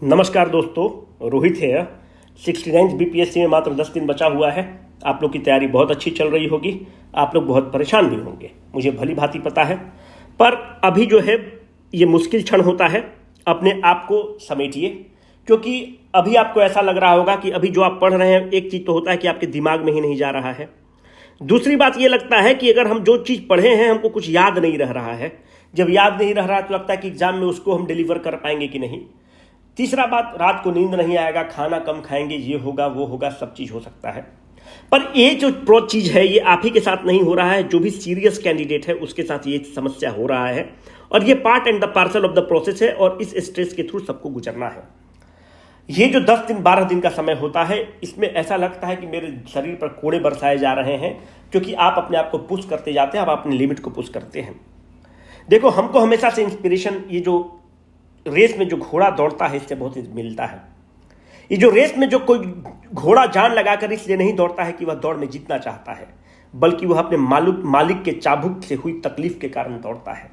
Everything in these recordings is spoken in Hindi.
नमस्कार दोस्तों, रोहित है। 69 बीपीएससी में मात्र 10 दिन बचा हुआ है। आप लोग की तैयारी बहुत अच्छी चल रही होगी। आप लोग बहुत परेशान भी होंगे, मुझे भली भांति पता है। पर अभी जो है ये मुश्किल क्षण होता है, अपने आप को समेटिए, क्योंकि अभी आपको ऐसा लग रहा होगा कि अभी जो आप पढ़ रहे हैं, एक चीज़ तो होता है कि आपके दिमाग में ही नहीं जा रहा है। दूसरी बात ये लगता है कि अगर हम जो चीज़ पढ़े हैं हमको कुछ याद नहीं रह रहा है। जब याद नहीं रह रहा तो लगता है कि एग्जाम में उसको हम डिलीवर कर पाएंगे कि नहीं। तीसरा बात, रात को नींद नहीं आएगा, खाना कम खाएंगे, ये होगा वो होगा, सब चीज़ हो सकता है। पर ये जो प्रो चीज़ है ये आप ही के साथ नहीं हो रहा है, जो भी सीरियस कैंडिडेट है उसके साथ ये समस्या हो रहा है। और ये part and the parcel of the process है और इस स्ट्रेस के थ्रू सबको गुजरना है। ये जो 10 दिन 12 दिन का समय होता है, इसमें ऐसा लगता है कि मेरे शरीर पर कोड़े बरसाए जा रहे हैं, क्योंकि आप अपने आप को पुश करते जाते हैं, आप अपने लिमिट को पुश करते हैं। देखो, हमको हमेशा से इंस्पिरेशन ये जो रेस में जो घोड़ा दौड़ता है इससे बहुत मिलता है। ये जो रेस में जो कोई घोड़ा जान लगाकर इसलिए नहीं दौड़ता है कि वह दौड़ में जीतना चाहता है, बल्कि वह अपने मालिक के चाबुक से हुई तकलीफ के कारण दौड़ता है।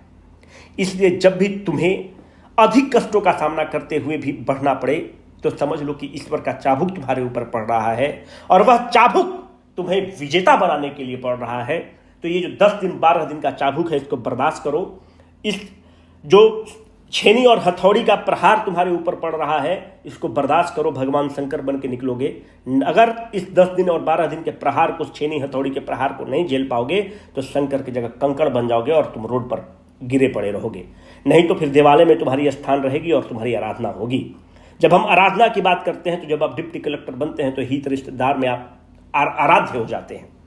इसलिए जब भी तुम्हें अधिक कष्टों का सामना करते हुए भी बढ़ना पड़े तो समझ लो कि ईश्वर का चाबुक तुम्हारे ऊपर पड़ रहा है और वह चाबुक तुम्हें विजेता बनाने के लिए पड़ रहा है। तो ये जो 10 दिन 12 दिन का चाबुक है, इसको बर्दाश्त करो। इस जो छेनी और हथौड़ी का प्रहार तुम्हारे ऊपर पड़ रहा है, इसको बर्दाश्त करो। भगवान शंकर बन के निकलोगे। अगर इस 10 दिन और 12 दिन के प्रहार को, छेनी हथौड़ी के प्रहार को नहीं झेल पाओगे तो शंकर की जगह कंकड़ बन जाओगे और तुम रोड पर गिरे पड़े रहोगे। नहीं तो फिर देवालय में तुम्हारी स्थान रहेगी और तुम्हारी आराधना होगी। जब हम आराधना की बात करते हैं तो जब आप डिप्टी कलेक्टर बनते हैं तो हित रिश्तेदार में आप आराध्य हो जाते हैं।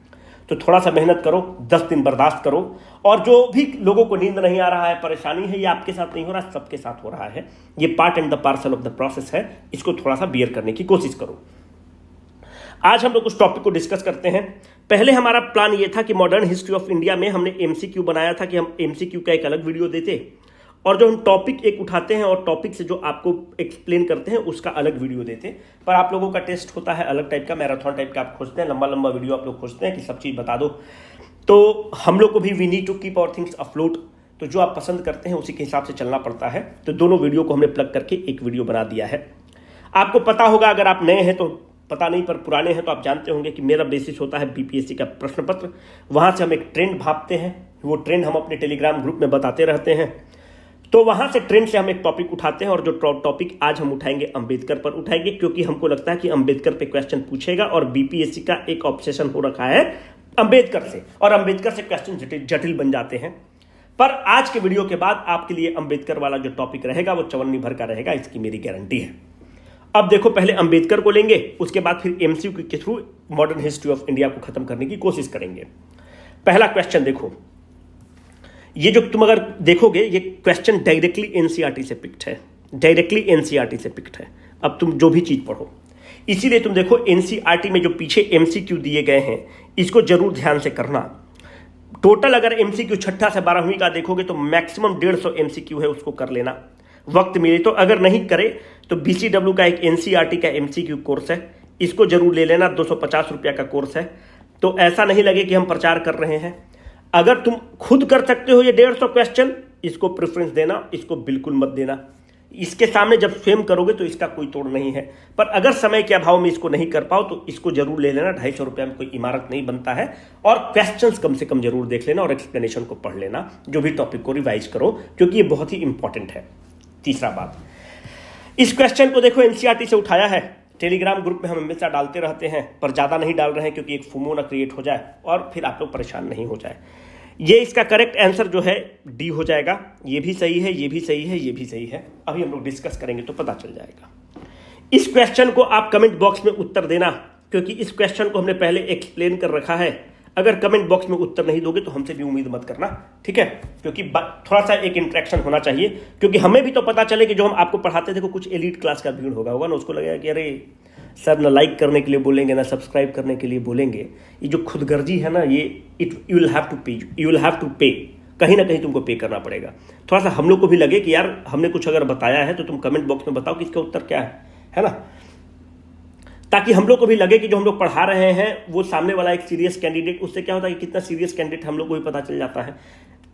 तो थोड़ा सा मेहनत करो, 10 दिन बर्दाश्त करो। और जो भी लोगों को नींद नहीं आ रहा है, परेशानी है, ये आपके साथ नहीं हो रहा, सबके साथ हो रहा है। ये part and the parcel of the process है। इसको थोड़ा सा बियर करने की कोशिश करो। आज हम लोग उस टॉपिक को डिस्कस करते हैं। पहले हमारा प्लान ये था कि मॉडर्न हिस्ट्री ऑफ इंडिया में हमने एमसीक्यू बनाया था कि हम एमसीक्यू का एक अलग वीडियो देते, और जो हम टॉपिक एक उठाते हैं और टॉपिक से जो आपको एक्सप्लेन करते हैं उसका अलग वीडियो देते। पर आप लोगों का टेस्ट होता है अलग टाइप का, मैराथन टाइप का आप खोजते हैं, लंबा लंबा वीडियो आप लोग खोजते हैं कि सब चीज़ बता दो। तो हम लोग को भी we need to keep our things afloat. तो जो आप पसंद करते हैं उसी के हिसाब से चलना पड़ता है। तो दोनों वीडियो को हमने प्लग करके एक वीडियो बना दिया है। आपको पता होगा, अगर आप नए हैं तो पता नहीं, पर पुराने हैं तो आप जानते होंगे कि मेरा बेसिस होता है बीपीएससी का प्रश्न पत्र। वहाँ से हम एक ट्रेंड भापते हैं, वो ट्रेंड हम अपने टेलीग्राम ग्रुप में बताते रहते हैं। तो वहां से ट्रेंड से हम एक टॉपिक उठाते हैं और जो टॉपिक आज हम उठाएंगे अंबेडकर पर उठाएंगे, क्योंकि हमको लगता है कि अंबेडकर पे क्वेश्चन पूछेगा और बीपीएससी का एक ऑब्सेशन हो रखा है अंबेडकर से, और अंबेडकर से क्वेश्चन जटिल बन जाते हैं। पर आज के वीडियो के बाद आपके लिए अंबेडकर वाला जो टॉपिक रहेगा वो चवन्नी भर का रहेगा, इसकी मेरी गारंटी है। अब देखो, पहले अंबेडकर को लेंगे, उसके बाद फिर एमसीक्यू के through modern history of India को खत्म करने की कोशिश करेंगे। पहला क्वेश्चन देखो, ये जो तुम अगर देखोगे ये क्वेश्चन डायरेक्टली एनसीईआरटी से पिक्ड है, डायरेक्टली एनसीईआरटी से पिक्ड है। अब तुम जो भी चीज पढ़ो, इसीलिए तुम देखो एनसीईआरटी में जो पीछे एमसीक्यू दिए गए हैं इसको जरूर ध्यान से करना। टोटल अगर एमसीक्यू छठा से 12वीं का देखोगे तो मैक्सिमम 150 एमसीक्यू है, उसको कर लेना वक्त मिले तो। अगर नहीं करे तो बीसीडब्ल्यू का एक एनसीईआरटी का एमसीक्यू कोर्स है, इसको जरूर ले लेना। 250 रुपया का कोर्स है, तो ऐसा नहीं लगे कि हम प्रचार कर रहे हैं। अगर तुम खुद कर सकते हो ये 150 क्वेश्चन, इसको प्रेफरेंस देना, इसको बिल्कुल मत देना। इसके सामने जब स्वयं करोगे तो इसका कोई तोड़ नहीं है। पर अगर समय के अभाव में इसको नहीं कर पाओ तो इसको जरूर ले लेना। 250 रुपया में कोई इमारत नहीं बनता है। और क्वेश्चंस कम से कम जरूर देख लेना और एक्सप्लेनेशन को पढ़ लेना, जो भी टॉपिक को रिवाइज करो, क्योंकि ये बहुत ही इंपॉर्टेंट है। तीसरा बात, इस क्वेश्चन को देखो एनसीईआरटी से उठाया है, टेलीग्राम ग्रुप में हम हमेशा डालते रहते हैं, पर ज़्यादा नहीं डाल रहे हैं क्योंकि एक फुमो ना क्रिएट हो जाए और फिर आप लोग परेशान नहीं हो जाए। ये इसका करेक्ट आंसर जो है डी हो जाएगा। ये भी सही है, ये भी सही है, ये भी सही है। अभी हम लोग डिस्कस करेंगे तो पता चल जाएगा। इस क्वेश्चन को आप कमेंट बॉक्स में उत्तर देना, क्योंकि इस क्वेश्चन को हमने पहले एक्सप्लेन कर रखा है। अगर कमेंट बॉक्स में उत्तर नहीं दोगे तो हमसे भी उम्मीद मत करना, ठीक है? क्योंकि थोड़ा सा एक इंटरेक्शन होना चाहिए, क्योंकि हमें भी तो पता चले कि जो हम आपको पढ़ाते थे को कुछ एलीट क्लास का भीड़ होगा ना, उसको लगेगा कि अरे सर ना लाइक करने के लिए बोलेंगे ना सब्सक्राइब करने के लिए बोलेंगे। ये जो खुदगर्जी है ना, ये यू विल हैव टू पे, कहीं ना कहीं तुमको पे करना पड़ेगा। थोड़ा सा हम लोग को भी लगे कि यार हमने कुछ अगर बताया है तो तुम कमेंट बॉक्स में बताओ कि इसका उत्तर क्या है ना, ताकि हम लोग को भी लगे कि जो हम लोग पढ़ा रहे हैं वो सामने वाला एक सीरियस कैंडिडेट, उससे क्या होता है कि कितना सीरियस कैंडिडेट हम लोग को भी पता चल जाता है।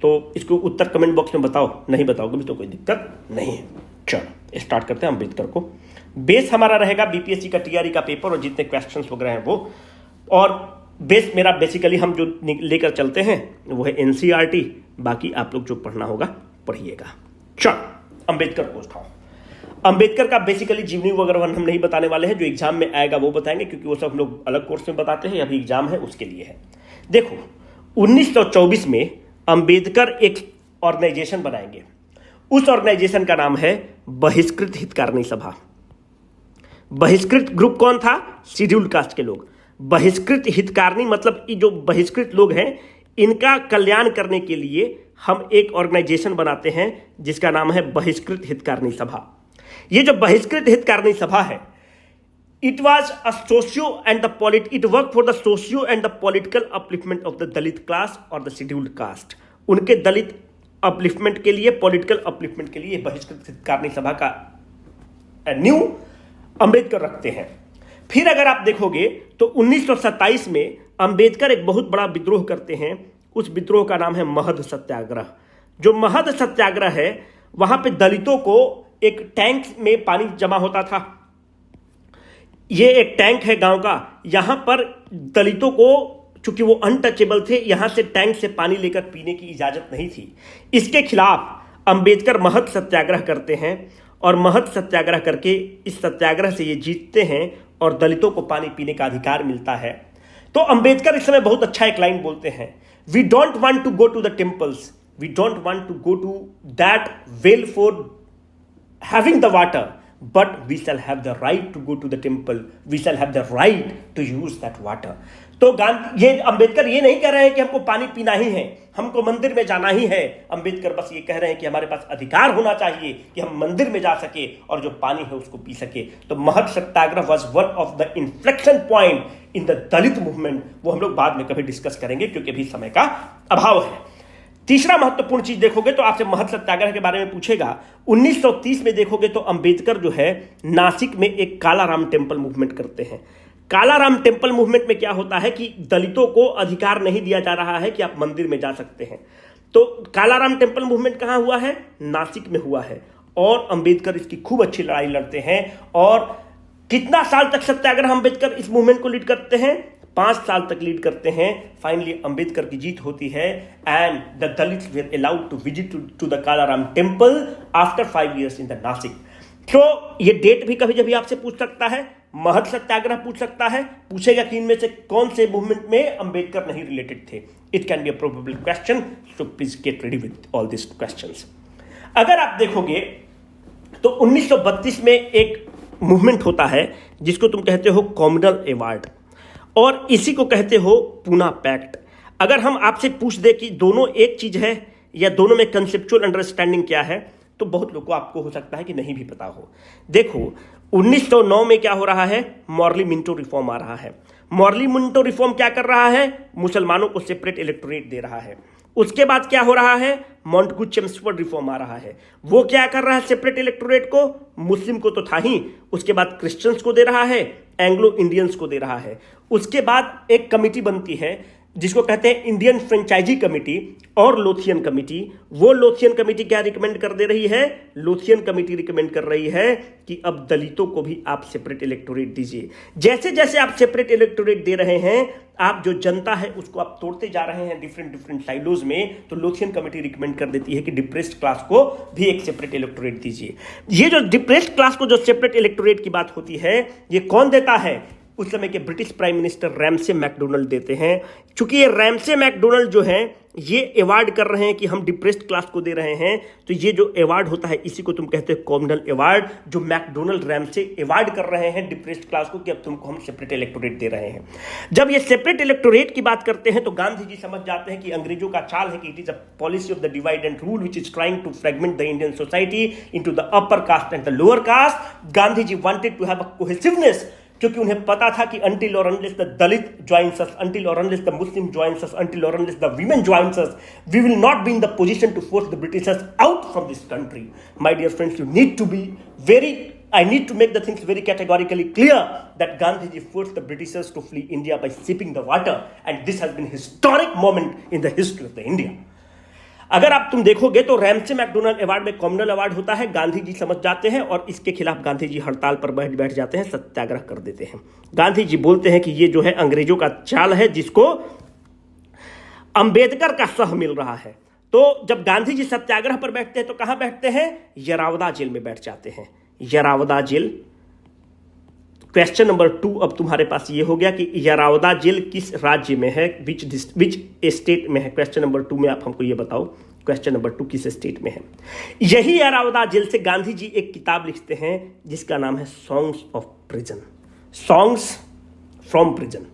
तो इसको उत्तर कमेंट बॉक्स में बताओ, नहीं बताओगे भी तो कोई दिक्कत नहीं है। चलो स्टार्ट करते हैं अम्बेडकर को। बेस हमारा रहेगा बीपीएससी का टीआरई का पेपर और जितने क्वेश्चंस वगैरह हैं वो, और बेस मेरा बेसिकली हम जो लेकर चलते हैं वो है एनसीईआरटी, बाकी आप लोग जो पढ़ना होगा पढ़िएगा। चलो अम्बेडकर को उठाओ। अम्बेडकर का बेसिकली जीवनी वगैरह हम नहीं बताने वाले हैं, जो एग्जाम में आएगा वो बताएंगे, क्योंकि वो सब हम लोग अलग कोर्स में बताते हैं, अभी एग्जाम है उसके लिए है। देखो 1924 में अम्बेडकर एक ऑर्गेनाइजेशन बनाएंगे। उस ऑर्गेनाइजेशन का नाम है बहिष्कृत हितकारिणी सभा। बहिष्कृत ग्रुप कौन था? शेड्यूल्ड कास्ट के लोग। बहिष्कृत हितकारिणी मतलब ये जो बहिष्कृत लोग हैं इनका कल्याण करने के लिए हम एक ऑर्गेनाइजेशन बनाते हैं जिसका नाम है बहिष्कृत हितकारिणी सभा। ये जो बहिष्कृत हितकारिणी सभा है, it was a it worked for the socio and the political upliftment of the Dalit class or the scheduled caste। उनके दलित अपलिफ्टमेंट के लिए, पॉलिटिकल अपलिफ्टमेंट के लिए बहिष्कृत हितकारिणी सभा का न्यू अंबेडकर रखते हैं। फिर अगर आप देखोगे तो 1927 में अंबेडकर एक बहुत बड़ा विद्रोह करते हैं। उस विद्रोह का नाम है महद सत्याग्रह। जो महद सत्याग्रह है वहां पे दलितों को एक टैंक में पानी जमा होता था। ये एक टैंक है गांव का, यहां पर दलितों को, चूंकि वो अनटचेबल थे, यहां से टैंक से पानी लेकर पीने की इजाजत नहीं थी। इसके खिलाफ अंबेडकर महद सत्याग्रह करते हैं और महद सत्याग्रह करके इस सत्याग्रह से ये जीतते हैं और दलितों को पानी पीने का अधिकार मिलता है। तो अंबेडकर इस समय बहुत अच्छा एक लाइन बोलते हैं, we don't want to go to the temples, we don't want to go to that well for having the water, but we shall have the right to go to the temple, we shall have the right to use that water। तो ये अंबेडकर ये नहीं कह रहे हैं कि हमको पानी पीना ही है, हमको मंदिर में जाना ही है। अंबेडकर बस ये कह रहे हैं कि हमारे पास अधिकार होना चाहिए कि हम मंदिर में जा सके और जो पानी है उसको पी सके। तो Mahad Satyagraha was one of the inflection point in the Dalit movement. वो हम लोग बाद में कभी डिस्कस करेंगे क्योंकि अभी समय का अभाव है। तीसरा महत्वपूर्ण चीज देखोगे तो आपसे महद सत्याग्रह के बारे में पूछेगा। 1930 में देखोगे तो अंबेडकर जो है नासिक में एक कालाराम टेम्पल मूवमेंट करते हैं। कालाराम टेम्पल मूवमेंट में क्या होता है कि दलितों को अधिकार नहीं दिया जा रहा है कि आप मंदिर में जा सकते हैं। तो कालाराम टेम्पल मूवमेंट कहां हुआ है? नासिक में हुआ है। और अंबेडकर इसकी खूब अच्छी लड़ाई लड़ते हैं। और कितना साल तक सत्याग्रह अंबेडकर इस मूवमेंट को लीड करते हैं? 5 साल तक लीड करते हैं। फाइनली अंबेडकर की जीत होती है and the Dalits were allowed to visit to the Kalaram temple after 5 years in the Nashik. तो ये डेट भी कभी कभी आपसे पूछ सकता है, महद सत्याग्रह पूछ सकता है, पूछेगा कि इनमें से कौन से मूवमेंट में अंबेडकर नहीं रिलेटेड थे। It can be a probable question, so please get ready with all this questions. अगर आप देखोगे तो 1932 में एक मूवमेंट होता है जिसको तुम कहते हो कॉम्युनल अवार्ड, और इसी को कहते हो पूना पैक्ट। अगर हम आपसे पूछ दे कि दोनों एक चीज है या दोनों में कंसेप्चुअल अंडरस्टैंडिंग क्या है, तो बहुत लोगों को आपको हो सकता है कि नहीं भी पता हो। देखो 1909 में क्या हो रहा है? मॉर्ली मिंटो रिफॉर्म आ रहा है। मॉर्ली मिंटो रिफॉर्म क्या कर रहा है? मुसलमानों को सेपरेट इलेक्टोरेट दे रहा है। उसके बाद क्या हो रहा है? मॉन्टगू चेम्सफोर्ड रिफॉर्म आ रहा है। वो क्या कर रहा है? सेपरेट इलेक्टोरेट को, मुस्लिम को तो था ही, उसके बाद क्रिश्चियंस को दे रहा है, एंग्लो इंडियंस को दे रहा है। उसके बाद एक कमिटी बनती है जिसको कहते हैं इंडियन फ्रेंचाइजी कमिटी और लोथियन कमिटी। वो लोथियन कमिटी क्या रिकमेंड कर दे रही है? लोथियन कमिटी रिकमेंड कर रही है कि अब दलितों को भी आप सेपरेट इलेक्टोरेट दीजिए। जैसे जैसे आप सेपरेट इलेक्टोरेट दे रहे हैं, आप जो जनता है उसको आप तोड़ते जा रहे हैं डिफरेंट साइलोज में। तो लोथियन कमिटी रिकमेंड कर देती है कि डिप्रेस्ड क्लास को भी एक सेपरेट इलेक्टोरेट दीजिए। ये जो डिप्रेस्ड क्लास को जो सेपरेट इलेक्टोरेट की बात होती है, ये कौन देता है? उस समय के British prime minister Ramsay McDonald देते हैं। चूंकि ये रैमसे मैकडोनल्ड जो है ये अवार्ड कर रहे हैं कि हम डिप्रेस्ड क्लास को दे रहे हैं, तो ये जो अवार्ड होता है इसी को तुम कहते हो कॉम्युनल अवार्ड, जो मैकडोनल्ड रैमसे अवार्ड कर रहे हैं डिप्रेस्ड क्लास को कि अब तुमको हम सेपरेट इलेक्टोरेट दे रहे हैं। जब ये सेपरेट इलेक्टोरेट की बात करते हैं तो गांधी जी समझ जाते हैं कि अंग्रेजों का चाल है कि it is a policy of the divide and rule which is trying to fragment the Indian society into the upper caste and the lower caste. Gandhi ji wanted to have a cohesiveness, क्योंकि उन्हें पता था कि until or unless the Dalit joins us, until or unless the Muslim joins us, until or unless the women joins us, we will not be in the position to force the Britishers out from this country. My dear friends, you need to be I need to make the things very categorically clear that Gandhiji forced the Britishers to flee India by sipping the water, and this has been a historic moment in the history of the India. अगर आप तुम देखोगे तो रैमसे मैकडोनल्ड अवार्ड में कॉमनल अवार्ड होता है, गांधी जी समझ जाते हैं और इसके खिलाफ गांधी जी हड़ताल पर बैठ जाते हैं, सत्याग्रह कर देते हैं। गांधी जी बोलते हैं कि ये जो है अंग्रेजों का चाल है जिसको अंबेडकर का सह मिल रहा है। तो जब गांधी जी सत्याग्रह पर बैठते हैं तो कहां बैठते हैं? यरावदा जेल में बैठ जाते हैं, यरावदा जेल। क्वेश्चन नंबर 2 अब तुम्हारे पास ये हो गया कि यरावदा जेल किस राज्य में है, विच स्टेट में है। क्वेश्चन नंबर 2 में आप हमको ये बताओ, क्वेश्चन नंबर 2 किस स्टेट में है। यही यरावदा जेल से गांधी जी एक किताब लिखते हैं जिसका नाम है songs of prison, songs from prison.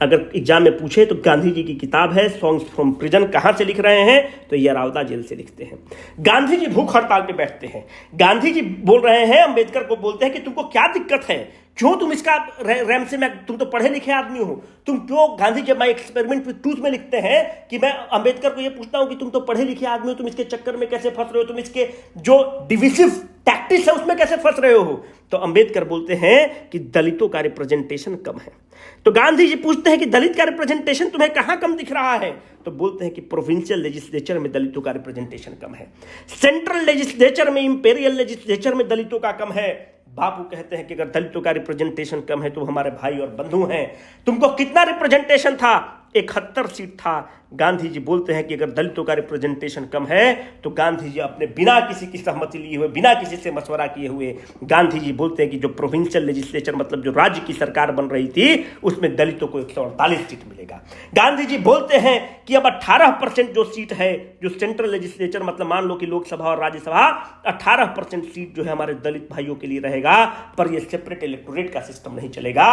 अगर एग्जाम में पूछे तो गांधी जी की किताब है सॉन्ग्स फ्रॉम प्रिजन। कहां से लिख रहे हैं? तो यरावदा जेल से लिखते हैं। गांधी जी भूख हड़ताल पे बैठते हैं। गांधी जी बोल रहे हैं, अंबेडकर को बोलते हैं कि तुमको क्या दिक्कत है, क्यों तुम इसका रैमसे में, तुम तो पढ़े लिखे आदमी हो, तुम क्यों? Gandhi ji my experiment with truth में लिखते हैं कि मैं अंबेडकर को यह पूछता हूं कि तुम तो पढ़े लिखे आदमी हो, तुम इसके चक्कर में कैसे फंस रहे हो, तुम इसके जो डिविसिव टैक्टिक्स है उसमें कैसे फंस रहे हो। तो अंबेडकर बोलते हैं कि दलितों का रिप्रेजेंटेशन कम है। तो गांधी जी पूछते हैं कि दलित का रिप्रेजेंटेशन तुम्हें कहां कम दिख रहा है? तो बोलते हैं कि प्रोविंशियल लेजिस्लेचर में दलितों का रिप्रेजेंटेशन कम है, सेंट्रल लेजिस्लेचर में, इंपेरियल लेजिस्लेचर में दलितों का कम है। बापू कहते हैं कि अगर दलितों का रिप्रेजेंटेशन कम है तो हमारे भाई और बंधु हैं। तुमको कितना रिप्रेजेंटेशन था? 71 सीट था। गांधी जी बोलते हैं कि अगर दलितों का रिप्रेजेंटेशन कम है तो गांधी जी अपने बिना किसी की सहमति लिए हुए, बिना किसी से मशवरा किए हुए, गांधी जी बोलते हैं कि जो प्रोविंशियल लेजिस्लेचर मतलब जो राज्य की सरकार बन रही थी उसमें दलितों को 148 सीट मिलेगा। गांधी जी बोलते हैं कि अब 18% जो सीट है, जो सेंट्रल लेजिस्लेचर मतलब मान लो कि लोकसभा और राज्यसभा, 18% सीट जो है हमारे दलित भाइयों के लिए रहेगा, पर यह सेपरेट इलेक्टोरेट का सिस्टम नहीं चलेगा,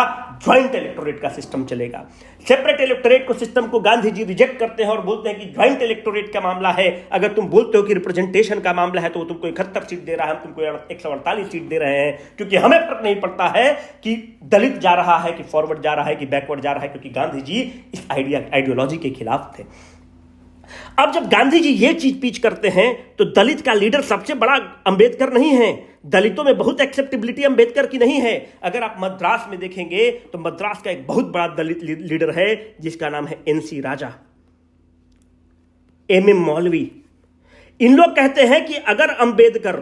ज्वाइंट इलेक्टोरेट का सिस्टम चलेगा। सेपरेट इलेक्टोरेट को सिस्टम को गांधी जी रिजेक्ट करते हैं और बोलते हैं कि ज्वाइंट इलेक्टोरेट का मामला है, अगर तुम बोलते हो कि रिप्रेजेंटेशन का मामला है तो वो तुमको 71 सीट दे रहा है, हम तुमको 148 सीट दे रहे हैं, क्योंकि हमें फर्क नहीं पड़ता है कि दलित जा रहा है कि फॉरवर्ड जा रहा है कि बैकवर्ड जा रहा है, क्योंकि गांधी जी इस आइडियोलॉजी के खिलाफ थे। अब जब गांधी जी ये चीज पीच करते हैं तो दलित का लीडर सबसे बड़ा अंबेडकर नहीं है, दलितों में बहुत एक्सेप्टेबिलिटी अंबेडकर की नहीं है। अगर आप मद्रास में देखेंगे तो मद्रास का एक बहुत बड़ा दलित लीडर है जिसका नाम है एनसी राजा, एमएम मौलवी। इन लोग कहते हैं कि अगर अंबेडकर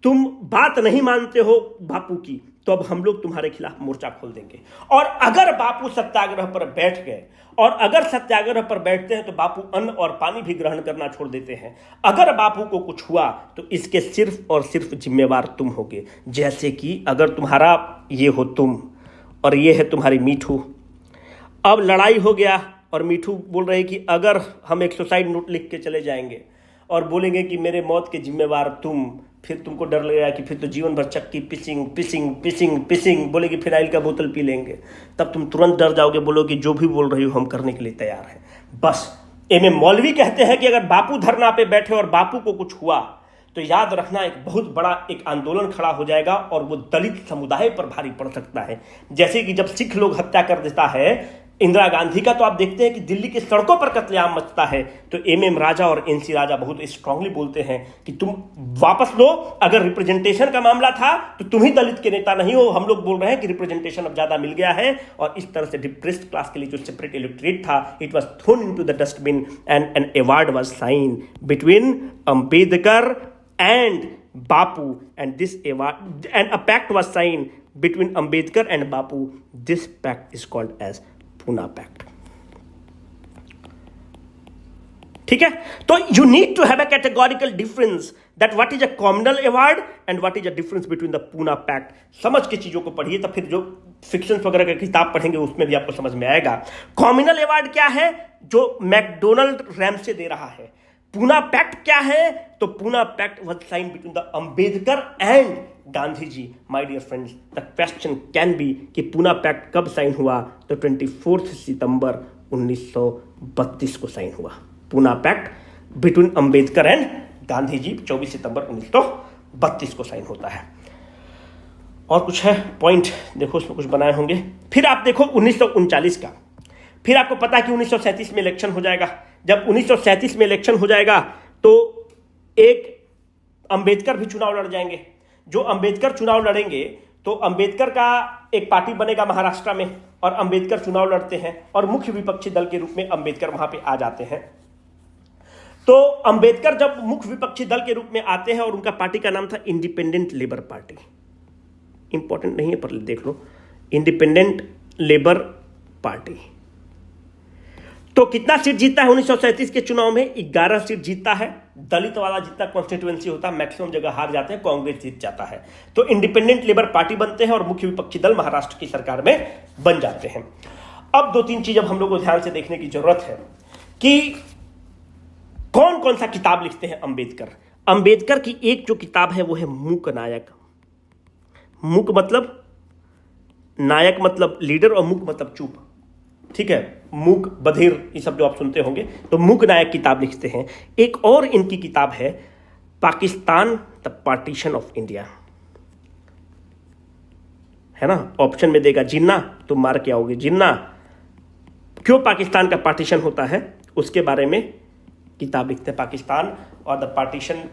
तुम बात नहीं मानते हो बापू की तो अब हम लोग तुम्हारे खिलाफ मोर्चा खोल देंगे। और अगर बापू सत्याग्रह पर बैठ गए, और अगर सत्याग्रह पर बैठते हैं तो बापू अन्न और पानी भी ग्रहण करना छोड़ देते हैं। अगर बापू को कुछ हुआ तो इसके सिर्फ और सिर्फ जिम्मेवार तुम होगे। जैसे कि अगर तुम्हारा ये हो तुम और ये है तुम्हारी मीठू, अब लड़ाई हो गया और मीठू बोल रहे कि अगर हम एक सुसाइड नोट लिख के चले जाएंगे और बोलेंगे कि मेरे मौत के जिम्मेवार तुम, फिर तुमको डर लगेगा कि फिर तो जीवन भर चक्की पिसिंग पिसिंग पिसिंग पिसिंग बोलेगी, फिनाइल का बोतल पी लेंगे, तब तुम तुरंत डर जाओगे, बोलोगे जो भी बोल रही हो हम करने के लिए तैयार हैं। बस एमएम मौलवी कहते हैं कि अगर बापू धरना पे बैठे और बापू को कुछ हुआ तो याद रखना एक बहुत बड़ा एक आंदोलन खड़ा हो जाएगा और वो दलित समुदाय पर भारी पड़ सकता है। जैसे कि जब सिख लोग हत्या कर देता है इंदिरा गांधी का, तो आप देखते हैं कि दिल्ली की सड़कों पर कत्लेआम मचता है। तो एमएम राजा और एनसी राजा बहुत स्ट्रांगली बोलते हैं कि तुम वापस लो, अगर रिप्रेजेंटेशन का मामला था तो तुम ही दलित के नेता नहीं हो, हम लोग बोल रहे हैं कि रिप्रेजेंटेशन अब ज्यादा मिल गया है। और इस तरह से डिप्रेस्ड क्लास के लिए जो सेपरेट इलेक्टोरेट था, it was thrown into the dustbin and an award was sign between Ambedkar and Bapu, and this award and a pact was signed between Ambedkar and Bapu. This pact is called as Pune Pact. ठीक है, तो you need to have a categorical difference that what is a communal award and what is a difference between the Pune Pact. समझ के चीजों को पढ़िए, तब फिर जो फिक्शन वगैरह का किताब पढ़ेंगे उसमें भी आपको समझ में आएगा। कम्युनल अवार्ड क्या है? जो मैकडोनल्ड रैमसे दे रहा है। पूना पैक्ट क्या है? तो Poona pact was sign between the Ambedkar and Gandhi ji. My dear friends, the question can be कि पूना पैक्ट कब साइन हुआ? तो 24 सितंबर 1932 को साइन हुआ। Poona pact between Ambedkar and Gandhi ji 24 सितंबर 1932 को साइन होता है। और कुछ है पॉइंट? देखो उसमें कुछ बनाए होंगे। फिर आप देखो 1939 का, फिर आपको पता है कि 1937 में इलेक्शन हो जाएगा। जब 1937 में इलेक्शन हो जाएगा तो एक अंबेडकर भी चुनाव लड़ जाएंगे। जो अंबेडकर चुनाव लड़ेंगे तो अंबेडकर का एक पार्टी बनेगा महाराष्ट्र में और अंबेडकर चुनाव लड़ते हैं और मुख्य विपक्षी दल के रूप में अंबेडकर वहां पे आ जाते हैं। तो अंबेडकर जब मुख्य विपक्षी दल के रूप में आते हैं और उनका पार्टी का नाम था इंडिपेंडेंट लेबर पार्टी, इंपॉर्टेंट नहीं है पर देख लो, इंडिपेंडेंट लेबर पार्टी। तो कितना सीट जीतता है 1937 के चुनाव में? 11 सीट जीतता है। दलित वाला जितना कॉन्स्टिट्यूएंसी होता है मैक्सिमम जगह हार जाते हैं, कांग्रेस जीत जाता है। तो इंडिपेंडेंट लेबर पार्टी बनते हैं और मुख्य विपक्षी दल महाराष्ट्र की सरकार में बन जाते हैं। अब 2-3 चीज अब हम लोग को ध्यान से देखने की जरूरत है कि कौन कौन सा किताब लिखते हैं अंबेडकर। अंबेडकर की एक जो किताब है वो है मूक नायक। मूक मतलब नायक मतलब लीडर और मूक मतलब चुप, ठीक है, मूक बधिर ये सब जो आप सुनते होंगे, तो मूक नायक किताब लिखते हैं। एक और इनकी किताब है Pakistan the partition of India, है ना, ऑप्शन में देगा जिन्ना, तुम मार के आओगे जिन्ना। क्यों पाकिस्तान का पार्टीशन होता है उसके बारे में किताब लिखते हैं, पाकिस्तान और the partition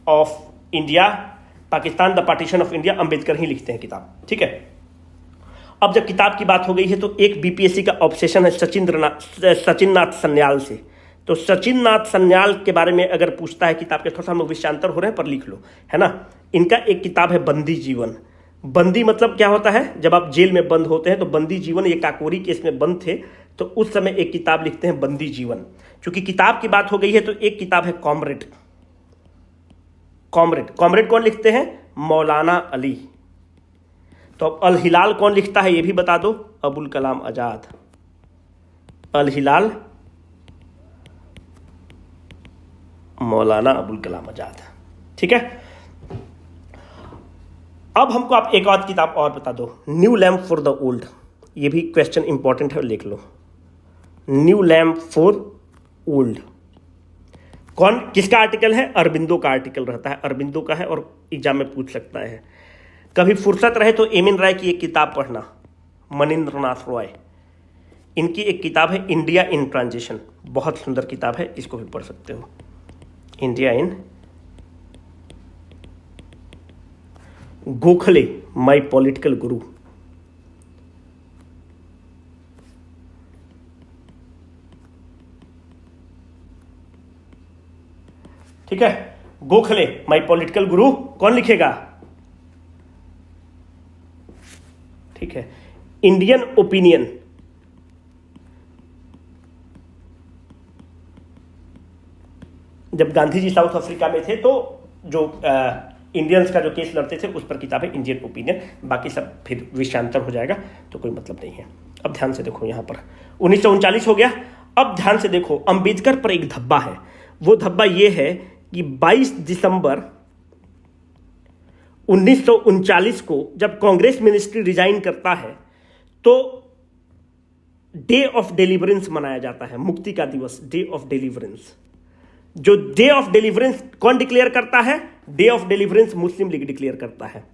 of India, Pakistan the partition of India, Ambedkar ही लिखते हैं किताब, ठीक है। अब जब किताब की बात हो गई है तो एक बीपीएससी का ऑब्सेशन है सचिन नाथ सन्याल से। तो सचिन नाथ सन्याल के बारे में अगर पूछता है किताब के, थोड़ा सा हम लोग विषयांतर हो रहे हैं पर लिख लो, है ना। इनका एक किताब है बंदी जीवन। बंदी मतलब क्या होता है, जब आप जेल में बंद होते हैं तो बंदी जीवन, ये काकोरी केस में बंद थे तो उस समय एक किताब लिखते हैं बंदी जीवन। चूंकि किताब की बात हो गई है तो एक किताब है कॉमरेड। कॉमरेड कौन लिखते हैं? मौलाना अली। तो अब अल हिलाल कौन लिखता है ये भी बता दो, अबुल कलाम आजाद। अल हिलाल मौलाना अबुल कलाम आजाद, ठीक है। अब हमको आप एक और किताब और बता दो, new lamp for the old. ये भी क्वेश्चन इंपॉर्टेंट है, लिख लो, न्यू लैम्प फॉर ओल्ड। कौन, किसका आर्टिकल है? अरबिंदो का आर्टिकल रहता है, अरबिंदो का है और एग्जाम में पूछ सकता है। कभी फुर्सत रहे तो एमिन राय की एक किताब पढ़ना, मनिंद्रनाथ रॉय, इनकी एक किताब है इंडिया इन ट्रांजिशन, बहुत सुंदर किताब है, इसको भी पढ़ सकते हो, India in. Gokhale my political गुरु, ठीक है, गोखले माय पॉलिटिकल गुरु कौन लिखेगा? ठीक है, इंडियन ओपिनियन, जब गांधी जी साउथ अफ्रीका में थे तो जो इंडियंस का जो केस लड़ते थे उस पर किताब है इंडियन ओपिनियन। बाकी सब फिर विषयांतर हो जाएगा तो कोई मतलब नहीं है। अब ध्यान से देखो, यहां पर 1939 हो गया। अब ध्यान से देखो, अंबेडकर पर एक धब्बा है, वो धब्बा ये है कि 22 दिसंबर 1939 को जब कांग्रेस मिनिस्ट्री रिजाइन करता है तो डे ऑफ डिलीवरेंस मनाया जाता है, मुक्ति का दिवस, डे ऑफ डिलीवरेंस। जो डे ऑफ डिलीवरेंस कौन डिक्लेयर करता है? Day of deliverance Muslim league declare करता है।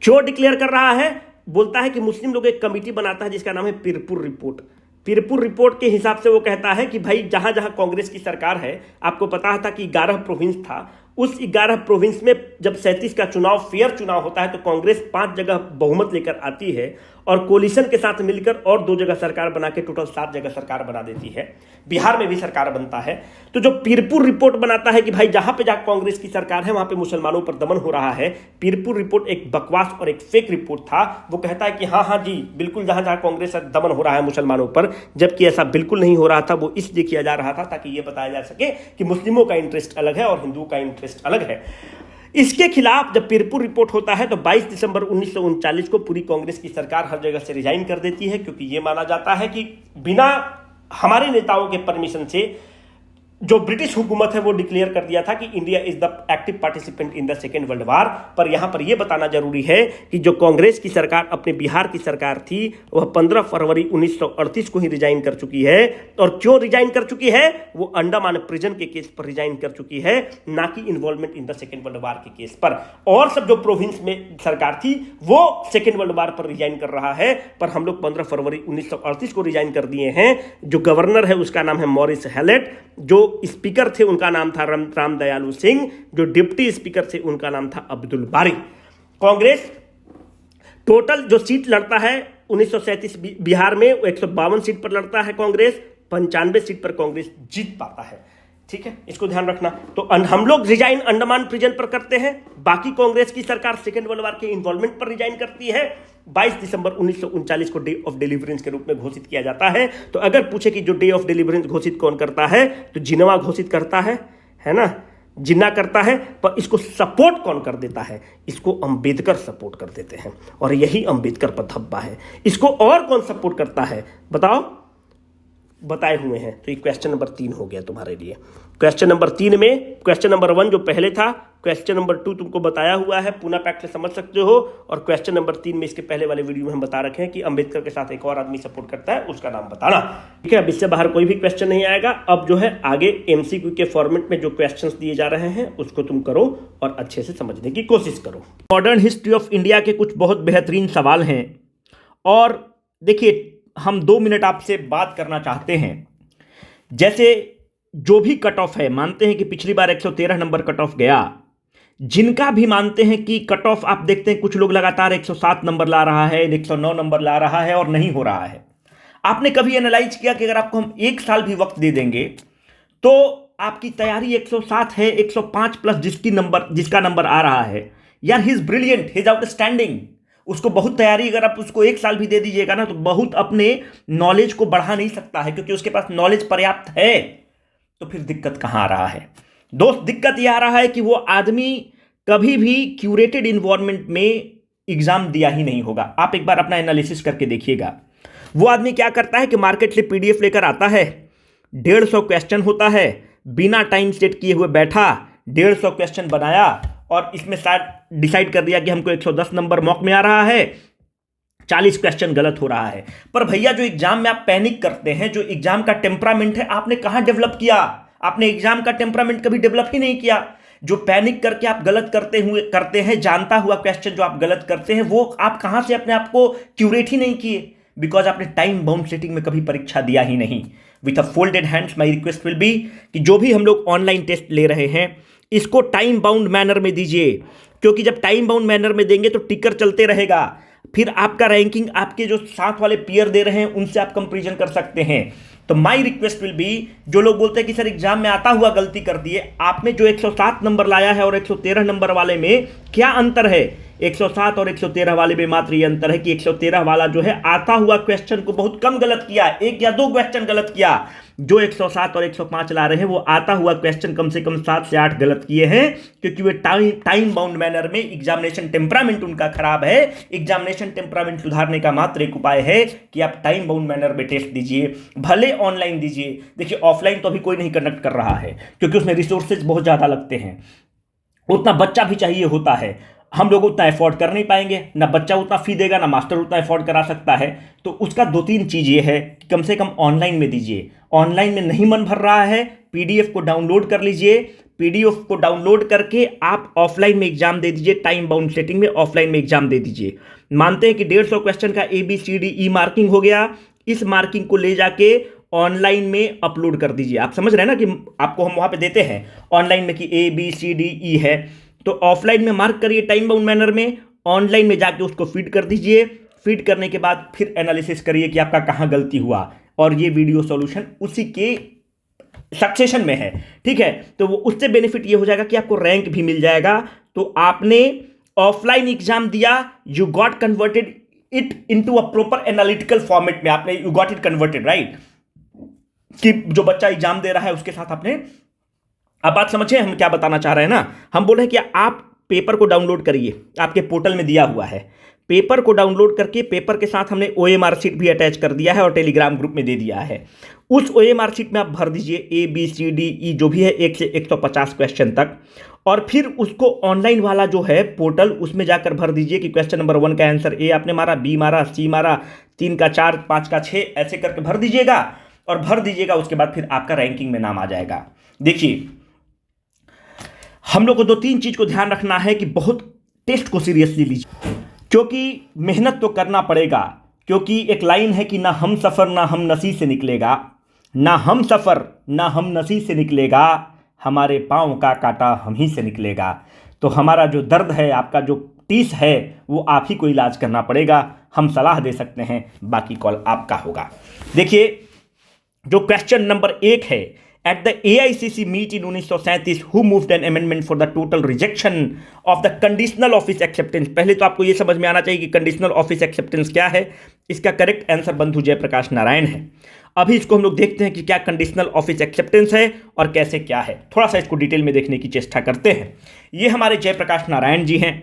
क्यों डिक्लेयर कर रहा है? बोलता है कि मुस्लिम लोग एक कमिटी बनाता है जिसका नाम है पीरपुर रिपोर्ट। पीरपुर रिपोर्ट के हिसाब से वो कहता है कि भाई जहां जहां कांग्रेस की सरकार है, आपको पता था कि 11 प्रोविंस था, उस 11 प्रोविंस में जब 37 का चुनाव फेयर चुनाव होता है तो कांग्रेस 5 जगह बहुमत लेकर आती है और कोलिशन के साथ मिलकर और 2 जगह सरकार बना के टोटल 7 जगह सरकार बना देती है। बिहार में भी सरकार बनता है। तो जो पीरपुर रिपोर्ट बनाता है कि भाई जहां पे जहां कांग्रेस की सरकार है वहां पे मुसलमानों पर दमन हो रहा है, पीरपुर रिपोर्ट एक बकवास और एक फेक रिपोर्ट था। वो कहता है कि हाँ जी बिल्कुल जहां जहां कांग्रेस दमन हो रहा है मुसलमानों पर, जबकि ऐसा बिल्कुल नहीं हो रहा था। वो इसलिए किया जा रहा था ताकि यह बताया जा सके कि मुस्लिमों का इंटरेस्ट अलग है और हिंदुओं का इंटरेस्ट अलग है। इसके खिलाफ जब पीरपुर रिपोर्ट होता है तो 22 दिसंबर 1939 को पूरी कांग्रेस की सरकार हर जगह से रिजाइन कर देती है, क्योंकि यह माना जाता है कि बिना हमारे नेताओं के परमिशन से जो ब्रिटिश हुकूमत है वो डिक्लेयर कर दिया था कि India is the active participant in the second world war. पर यहां पर यह बताना जरूरी है कि जो कांग्रेस की सरकार अपने बिहार की सरकार थी वह 15 फरवरी 1938 को ही रिजाइन कर चुकी है। और क्यों रिजाइन कर चुकी है? वो अंडमान प्रिजन के केस पर रिजाइन कर चुकी है, ना कि involvement in the second world war के केस पर। और सब जो प्रोविंस में सरकार थी वो सेकेंड वर्ल्ड वार पर रिजाइन कर रहा है, पर हम लोग 15 फरवरी 1938 को रिजाइन कर दिए हैं। जो गवर्नर है उसका नाम है मॉरिस हैलेट, जो स्पीकर थे उनका नाम था राम दयालु सिंह, जो डिप्टी स्पीकर थे उनका नाम था अब्दुल बारी। कांग्रेस टोटल जो सीट लड़ता है 1937 बिहार में, वो 152 सीट पर लड़ता है कांग्रेस, 95 सीट पर कांग्रेस जीत पाता है। ठीक है, इसको ध्यान रखना। तो हम लोग रिजाइन अंडमान प्रिजन पर करते हैं, बाकी कांग्रेस की सरकार सेकेंड वर्ल्ड वॉर के इन्वॉल्वमेंट पर रिजाइन करती है। 22 दिसंबर 1939 को डे ऑफ डिलीवरेंस के रूप में घोषित किया जाता है। तो अगर पूछे कि जो डे ऑफ डिलीवरेंस घोषित कौन करता है, तो जिन्ना घोषित करता है ना, जिन्ना करता है। पर इसको सपोर्ट कौन कर देता है? इसको अंबेडकर सपोर्ट कर देते हैं, और यही अंबेडकर पर धब्बा है। इसको और कौन सपोर्ट करता है बताओ? बताए हुए हैं। तो ये क्वेश्चन नंबर 3 हो गया तुम्हारे लिए। क्वेश्चन नंबर 3 में क्वेश्चन नंबर 1 जो पहले था, क्वेश्चन नंबर 2 तुमको बताया हुआ है, पुनः पैक्ट से समझ सकते हो। और क्वेश्चन नंबर 3 में इसके पहले वाले वीडियो में हम बता रखे हैं कि अंबेडकर के साथ एक और आदमी सपोर्ट करता है, उसका नाम बताना। ठीक है, अब इससे बाहर कोई भी क्वेश्चन नहीं आएगा। अब जो है आगे एमसीक्यू के फॉर्मेट में जो क्वेश्चन दिए जा रहे हैं उसको तुम करो और अच्छे से समझने की कोशिश करो। मॉडर्न हिस्ट्री ऑफ इंडिया के कुछ बहुत बेहतरीन सवाल हैं, और देखिए हम 2 मिनट आपसे बात करना चाहते हैं। जैसे जो भी कट ऑफ है, मानते हैं कि पिछली बार 113 नंबर कट ऑफ गया, जिनका भी मानते हैं कि कट ऑफ, आप देखते हैं कुछ लोग लगातार 107 नंबर ला रहा है, 109 नंबर ला रहा है और नहीं हो रहा है। आपने कभी एनालाइज किया कि अगर आपको हम 1 साल भी वक्त दे देंगे तो आपकी तैयारी 107 है, 105 प्लस जिसका नंबर आ रहा है, यार he is brilliant, he is outstanding. उसको बहुत तैयारी, अगर आप उसको 1 साल भी दे दीजिएगा ना, तो बहुत अपने नॉलेज को बढ़ा नहीं सकता है, क्योंकि उसके पास नॉलेज पर्याप्त है। तो फिर दिक्कत कहां आ रहा है दोस्त? दिक्कत यह आ रहा है कि वो आदमी कभी भी क्यूरेटेड इन्वायरमेंट में एग्जाम दिया ही नहीं होगा। आप एक बार अपना एनालिसिस करके देखिएगा। वो आदमी क्या करता है कि मार्केट से पीडीएफ लेकर आता है, 150 क्वेश्चन होता है, बिना टाइम सेट किए हुए बैठा 150 क्वेश्चन बनाया, और इसमें शायद डिसाइड कर दिया कि हमको 110 नंबर मॉक में आ रहा है, 40 क्वेश्चन गलत हो रहा है। पर भैया जो एग्जाम में आप पैनिक करते हैं, जो एग्जाम का टेम्परामेंट है, आपने कहां डेवलप किया? आपने एग्जाम का टेम्परामेंट कभी डेवलप ही नहीं किया। जो पैनिक करके आप गलत करते हैं, जानता हुआ क्वेश्चन जो आप गलत करते हैं, वो आप कहां से अपने आप को क्यूरेट ही नहीं किए? बिकॉज आपने टाइम बाउंड सेटिंग में कभी परीक्षा दिया ही नहीं। With a folded hands my request will be कि जो भी हम लोग ऑनलाइन टेस्ट ले रहे हैं, इसको टाइम बाउंड मैनर में दीजिए, क्योंकि जब टाइम बाउंड मैनर में देंगे तो टिकर चलते रहेगा। फिर आपका रैंकिंग आपके जो साथ वाले पीयर दे रहे हैं उनसे आप कंपैरिजन कर सकते हैं। तो माई रिक्वेस्ट विल बी, जो लोग बोलते हैं कि सर एग्जाम में आता हुआ गलती कर दिए, आपने जो 107 नंबर लाया है और 113 नंबर वाले में क्या अंतर है? 107 और 113 वाले में मात्र ये अंतर है कि 113 वाला जो है आता हुआ क्वेश्चन को बहुत कम गलत किया, 1 या 2 क्वेश्चन गलत किया। जो 107 और 105 ला रहे हैं वो आता हुआ क्वेश्चन कम से कम 7 से 8 गलत किए हैं, क्योंकि वे टाइम बाउंड मैनर में, एग्जामिनेशन टेम्परामेंट उनका खराब है। एग्जामिनेशन टेम्परामेंट सुधारने का मात्र एक उपाय है कि आप टाइम बाउंड मैनर में टेस्ट दीजिए, भले ऑनलाइन दीजिए। देखिए ऑफलाइन तो अभी कोई नहीं कंडक्ट कर रहा है, क्योंकि उसमें रिसोर्सेज बहुत ज्यादा लगते हैं, उतना बच्चा भी चाहिए होता है। हम लोग उतना अफोर्ड कर नहीं पाएंगे, ना बच्चा उतना फी देगा, ना मास्टर उतना अफोर्ड करा सकता है। तो उसका 2-3 चीज़ ये है कि कम से कम ऑनलाइन में दीजिए। ऑनलाइन में नहीं मन भर रहा है, पीडीएफ को डाउनलोड कर लीजिए, पीडीएफ को डाउनलोड करके आप ऑफलाइन में एग्जाम दे दीजिए, टाइम बाउंड सेटिंग में ऑफलाइन में एग्जाम दे दीजिए। मानते हैं कि 150 क्वेश्चन का ABCDE मार्किंग हो गया, इस मार्किंग को ले जाके ऑनलाइन में अपलोड कर दीजिए। आप समझ रहे हैं ना कि आपको हम वहां पे देते हैं ऑनलाइन में कि ABCDE है, तो ऑफलाइन में मार्क करिए टाइम बाउंड मैनर में, ऑनलाइन में जाके उसको फीड कर दीजिए। फीड करने के बाद फिर एनालिसिस करिए कि आपका कहां गलती हुआ, और ये वीडियो सॉल्यूशन उसी के सक्सेशन में है। ठीक है, तो वो उससे बेनिफिट ये हो जाएगा कि आपको रैंक भी मिल जाएगा। तो आपने ऑफलाइन एग्जाम दिया, you got converted it into a proper analytical format में, आपने you got it converted, right? कि जो बच्चा एग्जाम दे रहा है उसके साथ आपने, आप बात समझे हम क्या बताना चाह रहे हैं ना? हम बोल रहे हैं कि आप पेपर को डाउनलोड करिए, आपके पोर्टल में दिया हुआ है। पेपर को डाउनलोड करके पेपर के साथ हमने OMR शीट भी अटैच कर दिया है और टेलीग्राम ग्रुप में दे दिया है। उस OMR शीट में आप भर दीजिए ABCDE जो भी है 1 से 150 क्वेश्चन तक, और फिर उसको ऑनलाइन वाला जो है पोर्टल, उसमें जाकर भर दीजिए कि क्वेश्चन नंबर 1 का आंसर A आपने मारा, B मारा, C मारा, 3 का 4, 5 का 6, ऐसे करके भर दीजिएगा और भर दीजिएगा। उसके बाद फिर आपका रैंकिंग में नाम आ जाएगा। देखिए हम लोग को 2-3 चीज को ध्यान रखना है कि बहुत टेस्ट को सीरियसली लीजिए, क्योंकि मेहनत तो करना पड़ेगा। क्योंकि एक लाइन है कि ना हम सफर ना हम नसी से निकलेगा, ना हम सफर ना हम नसी से निकलेगा, हमारे पांव का कांटा हम ही से निकलेगा। तो हमारा जो दर्द है, आपका जो टीस है, वो आप ही को इलाज करना पड़ेगा। हम सलाह दे सकते हैं, बाकी कॉल आपका होगा। देखिए जो क्वेश्चन नंबर 1 है, at the AICC meet in 1937 who moved an amendment for the total rejection of the conditional office acceptance। पहले तो आपको यह समझ में आना चाहिए कि कंडीशनल ऑफिस एक्सेप्टेंस क्या है। इसका करेक्ट आंसर बंधु जयप्रकाश नारायण है। अभी इसको हम लोग देखते हैं कि क्या कंडीशनल ऑफिस एक्सेप्टेंस है और कैसे क्या है। थोड़ा सा इसको डिटेल में देखने की चेष्टा करते हैं। ये हमारे जयप्रकाश नारायण जी हैं।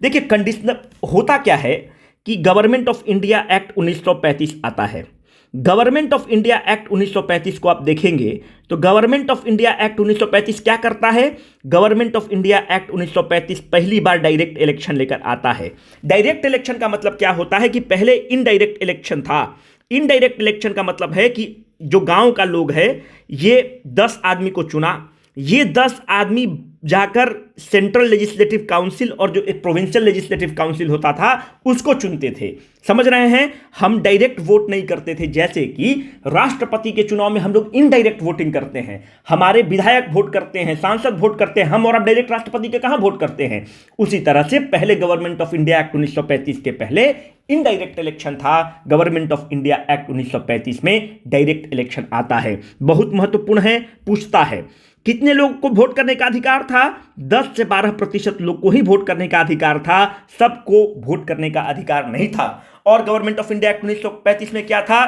देखिए कंडीशनल होता क्या है कि गवर्नमेंट ऑफ इंडिया एक्ट 1935 आता है। गवर्नमेंट ऑफ इंडिया एक्ट 1935 को आप देखेंगे तो गवर्नमेंट ऑफ इंडिया एक्ट 1935 क्या करता है? गवर्नमेंट ऑफ इंडिया एक्ट 1935 पहली बार डायरेक्ट इलेक्शन लेकर आता है। डायरेक्ट इलेक्शन का मतलब क्या होता है कि पहले इनडायरेक्ट इलेक्शन था। इनडायरेक्ट इलेक्शन का मतलब है कि जो गांव का लोग है ये 10 आदमी को चुना, ये 10 आदमी जाकर सेंट्रल लेजिस्लेटिव काउंसिल और जो एक प्रोविंशियल लेजिस्लेटिव काउंसिल होता था उसको चुनते थे। समझ रहे हैं? हम डायरेक्ट वोट नहीं करते थे। जैसे कि राष्ट्रपति के चुनाव में हम लोग इनडायरेक्ट वोटिंग करते हैं, हमारे विधायक वोट करते हैं, सांसद वोट करते हैं, हम और अब डायरेक्ट राष्ट्रपति के कहां वोट करते हैं। उसी तरह से पहले गवर्नमेंट ऑफ इंडिया एक्ट 1935 के पहले इनडायरेक्ट इलेक्शन था। गवर्नमेंट ऑफ इंडिया एक्ट 1935 में डायरेक्ट इलेक्शन आता है। बहुत महत्वपूर्ण है, पूछता है कितने लोगों को वोट करने का अधिकार था? 10 से 12% लोग को ही वोट करने का अधिकार था, सबको वोट करने का अधिकार नहीं था। और गवर्नमेंट ऑफ इंडिया एक्ट 1935 में क्या था?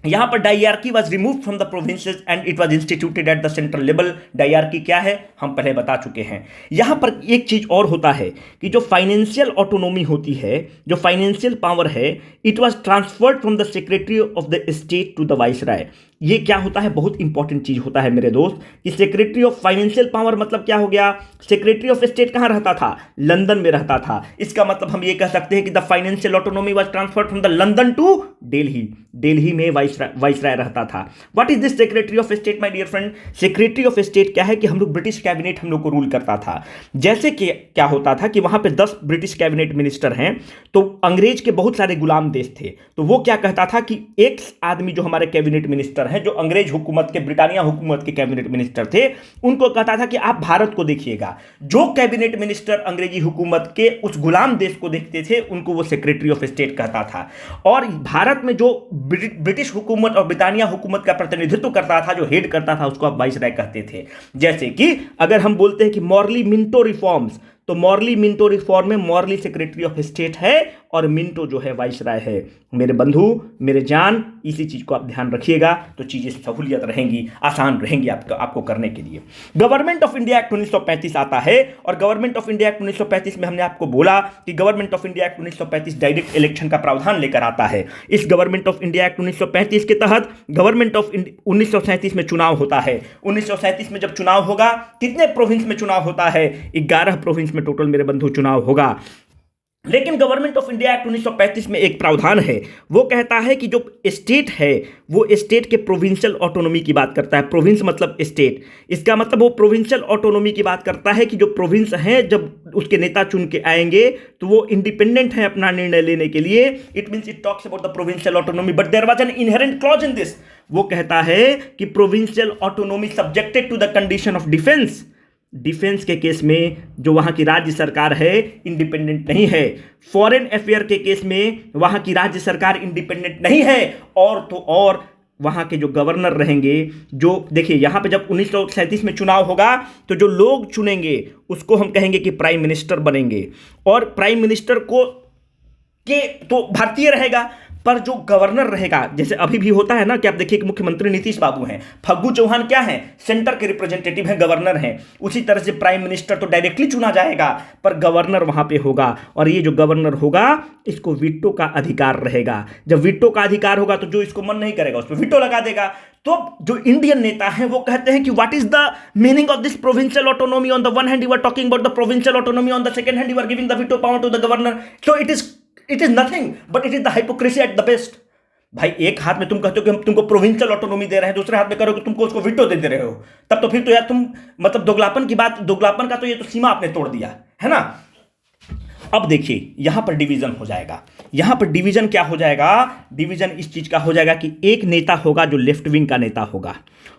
यहां पर dyarchy was remove from the provinces and it was instituted at the central level. Dyarchy क्या है हम पहले बता चुके हैं। यहां पर एक चीज और होता है कि जो फाइनेंशियल ऑटोनोमी होती है, जो फाइनेंशियल पावर है, it was transferred from the secretary of the state to the viceroy. ये क्या होता है? बहुत इंपॉर्टेंट चीज होता है मेरे दोस्त कि सेक्रेटरी ऑफ फाइनेंशियल पावर मतलब क्या हो गया? सेक्रेटरी ऑफ स्टेट कहां रहता था? लंदन में रहता था। इसका मतलब हम ये कह सकते हैं कि the financial autonomy was transferred from the London to Delhi. Delhi में वाइसराय रहता था। What is this secretary of state my dear friend? Secretary of state क्या है कि हम लोग ब्रिटिश कैबिनेट हम लोग को रूल करता था। जैसे कि क्या होता था कि वहां पे 10 ब्रिटिश कैबिनेट मिनिस्टर हैं, तो अंग्रेज के बहुत सारे गुलाम देश थे, तो वो क्या कहता था कि एक आदमी जो हमारे कैबिनेट मिनिस्टर हैं, जो अंग्रेज हुकूमत के, ब्रिटानिया हुकूमत के कैबिनेट मिनिस्टर थे, उनको कहता था कि आप भारत को देखिएगा। जो कैबिनेट मिनिस्टर अंग्रेजी हुकूमत के उस गुलाम देश को देखते थे उनको वो सेक्रेटरी ऑफ स्टेट कहता था। और भारत में जो ब्रिटिश हुकूमत और ब्रिटानिया हुकूमत का प्रतिनिधित्व करता था, जो हेड करता था, उसको आप वाइसराय कहते थे। जैसे कि अगर हम बोलते हैं कि मॉर्ली मिंटो रिफॉर्म्स, तो मॉर्ली मिंटो रिफॉर्म में मॉर्ली सेक्रेटरी ऑफ स्टेट है और मिंटो जो है वाइसराय है। मेरे बंधु, मेरे जान, इसी चीज को आप ध्यान रखिएगा तो चीजें सहूलियत रहेंगी, आसान रहेंगी आपको करने के लिए। गवर्नमेंट ऑफ इंडिया एक्ट 1935 आता है और गवर्नमेंट ऑफ इंडिया एक्ट 1935 में हमने आपको बोला कि government of India act 1935 direct election का प्रावधान लेकर आता है। इस गवर्नमेंट ऑफ इंडिया एक्ट 1935 के तहत गवर्नमेंट ऑफ 1937 में चुनाव होता है। 1937 में जब चुनाव होगा, कितने प्रोविंस में चुनाव होता है? 11 प्रोविंस में टोटल मेरे बंधु चुनाव होगा। लेकिन गवर्नमेंट ऑफ इंडिया एक्ट 1935 में एक प्रावधान है, वो कहता है कि जो स्टेट है वो स्टेट के प्रोविंशियल ऑटोनॉमी की बात करता है। प्रोविंस मतलब स्टेट, इसका मतलब वो प्रोविंशियल ऑटोनॉमी की बात करता है कि जो प्रोविंस हैं जब उसके नेता चुन के आएंगे तो वो इंडिपेंडेंट हैं अपना निर्णय लेने के लिए। It means it talks about the provincial autonomy but there was an inherent clause in this. वो कहता है कि provincial autonomy subjected to the condition of defence. Defence के केस में जो वहां की राज्य सरकार है इंडिपेंडेंट नहीं है। फॉरेन अफेयर के केस में वहां की राज्य सरकार इंडिपेंडेंट नहीं है। और तो और वहां के जो गवर्नर रहेंगे, जो देखिए यहां पे जब 1937 में चुनाव होगा तो जो लोग चुनेंगे उसको हम कहेंगे कि प्राइम मिनिस्टर बनेंगे। और प्राइम मिनिस्टर को के तो भारतीय रहेगा, पर जो गवर्नर रहेगा, जैसे अभी भी होता है ना कि आप देखिए कि मुख्यमंत्री नीतीश बाबू हैं, फग्गू चौहान क्या हैं? सेंटर के रिप्रेजेंटेटिव हैं, गवर्नर हैं। उसी तरह से प्राइम मिनिस्टर तो डायरेक्टली चुना जाएगा, पर गवर्नर वहां पे होगा। और ये जो गवर्नर होगा इसको वीटो का अधिकार रहेगा। जब वीटो का अधिकार होगा तो जो इसको मन नहीं करेगा उस पर वीटो लगा देगा। तो जो इंडियन नेता हैं वो कहते हैं कि what is the meaning of this provincial autonomy? On the one hand you are talking about the provincial autonomy, on the second hand you are giving the veto power to the governor. So it is nothing but it is the hypocrisy at the best. भाई एक हाथ में तुम कहते हो कि हम तुमको प्रोविंशियल ऑटोनॉमी दे रहे हैं, दूसरे हाथ में करो कि तुमको उसको वीटो दे रहे हो, तब तो फिर तो यार तुम मतलब दोगलापन की बात, दोगलापन का तो ये तो सीमा आपने तोड़ दिया है ना। अब देखिए यहां पर डिवीजन हो जाएगा। यहां पर डिवीजन क्या हो जाएगा? डिवीजन इस चीज का हो जाएगा कि एक नेता होगा जो लेफ्ट विंग का नेता होगा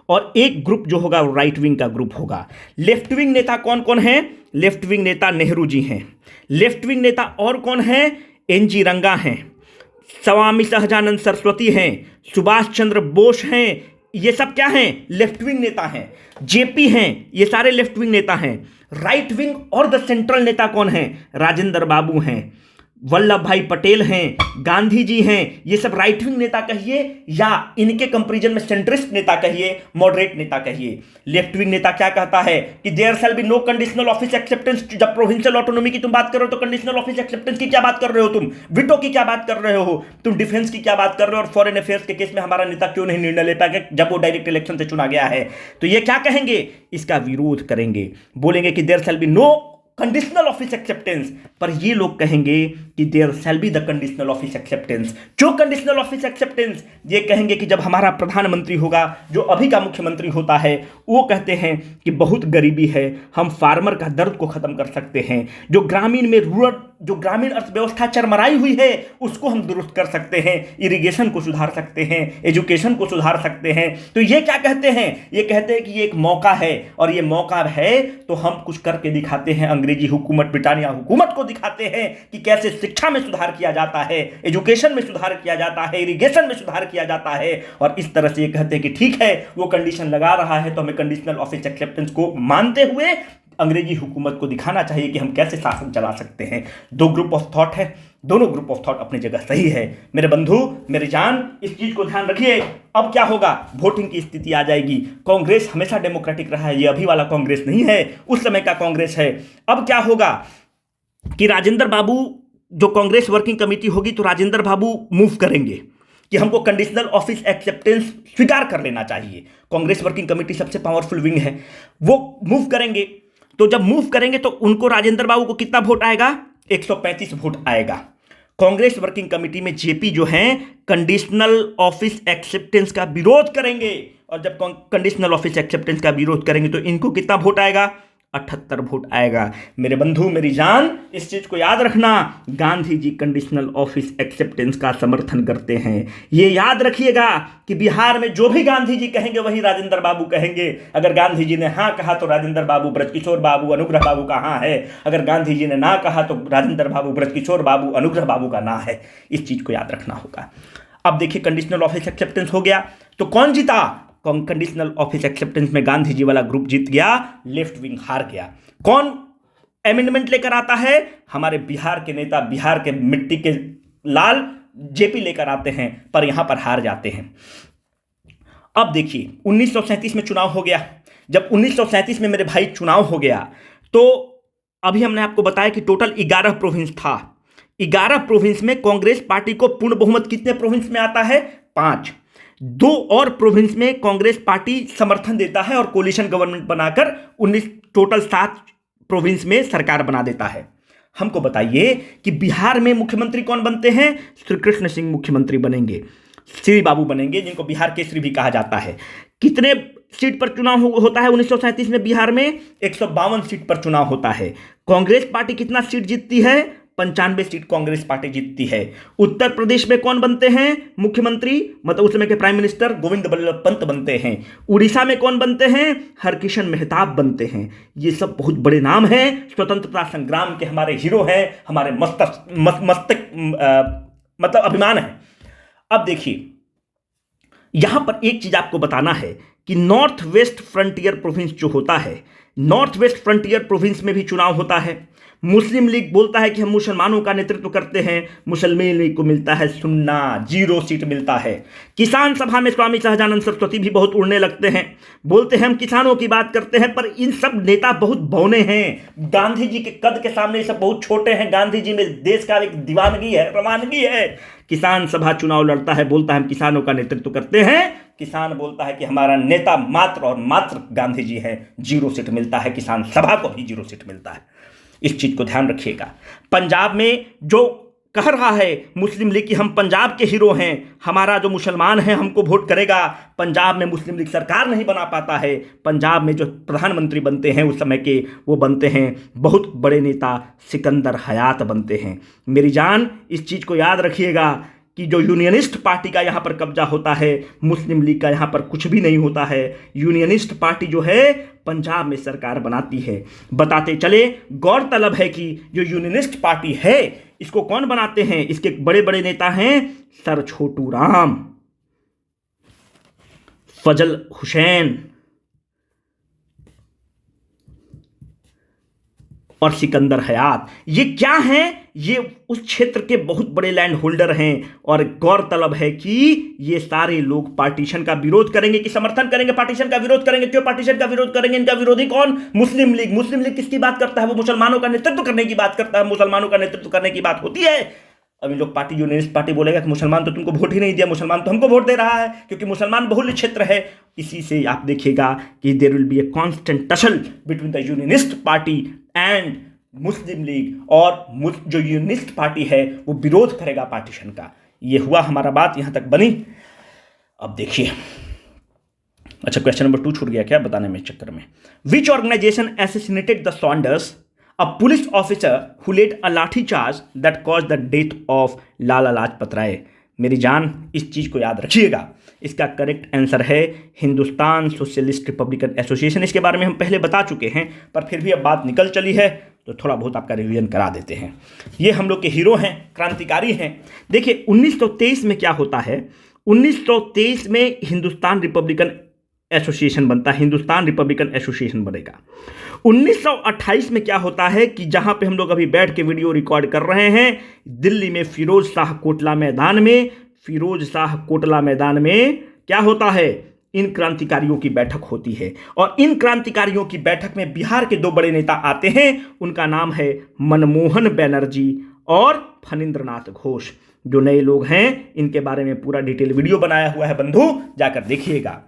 और एक ग्रुप जो होगा वो राइट विंग का ग्रुप होगा। लेफ्ट विंग नेता कौन कौन है? लेफ्ट विंग नेता नेहरू जी हैं। लेफ्ट विंग नेता और कौन है? एनजी रंगा हैं, स्वामी सहजानंद सरस्वती हैं, सुभाष चंद्र बोस हैं, ये सब क्या हैं? लेफ्ट विंग नेता हैं। जेपी हैं, ये सारे लेफ्ट विंग नेता हैं। राइट विंग और द सेंट्रल नेता कौन हैं? राजेंद्र बाबू हैं, वल्लभ भाई पटेल हैं, गांधी जी हैं। ये सब राइट विंग नेता कहिए या इनके कंपैरिजन में सेंट्रिस्ट नेता कहिए, मॉडरेट नेता कहिए। लेफ्ट विंग नेता क्या कहता है कि there shall be no conditional office acceptance. जब प्रोविंशियल ऑटोनॉमी की तुम बात कर रहे हो तो कंडीशनल ऑफिस एक्सेप्टेंस की क्या बात कर रहे हो? तुम वीटो की क्या बात कर रहे हो? तुम डिफेंस की क्या बात कर रहे हो? और फॉरेन अफेयर्स के केस में हमारा नेता क्यों नहीं निर्णय ले पाएगा जब वो डायरेक्ट इलेक्शन से चुना गया है? तो ये क्या कहेंगे? इसका विरोध करेंगे, बोलेंगे कि there shall be no conditional office acceptance. पर ये लोग कहेंगे कि there shall be the conditional office acceptance. जो कंडीशनल ऑफिस एक्सेप्टेंस, ये कहेंगे कि जब हमारा प्रधानमंत्री होगा, जो अभी का मुख्यमंत्री होता है, वो कहते हैं कि बहुत गरीबी है, हम फार्मर का दर्द को खत्म कर सकते हैं, जो ग्रामीण में रूरल, जो ग्रामीण अर्थव्यवस्था चरमराई हुई है उसको हम दुरुस्त कर सकते हैं, इरिगेशन को सुधार सकते हैं, एजुकेशन को सुधार सकते हैं। तो ये क्या कहते हैं? ये कहते हैं कि ये एक मौका है, और ये मौका है तो हम कुछ करके दिखाते हैं। अंग्रेजी हुकूमत, ब्रिटानिया हुकूमत को दिखाते हैं कि कैसे शिक्षा में सुधार किया जाता है, एजुकेशन में सुधार किया जाता है, इरिगेशन में सुधार किया जाता है। और इस तरह से ये कहते हैं कि ठीक है, वो कंडीशन लगा रहा है तो हमें कंडीशनल ऑफिस एक्सेप्टेंस को मानते हुए अंग्रेजी हुकूमत को दिखाना चाहिए कि हम कैसे शासन चला सकते हैं। दो ग्रुप ऑफ थॉट है, दोनों ग्रुप ऑफ थॉट अपनी जगह सही है। मेरे बंधु, मेरी जान, इस चीज को ध्यान रखिए। अब क्या होगा? वोटिंग की स्थिति आ जाएगी। कांग्रेस हमेशा डेमोक्रेटिक रहा है, ये अभी वाला कांग्रेस नहीं है, उस समय का कांग्रेस है। अब क्या होगा कि राजेंद्र बाबू, जो कांग्रेस वर्किंग कमेटी होगी, तो राजेंद्र बाबू मूव करेंगे कि हमको कंडीशनल ऑफिस एक्सेप्टेंस स्वीकार कर लेना चाहिए। कांग्रेस वर्किंग कमेटी सबसे पावरफुल विंग है, वो मूव करेंगे। तो जब मूव करेंगे तो उनको, राजेंद्र बाबू को कितना वोट आएगा? 135 वोट आएगा। कांग्रेस वर्किंग कमेटी में जेपी जो हैं कंडीशनल ऑफिस एक्सेप्टेंस का विरोध करेंगे, और जब कंडीशनल ऑफिस एक्सेप्टेंस का विरोध करेंगे तो इनको कितना वोट आएगा? 78 वोट आएगा। मेरे बंधु, मेरी जान, इस चीज को याद रखना, Gandhi ji conditional office acceptance का समर्थन करते हैं। ये याद रखिएगा कि बिहार में जो भी गांधी जी कहेंगे वही राजेंद्र बाबू कहेंगे। अगर गांधी जी ने हाँ कहा तो राजेंद्र बाबू, ब्रजकिशोर बाबू, अनुग्रह बाबू का हाँ है। अगर गांधी जी ने ना कहा तो राजेंद्र बाबू, ब्रजकिशोर बाबू, अनुग्रह बाबू का ना है। इस चीज को याद रखना होगा। अब देखिए, कंडीशनल ऑफिस एक्सेप्टेंस हो गया तो कौन जीता? कंडीशनल ऑफिस एक्सेप्टेंस में गांधी जी वाला ग्रुप जीत गया, लेफ्ट विंग हार गया। कौन अमेंडमेंट लेकर आता है? हमारे बिहार के नेता, बिहार के मिट्टी के लाल जेपी लेकर आते हैं, पर यहां पर हार जाते हैं। अब देखिए, 1937 में चुनाव हो गया। जब 1937 में मेरे भाई चुनाव हो गया तो अभी हमने आपको बताया कि टोटल 11 प्रोविंस था। 11 प्रोविंस में कांग्रेस पार्टी को पूर्ण बहुमत कितने प्रोविंस में आता है? 5। 2 और प्रोविंस में कांग्रेस पार्टी समर्थन देता है और कोलिशन गवर्नमेंट बनाकर 19 टोटल 7 प्रोविंस में सरकार बना देता है। हमको बताइए कि बिहार में मुख्यमंत्री कौन बनते हैं? श्री कृष्ण सिंह मुख्यमंत्री बनेंगे, श्री बाबू बनेंगे, जिनको बिहार केसरी भी कहा जाता है। कितने सीट पर चुनाव होता है 1937 में बिहार में? 152 सीट पर चुनाव होता है। कांग्रेस पार्टी कितना सीट जीतती है? 95 सीट कांग्रेस पार्टी जीतती है। उत्तर प्रदेश में कौन बनते हैं मुख्यमंत्री? मतलब उस समय के प्राइम मिनिस्टर गोविंद बल्लभ पंत बनते हैं। उड़ीसा में कौन बनते हैं? हरकिशन मेहताब बनते हैं। ये सब बहुत बड़े नाम हैं, स्वतंत्रता संग्राम के हमारे हीरो हैं, हमारे मस्तक मतलब अभिमान है। अब देखिए, यहां पर एक चीज आपको बताना है कि नॉर्थ वेस्ट फ्रंटियर प्रोविंस जो होता है, नॉर्थ वेस्ट फ्रंटियर प्रोविंस में भी चुनाव होता है। मुस्लिम लीग बोलता है कि हम मुसलमानों का नेतृत्व करते हैं, मुस्लिम लीग को मिलता है 0 सीट मिलता है। किसान सभा में स्वामी सहजानंद सरस्वती भी बहुत उड़ने लगते हैं, बोलते हैं हम किसानों की बात करते हैं, पर इन सब नेता बहुत बौने हैं। गांधी जी के कद के सामने ये सब बहुत छोटे हैं। गांधी जी में देश का एक दीवानगी है, रवानगी है। किसान सभा चुनाव लड़ता है, बोलता है हम किसानों का नेतृत्व करते हैं। किसान बोलता है कि हमारा नेता मात्र और मात्र गांधी जी हैं, 0 सीट मिलता है। किसान सभा को भी 0 सीट मिलता है। इस चीज को ध्यान रखिएगा। पंजाब में जो कह रहा है मुस्लिम लीग कि हम पंजाब के हीरो हैं, हमारा जो मुसलमान है हमको वोट करेगा, पंजाब में मुस्लिम लीग सरकार नहीं बना पाता है। पंजाब में जो प्रधानमंत्री बनते हैं उस समय के, वो बनते हैं बहुत बड़े नेता सिकंदर हयात बनते हैं। मेरी जान, इस चीज को याद रखिएगा कि जो यूनियनिस्ट पार्टी का यहाँ पर कब्जा होता है, मुस्लिम लीग का यहाँ पर कुछ भी नहीं होता है। यूनियनिस्ट पार्टी जो है पंजाब में सरकार बनाती है। बताते चले, गौरतलब है कि जो यूनियनिस्ट पार्टी है इसको कौन बनाते हैं? इसके बड़े बड़े नेता हैं सर छोटू राम। फजल हुसैन और सिकंदर हयात, ये क्या हैं? ये उस क्षेत्र के बहुत बड़े लैंड होल्डर हैं और गौरतलब है कि ये सारे लोग पार्टीशन का विरोध करेंगे कि समर्थन करेंगे, पार्टीशन का विरोध करेंगे। क्यों पार्टीशन का विरोध करेंगे? इनका विरोधी कौन? मुस्लिम लीग। मुस्लिम लीग किसकी बात करता है? वो मुसलमानों का नेतृत्व करने की बात करता है। मुसलमानों का नेतृत्व करने की बात होती है। अब इन लोग पार्टी यूनियनिस्ट पार्टी बोलेगा कि मुसलमान तो तुमको वोट ही नहीं दिया, मुसलमान तो हमको वोट दे रहा है क्योंकि मुसलमान बहुल्य क्षेत्र है। इसी से आप देखिएगा कि there will be a constant tussle between the Unionist Party and Muslim League, और जो यूनियनिस्ट पार्टी है वो विरोध करेगा पार्टीशन का। ये हुआ, हमारा बात यहां तक बनी। अब देखिए, अच्छा क्वेश्चन नंबर 2 छूट गया क्या बताने में चक्कर में। Which organization assassinated the Saunders, a police officer who led a lathi charge that caused the death of Lala Lajpat Rai? मेरी जान, इस चीज को याद रखिएगा। इसका करेक्ट आंसर है हिंदुस्तान सोशलिस्ट रिपब्लिकन एसोसिएशन। इसके बारे में हम पहले बता चुके हैं, पर फिर भी अब बात निकल चली है तो थोड़ा बहुत आपका रिवीजन करा देते हैं। ये हम लोग के हीरो हैं, क्रांतिकारी हैं। देखिए 1923 में क्या होता है, 1923 में हिंदुस्तान रिपब्लिकन एसोसिएशन बनता है, हिंदुस्तान रिपब्लिकन एसोसिएशन बनेगा। 1928 में क्या होता है कि जहां पे हम लोग अभी बैठ के वीडियो रिकॉर्ड कर रहे हैं, दिल्ली में फिरोज शाह कोटला मैदान में क्या होता है, इन क्रांतिकारियों की बैठक होती है। और इन क्रांतिकारियों की बैठक में बिहार के 2 बड़े नेता आते हैं। उनका नाम है मनमोहन बनर्जी और फणींद्रनाथ घोष। जो नए लोग हैं इनके बारे में पूरा डिटेल वीडियो बनाया हुआ है बंधु, जाकर देखिएगा।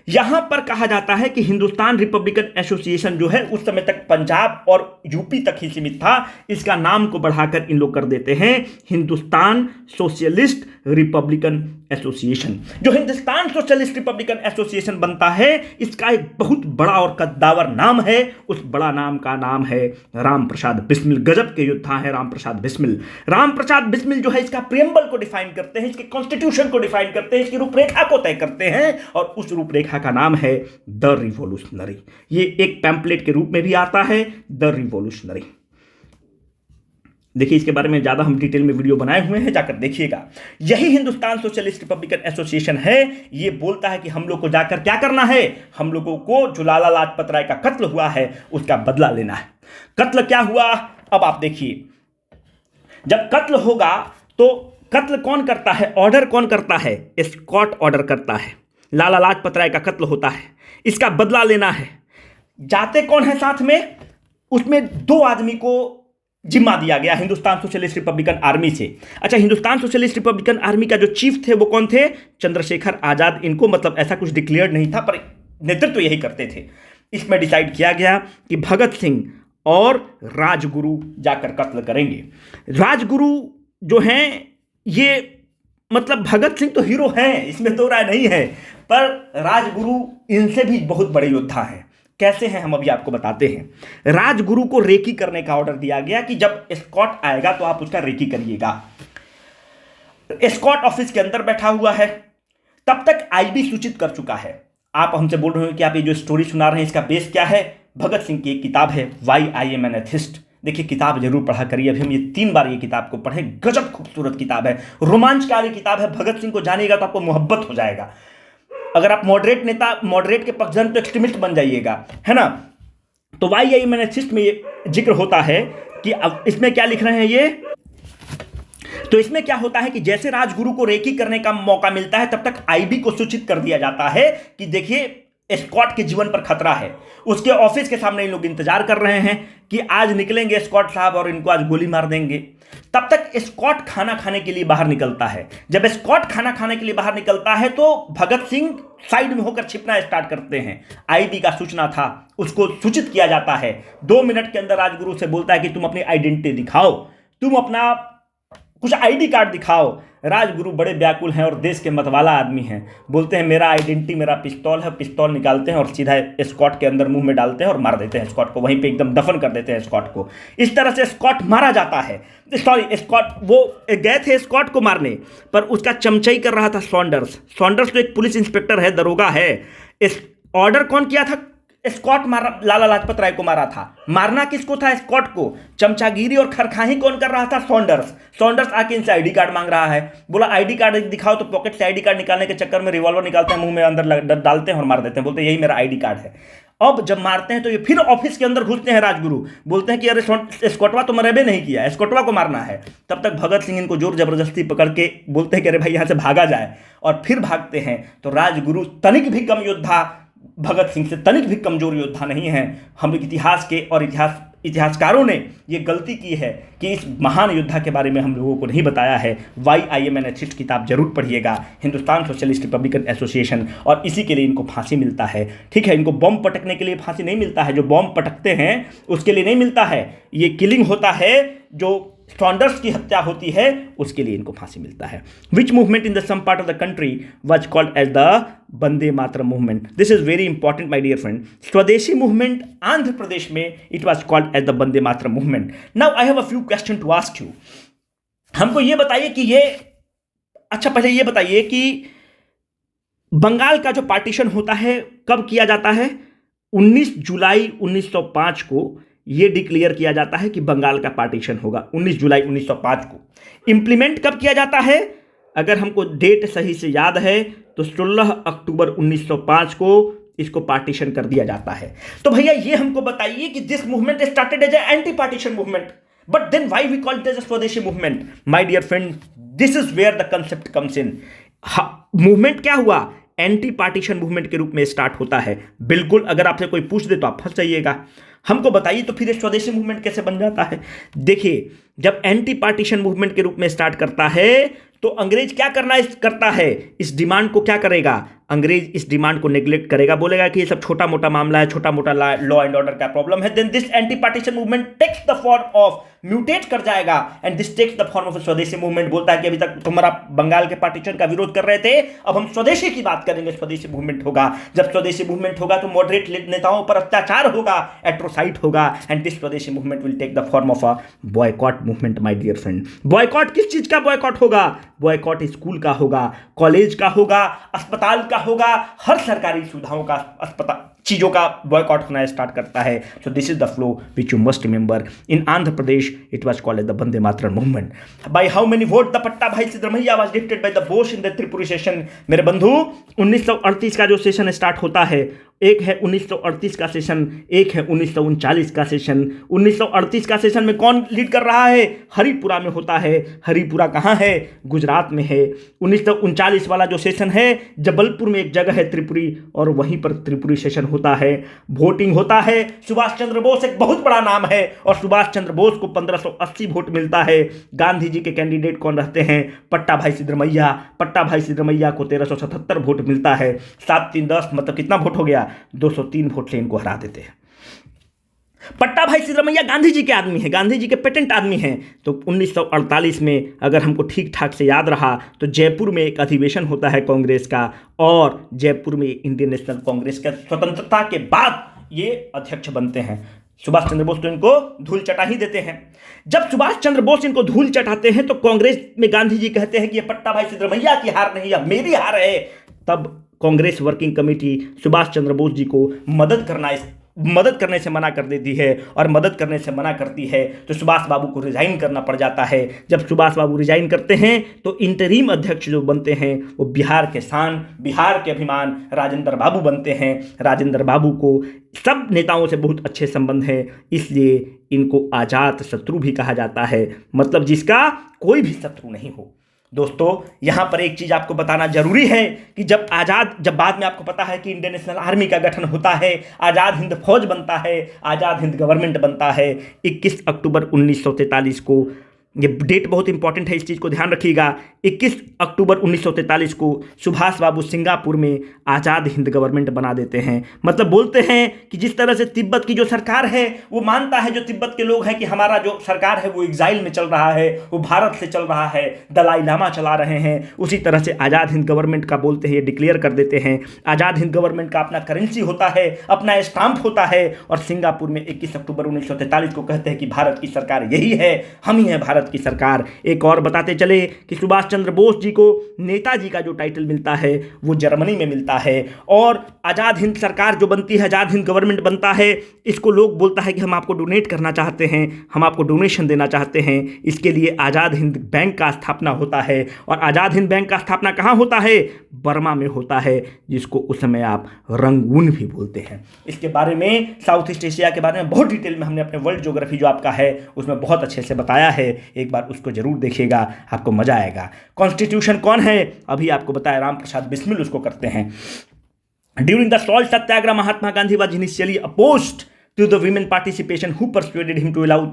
यहां पर कहा जाता है कि हिंदुस्तान रिपब्लिकन एसोसिएशन जो है उस समय तक पंजाब और यूपी तक ही सीमित था। इसका नाम को बढ़ाकर इन लोग कर देते हैं हिंदुस्तान सोशलिस्ट रिपब्लिकन एसोसिएशन। जो हिंदुस्तान सोशलिस्ट रिपब्लिकन एसोसिएशन बनता है, इसका एक बहुत बड़ा और कद्दावर नाम है। उस बड़ा नाम का नाम है राम प्रसाद बिस्मिल। गजब के योद्धा है राम प्रसाद बिस्मिल। राम प्रसाद बिस्मिल जो है इसका प्रियम्बल को डिफाइन करते हैं, इसके कॉन्स्टिट्यूशन को डिफाइन करते हैं, इसकी रूपरेखा को तय करते हैं, और उस रूपरेखा का नाम है द रिवॉल्यूशनरी। ये एक पैम्पलेट के रूप में भी आता है, द रिवॉल्यूशनरी। देखिए इसके बारे में ज्यादा हम डिटेल में वीडियो बनाए हुए हैं, जाकर देखिएगा। यही हिंदुस्तान सोशलिस्ट रिपब्लिकन एसोसिएशन है। ये बोलता है कि हम लोग को जाकर क्या करना है, हम लोगों को जो लाला लाजपत राय का कत्ल हुआ है उसका बदला लेना है। कत्ल क्या हुआ, अब आप देखिए। जब कत्ल होगा तो कत्ल कौन करता है, ऑर्डर कौन करता है, स्कॉट ऑर्डर करता है। लाला लाजपत राय का कत्ल होता है, इसका बदला लेना है। जाते कौन है साथ में, उसमें 2 आदमी को जिम्मा दिया गया हिंदुस्तान सोशलिस्ट रिपब्लिकन आर्मी से। अच्छा, हिंदुस्तान सोशलिस्ट रिपब्लिकन आर्मी का जो चीफ थे वो कौन थे, चंद्रशेखर आजाद। इनको मतलब ऐसा कुछ डिक्लेयर्ड नहीं था, पर नेतृत्व यही करते थे। इसमें डिसाइड किया गया कि भगत सिंह और राजगुरु जाकर कत्ल करेंगे। राजगुरु जो हैं ये मतलब भगत सिंह तो हीरो हैं, इसमें 2 राय नहीं है, पर राजगुरु इनसे भी बहुत बड़े योद्धा हैं। कैसे हैं हम अभी आपको बताते हैं। राजगुरु को रेकी करने का ऑर्डर दिया गया कि जब स्कॉट आएगा तो आप उसका रेकी करिएगा। स्कॉट ऑफिस के अंदर बैठा हुआ है, तब तक आईबी सूचित कर चुका है। आप हमसे बोल रहे हो कि आप ये जो स्टोरी सुना रहे हैं इसका बेस क्या है, भगत सिंह की एक किताब है why I am an atheist. देखिए किताब जरूर पढ़ा करिए, अभी हम ये 3 बार ये किताब को पढ़े। गजब खूबसूरत किताब है, रोमांचकारी किताब है। भगत सिंह को जानिएगा तो आपको मोहब्बत हो जाएगा। अगर आप मॉडरेट नेता, मॉडरेट के पक्षधर तो एक्सट्रीमिस्ट बन जाइएगा, है ना। तो why I am an atheist में ये जिक्र होता है कि अब इसमें क्या लिख रहे हैं ये, तो इसमें क्या होता है कि जैसे राजगुरु को रेकी करने का मौका मिलता है तब तक आईबी को सूचित कर दिया जाता है कि देखिए स्कॉट के जीवन पर खतरा है। उसके ऑफिस के सामने इन लोग इंतजार कर रहे हैं कि आज निकलेंगे स्कॉट साहब और इनको आज गोली मार देंगे। तब तक स्कॉट खाना खाने के लिए बाहर निकलता है। जब स्कॉट खाना खाने के लिए बाहर निकलता है तो भगत सिंह साइड में होकर छिपना स्टार्ट करते हैं। आईबी का सूचना था, उसको सूचित किया जाता है। 2 मिनट के अंदर राजगुरु से बोलता है कि तुम अपनी आइडेंटिटी दिखाओ, तुम अपना कुछ आईडी कार्ड दिखाओ। राजगुरु बड़े व्याकुल हैं और देश के मतवाला आदमी हैं। बोलते हैं मेरा आइडेंटिटी मेरा पिस्तौल है। पिस्तौल निकालते हैं और सीधा स्कॉट के अंदर मुंह में डालते हैं और मार देते हैं स्कॉट को, वहीं पे एकदम दफन कर देते हैं स्कॉट को। इस तरह से स्कॉट मारा जाता है। सॉरी, स्कॉट वो गए थे स्कॉट को मारने, पर उसका चमचाई कर रहा था सॉन्डर्स। सॉन्डर्स तो एक पुलिस इंस्पेक्टर है, दरोगा है। इस ऑर्डर कौन किया था स्कॉट मारा, लाला लाजपत राय को मारा था। मारना किसको था? स्कॉट को। चमचागिरी और खरखाही कौन कर रहा था? सॉन्डर्स। सॉन्डर्स आके इनसे आईडी कार्ड मांग रहा है। बोला आईडी कार्ड दिखाओ, तो पॉकेट से आईडी कार्ड निकालने के चक्कर में रिवॉल्वर निकालते हैं, मुंह में अंदर डालते हैं और मार देते हैं, बोलते हैं यही मेरा आईडी कार्ड है। अब जब मारते हैं तो ये फिर ऑफिस के अंदर घुसते हैं राजगुरु, बोलते हैं कि अरे स्कॉटवा तो मरेबे नहीं किया, स्कॉटवा को मारना है। तब तक भगत सिंह इनको जोर जबरदस्ती पकड़ के बोलते हैं कि अरे भाई यहाँ से भागा जाए, और फिर भागते हैं। तो राजगुरु तनिक भी कम योद्धा, भगत सिंह से तनिक भी कमजोर योद्धा नहीं है। हम इतिहास के और इतिहासकारों ने ये गलती की है कि इस महान योद्धा के बारे में हम लोगों को नहीं बताया है। Why I am an atheist किताब जरूर पढ़िएगा, हिंदुस्तान सोशलिस्ट रिपब्लिकन एसोसिएशन, और इसी के लिए इनको फांसी मिलता है। ठीक है, इनको बॉम्ब पटकने के लिए फांसी नहीं मिलता है, जो बॉम्ब पटकते हैं उसके लिए नहीं मिलता है। ये किलिंग होता है, जो सॉन्डर्स की हत्या होती है उसके लिए इनको फांसी मिलता है। Which movement in the some part of the country was called as the Vande Mataram movement? This is very important my dear friend. Swadeshi movement Andhra Pradesh में it was called as the Vande Mataram movement. Now I have a few question to ask you. हमको ये बताइए कि ये, अच्छा पहले ये बताइए कि बंगाल का जो पार्टीशन होता है कब किया जाता है? 19 जुलाई 1905 को ये डिक्लेयर किया जाता है कि बंगाल का पार्टीशन होगा, 19 जुलाई 1905 को। इंप्लीमेंट कब किया जाता है? अगर हमको डेट सही से याद है तो 16 अक्टूबर 1905 को इसको पार्टीशन कर दिया जाता है। तो भैया ये हमको बताइए कि this movement started as anti partition movement, but then why we call it as a swadeshi movement? My dear friend, this is where the concept comes in. Movement क्या हुआ? एंटी पार्टीशन मूवमेंट के रूप में स्टार्ट होता है। बिल्कुल, अगर आपसे कोई पूछ दे तो आप फंस जाइएगा। हमको बताइए तो फिर स्वदेशी मूवमेंट कैसे बन जाता है? देखिए, जब एंटी पार्टीशन मूवमेंट के रूप में स्टार्ट करता है तो अंग्रेज क्या करता है? इस डिमांड को क्या करेगा? अंग्रेज इस डिमांड को नेग्लेक्ट करेगा, बोलेगा कि ये सब छोटा मोटा मामला है, छोटा मोटा लॉ एंड ऑर्डर का प्रॉब्लम है। Then this anti partition movement takes the form of, mutate कर जाएगा, and this takes the form of Swadeshi movement. बोलता है कि अभी तक तुम्हारा बंगाल के पार्टीशन का विरोध कर रहे थे, अब हम स्वदेशी की बात करेंगे, स्वदेशी मूवमेंट होगा। जब स्वदेशी मूवमेंट होगा तो मॉडरेट नेताओं पर अत्याचार होगा, एट्रोसाइट होगा, and this Swadeshi movement will take the form of a boycott movement. My dear friend, boycott किस चीज का बॉयकॉट होगा? बॉयकॉट स्कूल का होगा, कॉलेज का होगा, अस्पताल का होगा, हर सरकारी सुविधाओं का, अस्पताल चीजों का बॉयकॉट होना स्टार्ट करता है। So this is the flow which you must remember. In Andhra Pradesh it was called as the Vande Mataram movement. By how many vote the Pattabhi Sitaramayya was defeated by the Bose in the Tripuri session? मेरे बंधु, 1938 का जो सेशन स्टार्ट होता है, एक है 1938 का सेशन, एक है 1939 का सेशन। 1938 का सेशन में कौन लीड कर रहा है? हरिपुरा में होता है। हरिपुरा कहाँ है? गुजरात में है। 1939 वाला जो सेशन है, जबलपुर में एक जगह है त्रिपुरी, और वहीं पर त्रिपुरी सेशन होता है। वोटिंग होता है। सुभाष चंद्र बोस एक बहुत बड़ा नाम है, और सुभाष चंद्र बोस को 1580 वोट मिलता है। गांधी जी के कैंडिडेट कौन रहते हैं? पट्टा भाई सिद्धरमैया। पट्टा भाई सिद्धरमैया को 1377 वोट मिलता है। 7 3 10 मतलब कितना वोट हो गया? 203 वोट से इनको हरा देते हैं। पट्टा भाई सिद्धरमैया गांधी जी के आदमी है, गांधी जी के पेटेंट आदमी हैं। तो 1948 में अगर हमको ठीक ठाक से याद रहा तो जयपुर में एक अधिवेशन होता है कांग्रेस का, और जयपुर में इंडियन नेशनल कांग्रेस का स्वतंत्रता के बाद ये अध्यक्ष बनते हैं। सुभाष चंद्र बोस तो इनको धूल चटा ही देते हैं। जब सुभाष चंद्र बोस इनको धूल चटाते हैं तो कांग्रेस में गांधी जी कहते हैं कि ये पट्टा भाई सिद्धरमैया की हार नहीं, अब मेरी हार है। तब कांग्रेस वर्किंग कमेटी सुभाष चंद्र बोस जी को मदद करने से मना कर देती है, और मदद करने से मना करती है तो सुभाष बाबू को रिजाइन करना पड़ जाता है। जब सुभाष बाबू रिजाइन करते हैं तो इंटरिम अध्यक्ष जो बनते हैं वो बिहार के शान, बिहार के अभिमान राजेंद्र बाबू बनते हैं। राजेंद्र बाबू को सब नेताओं से बहुत अच्छे संबंध हैं, इसलिए इनको आजाद शत्रु भी कहा जाता है, मतलब जिसका कोई भी शत्रु नहीं हो। दोस्तों, यहां पर एक चीज आपको बताना जरूरी है कि जब बाद में आपको पता है कि इंडियन नेशनल आर्मी का गठन होता है, आजाद हिंद फौज बनता है, आजाद हिंद गवर्नमेंट बनता है 21 अक्टूबर 1943 को। ये डेट बहुत इंपॉर्टेंट है, इस चीज़ को ध्यान रखिएगा। 21 अक्टूबर 1943 को सुभाष बाबू सिंगापुर में आज़ाद हिंद गवर्नमेंट बना देते हैं। मतलब बोलते हैं कि जिस तरह से तिब्बत की जो सरकार है वो मानता है, जो तिब्बत के लोग हैं, कि हमारा जो सरकार है वो एग्जाइल में चल रहा है, वो भारत से चल रहा है, दलाई लामा चला रहे हैं, उसी तरह से आज़ाद हिंद गवर्नमेंट का बोलते हैं, ये डिक्लेयर कर देते हैं। आज़ाद हिंद गवर्नमेंट का अपना करेंसी होता है, अपना स्टाम्प होता है, और सिंगापुर में 21 अक्टूबर 1943 को कहते हैं कि भारत की सरकार यही है, हम ही हैं भारत भारत की सरकार। एक और बताते चले कि सुभाष चंद्र बोस जी को नेताजी का जो टाइटल मिलता है वो जर्मनी में मिलता है, और आज़ाद हिंद सरकार जो बनती है, आज़ाद हिंद गवर्नमेंट बनता है, इसको लोग बोलता है कि हम आपको डोनेट करना चाहते हैं, हम आपको डोनेशन देना चाहते हैं। इसके लिए आज़ाद हिंद बैंक का स्थापना होता है, और आज़ाद हिंद बैंक का स्थापना कहाँ होता है? बर्मा में होता है, जिसको उस समय आप रंगून भी बोलते हैं। इसके बारे में, साउथ ईस्ट एशिया के बारे में बहुत डिटेल में हमने अपने वर्ल्ड ज्योग्राफी जो आपका है उसमें बहुत अच्छे से बताया है। एक बार उसको जरूर देखिएगा, आपको मजा आएगा। कॉन्स्टिट्यूशन कौन है? अभी आपको बताया, राम प्रसाद बिस्मिल उसको करते हैं। During the salt Satyagraha Mahatma Gandhi was initially opposed to the women participation, who persuaded him to allow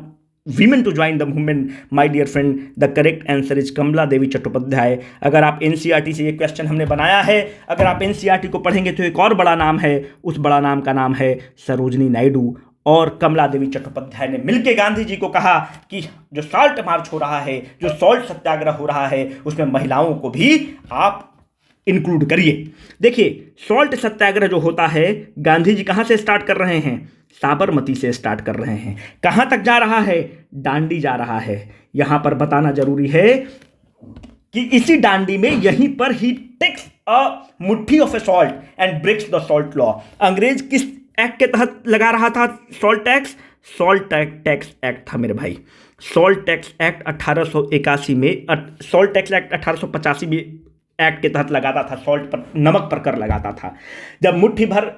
women to join the movement? My dear friend, the correct answer is कमला देवी चट्टोपाध्याय। अगर आप एनसीईआरटी से ये क्वेश्चन हमने बनाया है, अगर आप एनसीईआरटी को पढ़ेंगे तो एक और बड़ा नाम है, उस बड़ा नाम का नाम है सरोजनी नायडू, और कमला देवी चट्टोपाध्याय ने मिलकर गांधी जी को कहा कि जो सॉल्ट मार्च हो रहा है, जो सॉल्ट सत्याग्रह हो रहा है, उसमें महिलाओं को भी आप इंक्लूड करिए। देखिए, सॉल्ट सत्याग्रह जो होता है, गांधी जी कहाँ से स्टार्ट कर रहे हैं? साबरमती से स्टार्ट कर रहे हैं। कहाँ तक जा रहा है? दांडी जा रहा है। यहां पर बताना जरूरी है कि इसी दांडी में, यहीं पर ही टेक्स अ मुट्ठी of a salt and breaks the salt law. अंग्रेज किस एक्ट के तहत लगा रहा था salt tax? Salt tax act था मेरे भाई। सॉल्ट टैक्स एक्ट 1881 में, सॉल्ट टैक्स एक्ट 1885 में एक्ट के तहत लगाता था। सॉल्ट पर, नमक पर कर लगाता था। जब मुट्ठी भर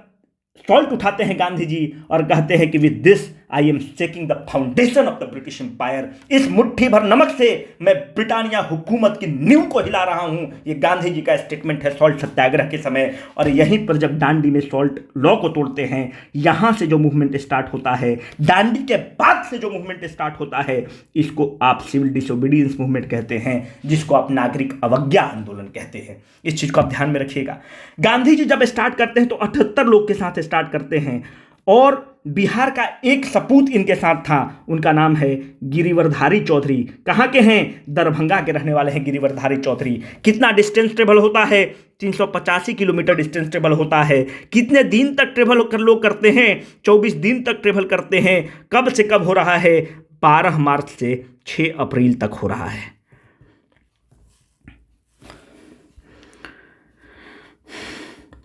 सॉल्ट उठाते हैं गांधी जी और कहते हैं कि with this I am shaking the foundation of the British empire, इस मुट्ठी भर नमक से मैं ब्रिटानिया हुकूमत की नींव को हिला रहा हूं। ये गांधी जी का स्टेटमेंट है सॉल्ट सत्याग्रह के समय। और यहीं पर जब दांडी में सॉल्ट लॉ को तोड़ते हैं, यहां से जो मूवमेंट स्टार्ट होता है, दांडी के बाद से जो मूवमेंट स्टार्ट होता है, इसको आप सिविल डिसोबीडियंस मूवमेंट कहते हैं, जिसको आप नागरिक अवज्ञा आंदोलन कहते हैं। इस चीज को आप ध्यान में रखिएगा। गांधी जी जब स्टार्ट करते हैं तो 78 लोग के साथ स्टार्ट करते हैं, और बिहार का एक सपूत इनके साथ था, उनका नाम है गिरिवरधारी चौधरी। कहाँ के हैं? दरभंगा के रहने वाले हैं गिरिवरधारी चौधरी। कितना डिस्टेंस ट्रेवल होता है? 385 किलोमीटर डिस्टेंस ट्रेवल होता है। कितने दिन तक ट्रेवल कर लोग करते हैं? 24 दिन तक ट्रेवल करते हैं। कब से कब हो रहा है? 12 मार्च से 6 अप्रैल तक हो रहा है।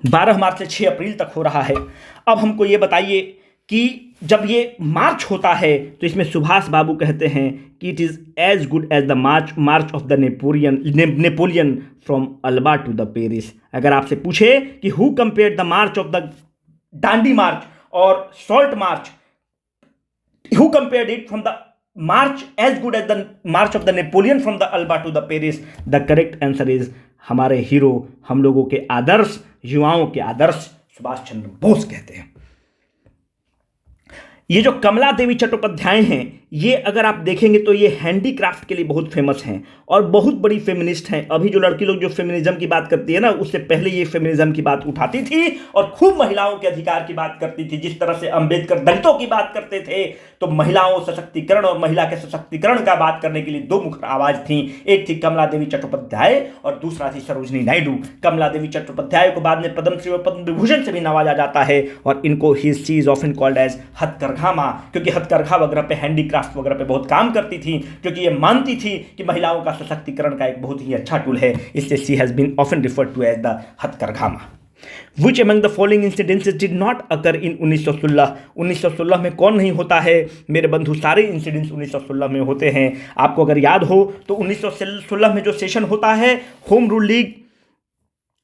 बारह मार्च से 6 अप्रैल तक हो रहा है। अब हमको ये बताइए कि जब ये मार्च होता है तो इसमें सुभाष बाबू कहते हैं कि it is as good as the march of the Napoleon from Elba to the Paris. अगर आपसे पूछे कि who compared the march of the Dandi march और salt march, who compared it from the march as good as the march of the Napoleon from the Elba to the Paris, the correct answer is हमारे हीरो, हम लोगों के आदर्श, युवाओं के आदर्श सुभाष चंद्र बोस कहते हैं। ये जो कमला देवी चट्टोपाध्याय हैं, ये अगर आप देखेंगे तो ये हैंडीक्राफ्ट के लिए बहुत फेमस हैं और बहुत बड़ी फेमिनिस्ट हैं। अभी जो लड़की लोग जो फेमिनिज्म की बात करती है ना, उससे पहले ये फेमिनिज्म की बात उठाती थी और खूब महिलाओं के अधिकार की बात करती थी। जिस तरह से अंबेडकर दलितों की बात करते थे, तो महिलाओं सशक्तिकरण और महिला के सशक्तिकरण का बात करने के लिए दो मुख्य आवाज थी। एक थी कमला देवी चट्टोपाध्याय और दूसरा थी सरोजनी नायडू। कमला देवी चट्टोपाध्याय को बाद में पद्मश्री और पद्म विभूषण से भी नवाजा जाता है और इनको she is often called as हथकरघा मां, क्योंकि हथकरघा वगैरह पे, हैंडीक्राफ्ट वगैरह पे बहुत काम करती थी, क्योंकि ये मानती थी कि महिलाओं का सशक्तिकरण का एक बहुत ही अच्छा टूल है। इससे she has been often referred to as the हथकरघा मां। Which among the following incidences did not occur in 1916? 1916 में कौन नहीं होता है मेरे बंधु? सारे इंसिडेंट्स 1916 में होते हैं। आपको अगर याद हो तो 1916 में जो सेशन होता है home rule league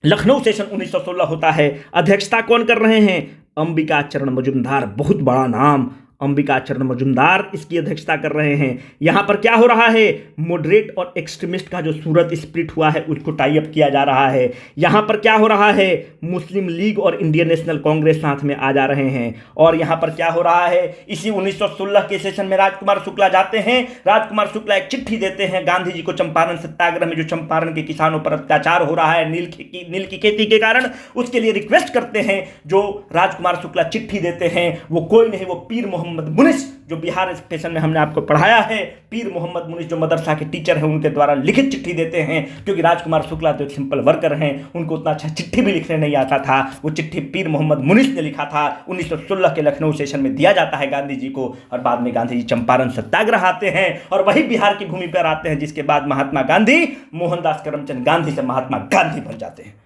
Lucknow session 1916 होता है। अध्यक्षता कौन कर रहे हैं? अंबिका चरण मजुमदार, बहुत बड़ा नाम, अंबिका चरण मजुमदार इसकी अध्यक्षता कर रहे हैं। यहां पर क्या हो रहा है? मॉडरेट और एक्सट्रीमिस्ट का जो सूरत स्प्लिट हुआ है उसको टाई अप किया जा रहा है। यहां पर क्या हो रहा है? मुस्लिम लीग और इंडियन नेशनल कांग्रेस साथ में आ जा रहे हैं। और यहां पर क्या हो रहा है? इसी 1916 के सेशन में राजकुमार शुक्ला जाते हैं। राजकुमार शुक्ला एक चिट्ठी देते हैं गांधी जी को चंपारण सत्याग्रह में, जो चंपारण के किसानों पर अत्याचार हो रहा है नील की खेती के कारण, उसके लिए रिक्वेस्ट करते हैं। जो राजकुमार शुक्ला चिट्ठी देते हैं वो कोई नहीं, वो पीर मोहम्मद मोहम्मद मुनिस, जो बिहार स्टेशन में हमने आपको पढ़ाया है, पीर मोहम्मद मुनिस जो मदरसा के टीचर हैं, उनके द्वारा लिखित चिट्ठी देते हैं, क्योंकि राजकुमार शुक्ला तो एक सिंपल वर्कर हैं, उनको उतना अच्छा चिट्ठी भी लिखने नहीं आता था। वो चिट्ठी पीर मोहम्मद मुनिस ने लिखा था, 1916 के लखनऊ सेशन में दिया जाता है गांधी जी को, और बाद में गांधी जी चंपारण सत्याग्रह आते हैं और वही बिहार की भूमि पर आते हैं, जिसके बाद महात्मा गांधी मोहनदास करमचंद गांधी से महात्मा गांधी बन जाते हैं।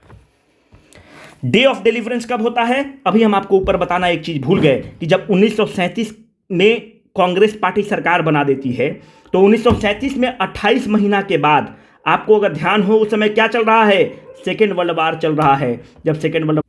डे ऑफ डिलीवरेंस कब होता है? अभी हम आपको ऊपर बताना एक चीज भूल गए कि जब 1937 में कांग्रेस पार्टी सरकार बना देती है, तो 1937 में 28 महीना के बाद, आपको अगर ध्यान हो उस समय क्या चल रहा है, सेकेंड वर्ल्ड वार चल रहा है। जब सेकेंड वर्ल्ड,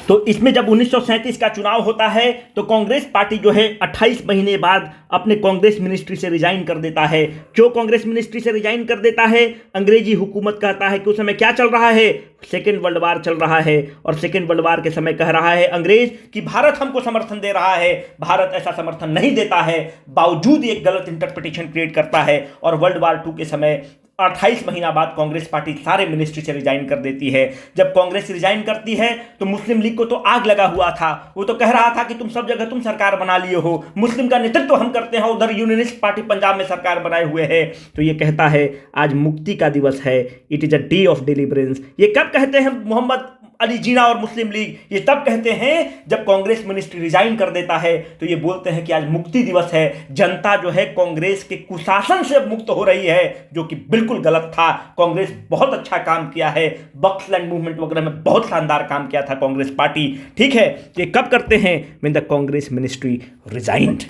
तो इसमें जब 1937 का चुनाव होता है तो कांग्रेस पार्टी जो है 28 महीने बाद अपने कांग्रेस मिनिस्ट्री से रिजाइन कर देता है। क्यों कांग्रेस मिनिस्ट्री से रिजाइन कर देता है? अंग्रेजी हुकूमत कहता है कि उस समय क्या चल रहा है, सेकेंड वर्ल्ड वार चल रहा है, और सेकेंड वर्ल्ड वार के समय कह रहा है अंग्रेज कि भारत हमको समर्थन दे रहा है, भारत ऐसा समर्थन नहीं देता है, बावजूद एक गलत इंटरप्रिटेशन क्रिएट करता है, और वर्ल्ड वार 2 के समय 28 महीना बाद कांग्रेस पार्टी सारे मिनिस्ट्री से रिजाइन कर देती है। जब कांग्रेस रिजाइन करती है तो मुस्लिम लीग को तो आग लगा हुआ था, वो तो कह रहा था कि तुम सब जगह तुम सरकार बना लिए हो, मुस्लिम का नेतृत्व हम करते हैं, उधर यूनियनिस्ट पार्टी पंजाब में सरकार बनाए हुए है। तो ये कहता है आज मुक्ति का दिवस है, it is a day of deliverance. ये कब कहते हैं मोहम्मद अली जिन्ना और मुस्लिम लीग? ये तब कहते हैं जब कांग्रेस मिनिस्ट्री रिजाइन कर देता है, तो ये बोलते हैं कि आज मुक्ति दिवस है, जनता जो है कांग्रेस के कुशासन से मुक्त हो रही है, जो कि बिल्कुल गलत था। कांग्रेस बहुत अच्छा काम किया है, बक्सलैंड मूवमेंट वगैरह में बहुत शानदार काम किया था कांग्रेस पार्टी, ठीक है। ये कब करते हैं? When the Congress ministry resigned.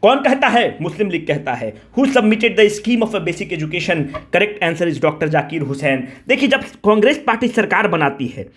कौन कहता है? मुस्लिम लीग कहता है। Who submitted the scheme of a basic education? Correct answer is doctor Zakir Hussain. देखिए, जब कांग्रेस पार्टी सरकार बनाती है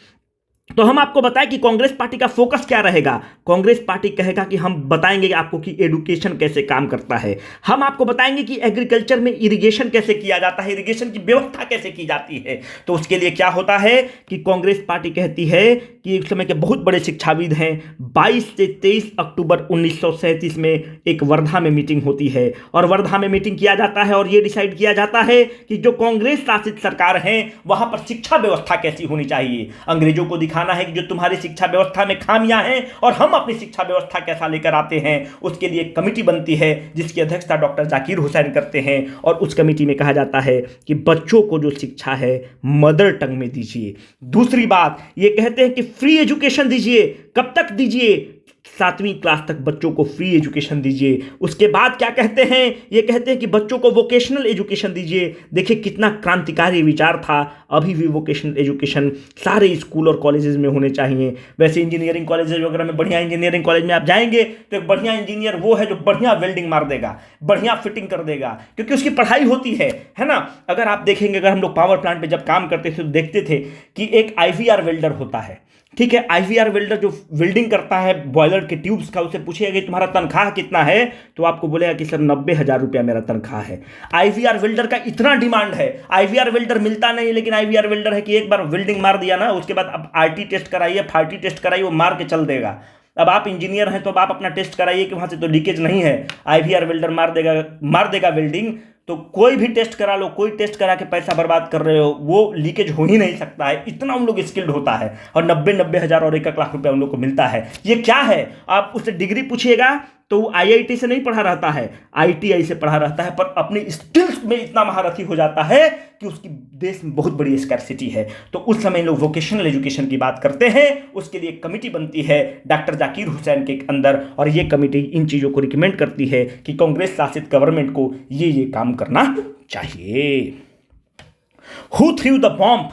तो हम आपको बताएं कि कांग्रेस पार्टी का फोकस क्या रहेगा। कांग्रेस पार्टी कहेगा कि हम बताएंगे आपको कि एजुकेशन कैसे काम करता है, हम आपको बताएंगे कि एग्रीकल्चर में इरिगेशन कैसे किया जाता है, इरिगेशन की व्यवस्था कैसे की जाती है। तो उसके लिए क्या होता है कि कांग्रेस पार्टी कहती है कि एक समय के बहुत बड़े शिक्षाविद हैं, 22 से 23 अक्टूबर 1937 में एक वर्धा में मीटिंग होती है, और वर्धा में मीटिंग किया जाता है और यह डिसाइड किया जाता है कि जो कांग्रेस शासित सरकार है वहां पर शिक्षा व्यवस्था कैसी होनी चाहिए। अंग्रेजों को दिखाना है कि जो तुम्हारी शिक्षा व्यवस्था में खामियां हैं और हम अपनी शिक्षा व्यवस्था कैसा लेकर आते हैं। उसके लिए एक कमेटी बनती है जिसकी अध्यक्षता डॉक्टर जाकिर हुसैन करते हैं, और उस कमेटी में कहा जाता है कि बच्चों को जो शिक्षा है मदर टंग में दीजिए। दूसरी बात ये कहते हैं कि फ्री एजुकेशन दीजिए। कब तक दीजिए? 7वीं क्लास तक बच्चों को फ्री एजुकेशन दीजिए। उसके बाद क्या कहते हैं? ये कहते हैं कि बच्चों को वोकेशनल एजुकेशन दीजिए। देखिए कितना क्रांतिकारी विचार था। अभी भी वोकेशनल एजुकेशन सारे स्कूल और कॉलेजेस में होने चाहिए। वैसे इंजीनियरिंग कॉलेजेस वगैरह में, बढ़िया इंजीनियरिंग कॉलेज में आप जाएंगे तो एक बढ़िया इंजीनियर वो है जो बढ़िया वेल्डिंग मार देगा, बढ़िया फिटिंग कर देगा, क्योंकि उसकी पढ़ाई होती है ना। अगर आप देखेंगे, अगर हम लोग पावर प्लांट में जब काम करते थे तो देखते थे कि एक IVR वेल्डर होता है, ठीक है। IVR वेल्डर जो वेल्डिंग करता है बॉयलर के ट्यूब्स का, उसे पूछिएगा कि तुम्हारा तनख्वाह कितना है, तो आपको बोलेगा कि सर 90,000 रुपया मेरा तनख्वाह है। IVR वेल्डर का इतना डिमांड है, IVR वेल्डर मिलता नहीं, लेकिन IVR वेल्डर है कि एक बार वेल्डिंग मार दिया ना, उसके बाद अब RT टेस्ट कराइए, फार्टी टेस्ट कराइए, वो मार के चल देगा। अब आप इंजीनियर हैं तो अब आप अपना टेस्ट कराइए कि वहां से तो लीकेज नहीं है। IVR वेल्डर मार देगा वेल्डिंग। तो कोई भी टेस्ट करा लो, कोई टेस्ट करा के पैसा बर्बाद कर रहे हो, वो लीकेज हो ही नहीं सकता है, इतना उन लोग स्किल्ड होता है। और 90 हज़ार और 1 लाख रुपया उन लोग को मिलता है। ये क्या है? आप उससे डिग्री पूछिएगा तो वो IIT से नहीं पढ़ा रहता है, ITI से पढ़ा रहता है, पर अपने स्किल्स में इतना महारथी हो जाता है कि उसकी देश में बहुत बड़ी स्कैर्सिटी है। तो उस समय लोग वोकेशनल एजुकेशन की बात करते हैं। उसके लिए एक कमेटी बनती है डॉक्टर जाकिर हुसैन के अंदर, और ये कमेटी इन चीज़ों को रिकमेंड करती है कि कांग्रेस शासित गवर्नमेंट को ये काम करना चाहिए। Who through the bomb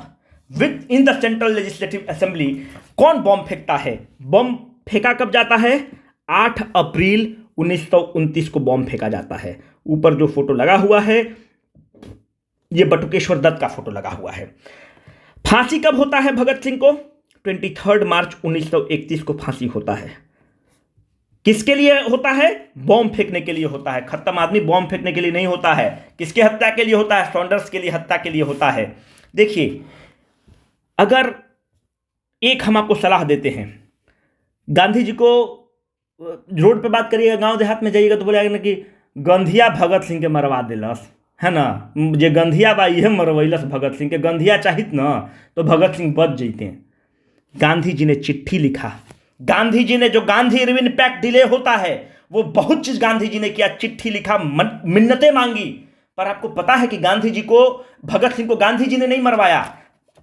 with in the central legislative assembly? कौन बॉम्ब फेंकता है? बॉम्ब फेंका कब जाता है? 8 अप्रैल 1929 को बॉम्ब फेंका जाता है। ऊपर जो फोटो लगा हुआ है ये बटुकेश्वर दत्त का फोटो लगा हुआ है। फांसी कब होता है भगत सिंह को? 23 मार्च 1931 को फांसी होता है। किसके लिए होता है? बॉम्ब फेंकने के लिए होता है। खत्म आदमी बॉम्ब फेंकने के लिए नहीं होता है। किसके हत्या के लिए होता है? सॉन्डर्स के लिए हत्या के लिए होता है। देखिए, अगर एक हम आपको सलाह देते हैं, गांधी जी को रोड पे बात करिएगा, गांव देहात में जाइएगा तो बोलेगा ना कि गंधिया भगत सिंह के मरवा दिलस, है ना, जे गंधिया बा ये मरवैलस भगत सिंह के। गंधिया चाहित ना तो भगत सिंह बच जैते। गांधी जी ने चिट्ठी लिखा। गांधी जी ने, जो गांधी इरविन पैक्ट डिले होता है, वो बहुत चीज गांधी जी ने किया, चिट्ठी लिखा, मिन्नतें मांगी, पर आपको पता है कि गांधी जी को, भगत सिंह को गांधी जी ने नहीं मरवाया।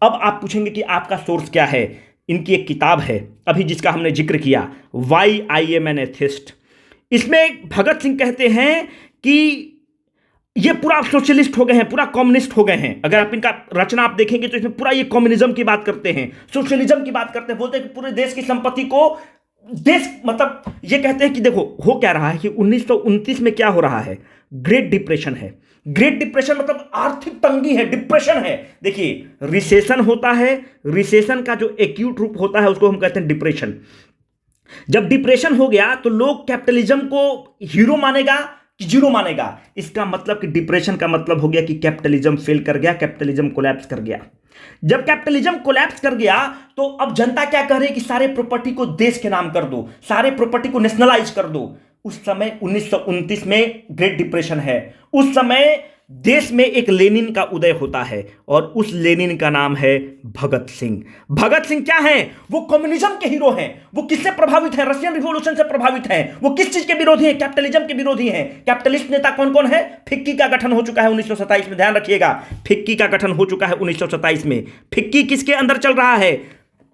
अब आप पूछेंगे कि आपका सोर्स क्या है। इनकी एक किताब है अभी जिसका हमने जिक्र किया, why I am an atheist. इसमें भगत सिंह कहते हैं कि ये पूरा सोशलिस्ट हो गए हैं, पूरा कम्युनिस्ट हो गए हैं। अगर आप इनका रचना आप देखेंगे तो इसमें पूरा ये कम्युनिज्म की बात करते हैं, सोशलिज्म की बात करते हैं, बोलते हैं कि पूरे देश की संपत्ति को देश, मतलब ये कहते हैं कि देखो हो क्या रहा है कि 1929 में क्या हो रहा है, ग्रेट डिप्रेशन है। ग्रेट डिप्रेशन मतलब आर्थिक तंगी है, डिप्रेशन है। देखिए रिसेशन होता है, रिसेशन का जो एक्यूट रूप होता है उसको हम कहते हैं डिप्रेशन। जब डिप्रेशन हो गया तो लोग कैपिटलिज्म को हीरो मानेगा कि जीरो मानेगा। इसका मतलब कि डिप्रेशन का मतलब हो गया कि कैपिटलिज्म फेल कर गया, कैपिटलिज्म कोलैप्स कर गया। जब कैपिटलिज्म कोलैप्स कर गया तो अब जनता क्या कर रही है कि सारे प्रॉपर्टी को देश के नाम कर दो, सारे प्रॉपर्टी को नेशनलाइज कर दो। उस समय 1929 में ग्रेट डिप्रेशन है। उस समय देश में एक लेनिन का उदय होता है और उस लेनिन का नाम है भगत सिंह। भगत सिंह क्या हैं? वो कम्युनिज्म के हीरो हैं। वो किससे प्रभावित हैं? रशियन रिवॉल्यूशन से प्रभावित हैं। वो किस चीज के विरोधी हैं? कैपिटलिज्म के विरोधी हैं। कैपिटलिस्ट नेता कौन कौन है? फिक्की का गठन हो चुका है 1927 में, ध्यान रखिएगा, फिक्की का गठन हो चुका है 1927 में। फिक्की किसके अंदर चल रहा है?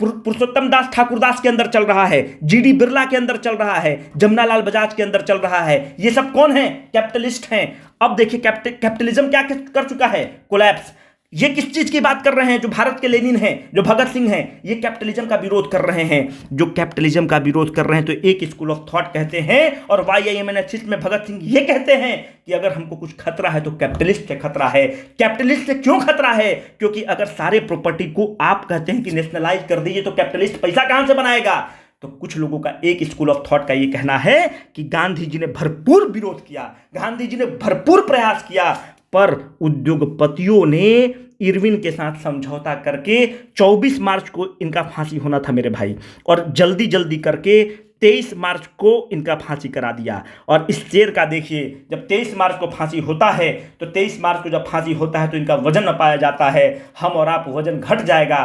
पुरुषोत्तम दास ठाकुरदास के अंदर चल रहा है, जीडी बिरला के अंदर चल रहा है, जमनालाल बजाज के अंदर चल रहा है। ये सब कौन है? कैपिटलिस्ट हैं। अब देखिए कैपिटलिज्म क्या कर चुका है? कोलैप्स। ये किस चीज की बात कर रहे हैं? जो भारत के लेनिन हैं, जो भगत सिंह हैं, ये कैपिटलिज्म का विरोध कर रहे हैं। जो कैपिटलिज्म का विरोध कर रहे हैं तो एक स्कूल ऑफ थॉट कहते हैं, और वाईआईएम एथिस्ट में भगत सिंह ये कहते हैं कि अगर हमको कुछ खतरा है तो कैपिटलिस्ट से खतरा है। कैपिटलिस्ट से क्यों खतरा है? क्योंकि अगर सारे प्रॉपर्टी को आप कहते हैं कि नेशनलाइज कर दीजिए तो कैपिटलिस्ट पैसा कहां से बनाएगा? तो कुछ लोगों का एक स्कूल ऑफ थॉट का ये कहना है कि गांधी जी ने भरपूर विरोध किया, गांधी जी ने भरपूर प्रयास किया, पर उद्योगपतियों ने इरविन के साथ समझौता करके 24 मार्च को इनका फांसी होना था मेरे भाई, और जल्दी जल्दी करके 23 मार्च को इनका फांसी करा दिया। और इस शेर का देखिए, जब 23 मार्च को फांसी होता है तो 23 मार्च को जब फांसी होता है तो इनका वजन पाया जाता है। हम और आप वजन घट जाएगा,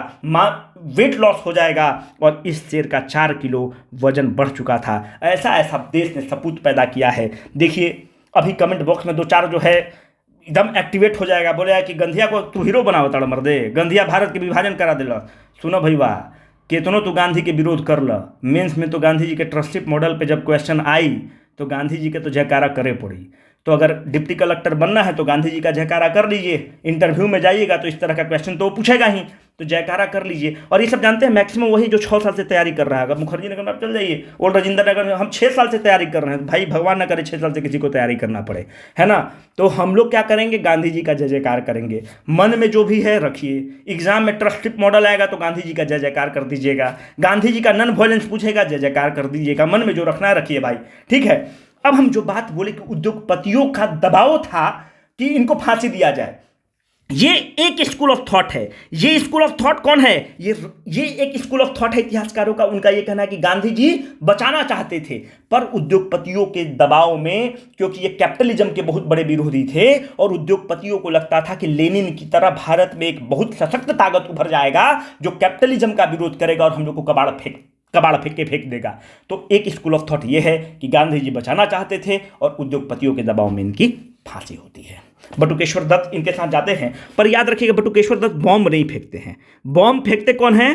वेट लॉस हो जाएगा, और इस शेर का 4 किलो वजन बढ़ चुका था। ऐसा ऐसा देश ने सपूत पैदा किया है। देखिए अभी कमेंट बॉक्स में 2-4 जो है एकदम एक्टिवेट हो जाएगा, बोलेगा कि गंधिया को तू हीरो बनाओ तड़ मर्दे, गंधिया भारत के विभाजन करा दिला। सुनो भैया, केतनो तू गांधी के विरोध कर ल, मेंस में तो गांधी जी के ट्रस्टशिप मॉडल पे जब क्वेश्चन आई तो गांधी जी के तो जयकारा करे पड़ी। तो अगर डिप्टी कलेक्टर बनना है तो गांधी जी का जयकारा कर लीजिए, इंटरव्यू में जाइएगा तो इस तरह का क्वेश्चन तो वो पूछेगा ही, तो जयकारा कर लीजिए। और ये सब जानते हैं मैक्सिमम वही जो 6 साल से तैयारी कर रहा है। अगर मुखर्जी नगर में आप चल जाइए, ओल्ड राजेंद्र नगर में हम 6 साल से तैयारी कर रहे हैं। भाई भगवान ना करे 6 साल से किसी को तैयारी करना पड़े, है ना। तो हम लोग क्या करेंगे? गांधी जी का जय जयकार करेंगे। मन में जो भी है रखिए, एग्जाम में ट्रस्टशिप मॉडल आएगा तो गांधी जी का जय जयकार कर दीजिएगा, गांधी जी का नॉन वायलेंस पूछेगा जय जयकार कर दीजिएगा। मन में जो रखना है रखिए भाई, ठीक है। अब हम जो बात बोले कि उद्योगपतियों का दबाव था कि इनको फांसी दिया जाए, ये एक स्कूल ऑफ थॉट है। ये स्कूल ऑफ थॉट कौन है? ये एक स्कूल ऑफ थॉट है इतिहासकारों का। उनका ये कहना है कि गांधी जी बचाना चाहते थे, पर उद्योगपतियों के दबाव में, क्योंकि ये कैपिटलिज्म के बहुत बड़े विरोधी थे और उद्योगपतियों को लगता था कि लेनिन की तरह भारत में एक बहुत सशक्त ताकत उभर जाएगा जो कैपिटलिज्म का विरोध करेगा और हम लोग को कबाड़ फेंक के फेंक देगा। तो एक स्कूल ऑफ थॉट ये है कि गांधी जी बचाना चाहते थे और उद्योगपतियों के दबाव में इनकी फांसी होती है। बटुकेश्वर दत्त इनके साथ जाते हैं, पर याद रखिएगा बटुकेश्वर दत्त बॉम्ब नहीं फेंकते हैं। बॉम्ब फेंकते कौन हैं?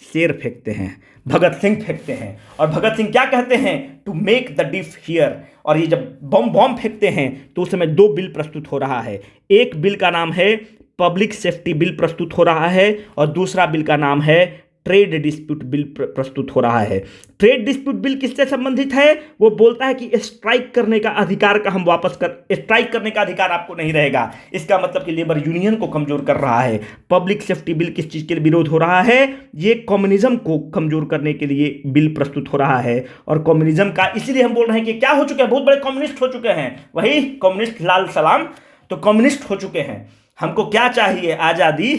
शेर फेंकते हैं, भगत सिंह फेंकते हैं। और भगत सिंह क्या कहते हैं? To make the deaf hear. और ये जब बॉम्ब फेंकते हैं तो उस समय 2 बिल प्रस्तुत हो रहा है। एक बिल का नाम है पब्लिक सेफ्टी बिल प्रस्तुत हो रहा है और दूसरा बिल का नाम है ट्रेड डिस्प्यूट बिल प्रस्तुत हो रहा है। ट्रेड डिस्प्यूट बिल किससे संबंधित है? वो बोलता है कि स्ट्राइक करने का अधिकार का हम स्ट्राइक करने का अधिकार आपको नहीं रहेगा। इसका मतलब कि लेबर यूनियन को कमजोर कर रहा है। पब्लिक सेफ्टी बिल किस चीज के लिए विरोध हो रहा है? ये कम्युनिज्म को कमजोर करने के लिए बिल प्रस्तुत हो रहा है। और कम्युनिज्म का इसलिए हम बोल रहे हैं कि क्या हो चुके हैं, बहुत बड़े कम्युनिस्ट हो चुके हैं, वही कम्युनिस्ट लाल सलाम, तो कम्युनिस्ट हो चुके हैं। हमको क्या चाहिए? आजादी।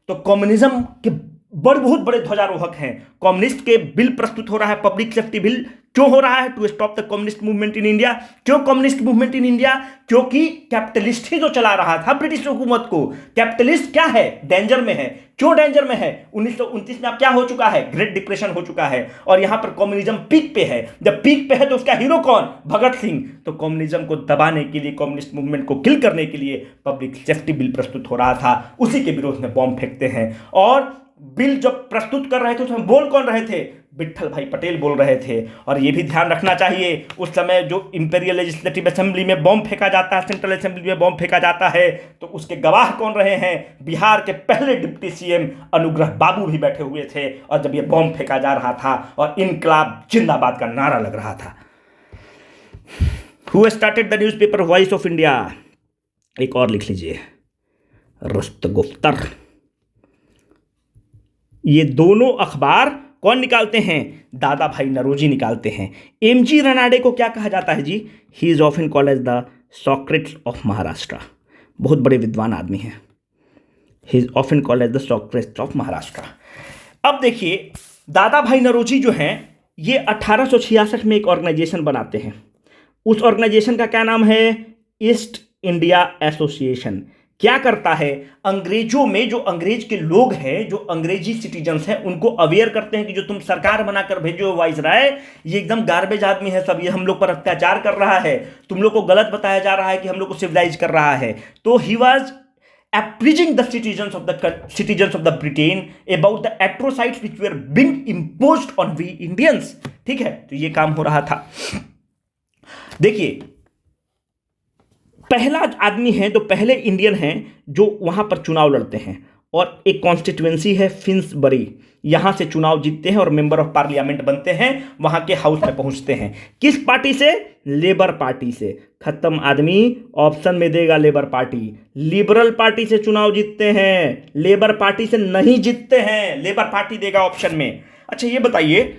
तो कम्युनिज्म के बहुत बड़े ध्वजारोहक हैं। कम्युनिस्ट के बिल प्रस्तुत हो रहा है, पब्लिक सेफ्टी बिल क्यों हो रहा है? To stop the communist movement in India. क्यों कम्युनिस्ट मूवमेंट इन इंडिया? क्योंकि कैपिटलिस्ट ही जो चला रहा था ब्रिटिश हुकूमत को। कैपिटलिस्ट क्या है? डेंजर में है। क्यों डेंजर में है? 1929 में अब क्या हो चुका है? ग्रेट डिप्रेशन हो चुका है और यहां पर कम्युनिज्म पीक पे है। जब पीक पे है तो उसका हीरो कौन? भगत सिंह। तो कम्युनिज्म को दबाने के लिए, कम्युनिस्ट मूवमेंट को किल करने के लिए पब्लिक सेफ्टी बिल प्रस्तुत हो रहा था। उसी के विरोध में बॉम्ब फेंकते हैं। और बिल जब प्रस्तुत कर रहे थे उसमें बोल कौन रहे थे? विट्ठल भाई पटेल बोल रहे थे। और यह भी ध्यान रखना चाहिए, उस समय जो इंपीरियल लेजिस्लेटिव असेंबली में बॉम्ब फेंका जाता है, सेंट्रल असेंबली में बॉम्ब फेंका जाता है, तो उसके गवाह कौन रहे हैं? बिहार के पहले डिप्टी सीएम अनुग्रह बाबू भी बैठे हुए थे। और जब यह बॉम्ब फेंका जा रहा था और इनकलाब जिंदाबाद का नारा लग रहा था। Who started the newspaper voice of India? एक और लिख लीजिए, रुस्तगुफ्तर। ये दोनों अखबार कौन निकालते हैं? दादा भाई नौरोजी निकालते हैं। एमजी रनाडे को क्या कहा जाता है जी? He is often called as the Socrates of Maharashtra. बहुत बड़े विद्वान आदमी हैं। He is often called as the Socrates of Maharashtra. अब देखिए, दादा भाई नौरोजी जो हैं, ये 1866 में एक ऑर्गेनाइजेशन बनाते हैं। उस ऑर्गेनाइजेशन का क्या नाम है? East India association. क्या करता है? अंग्रेजों में जो अंग्रेज के लोग हैं, जो अंग्रेजी सिटीजन्स हैं, उनको अवेयर करते हैं कि जो तुम सरकार बनाकर भेजो वाइसराय, ये एकदम गार्बेज आदमी है सब, ये हम लोग पर अत्याचार कर रहा है, तुम लोग को गलत बताया जा रहा है कि हम लोग को सिविलाइज कर रहा है। तो he was appeasing the citizens of the Britain about the atrocities which were being imposed on we Indians। ठीक है, तो ये काम हो रहा था। देखिए, पहला आदमी है, तो पहले इंडियन हैं जो वहां पर चुनाव लड़ते हैं। और एक कॉन्स्टिट्यूएंसी है फिन्सबरी, यहां से चुनाव जीतते हैं और मेंबर ऑफ पार्लियामेंट बनते हैं, वहां के हाउस में पहुंचते हैं। किस पार्टी से? लेबर पार्टी से। खत्म आदमी, ऑप्शन में देगा लेबर पार्टी। लिबरल पार्टी से चुनाव जीतते हैं, लेबर पार्टी से नहीं जीतते हैं, लेबर पार्टी देगा ऑप्शन में। अच्छा ये बताइए,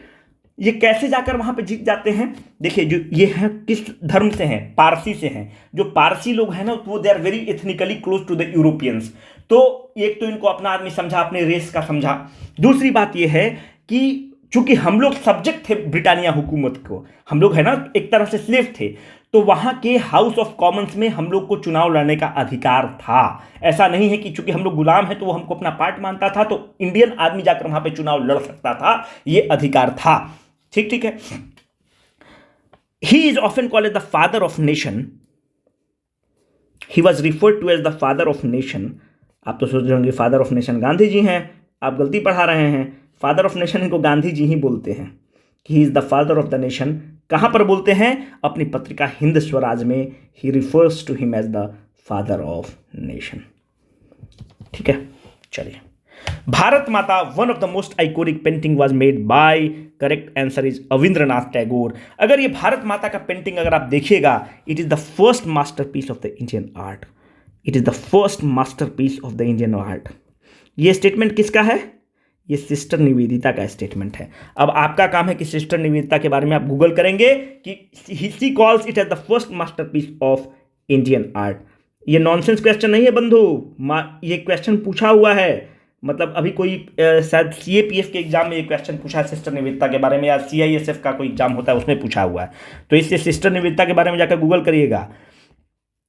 ये कैसे जाकर वहां पे जीत जाते हैं? देखिए, जो ये हैं किस धर्म से हैं? पारसी से हैं। जो पारसी लोग हैं ना, वो they are very ethnically close to the Europeans. तो एक तो इनको अपना आदमी समझा, अपने रेस का समझा। दूसरी बात ये है कि चूंकि हम लोग सब्जेक्ट थे ब्रिटानिया हुकूमत को, हम लोग है ना एक तरह से स्लेव थे, तो वहां के हाउस ऑफ कॉमन्स में हम लोग को चुनाव लड़ने का अधिकार था। ऐसा नहीं है कि चूंकि हम लोग गुलाम हैं तो वो हमको अपना पार्ट मानता था, तो इंडियन आदमी जाकर वहां पे चुनाव लड़ सकता था, ये अधिकार था। ठीक है। He is often called as the father of nation. He was referred to as the father of nation. आप तो सोच रहे होंगे father of nation Gandhi ji हैं, आप गलती पढ़ा रहे हैं। फादर ऑफ नेशन इनको गांधी जी ही बोलते हैं कि he is the father of the nation. कहां पर बोलते हैं? अपनी पत्रिका हिंद स्वराज में he refers to him as the father of nation. ठीक है, चलिए। Bharat Mata, one of the most iconic painting was made by, correct answer is Abanindranath Tagore. अगर ये भारत माता का पेंटिंग अगर आप देखिएगा, it is the first masterpiece of the Indian art. It is the first masterpiece of the Indian art. ये स्टेटमेंट किसका है? ये सिस्टर निवेदिता का स्टेटमेंट है। अब आपका काम है कि सिस्टर निवेदिता के बारे में आप गूगल करेंगे कि she calls it as the first masterpiece of Indian art. ये नॉनसेंस क्वेश्चन नहीं है बंधु, ये क्वेश्चन पूछा हुआ है। मतलब अभी कोई शायद CAPF के एग्जाम में ये क्वेश्चन पूछा है सिस्टर निवेदिता के बारे में, या CISF का कोई एग्जाम होता है उसमें पूछा हुआ है। तो इससे सिस्टर निवेदिता के बारे में जाकर गूगल करिएगा।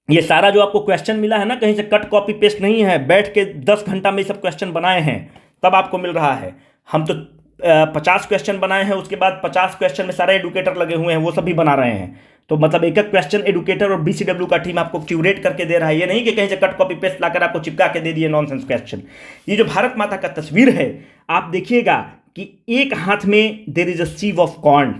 ये सारा जो आपको क्वेश्चन मिला है ना, कहीं से कट कॉपी पेस्ट नहीं है, बैठ के 10 घंटा में सब क्वेश्चन बनाए हैं तब आपको मिल रहा है। हम तो 50 क्वेश्चन बनाए हैं, उसके बाद 50 क्वेश्चन में सारे एडुकेटर लगे हुए हैं, वो सब भी बना रहे हैं। तो मतलब एक एक क्वेश्चन एडुकेटर और BCW का टीम आपको क्यूरेट करके दे रहा है, ये नहीं कि कहीं से कट कॉपी पेस्ट लाकर आपको चिपका के दे दिए नॉनसेंस क्वेश्चन। ये जो भारत माता का तस्वीर है, आप देखिएगा कि एक हाथ में there is a sheaf of corn,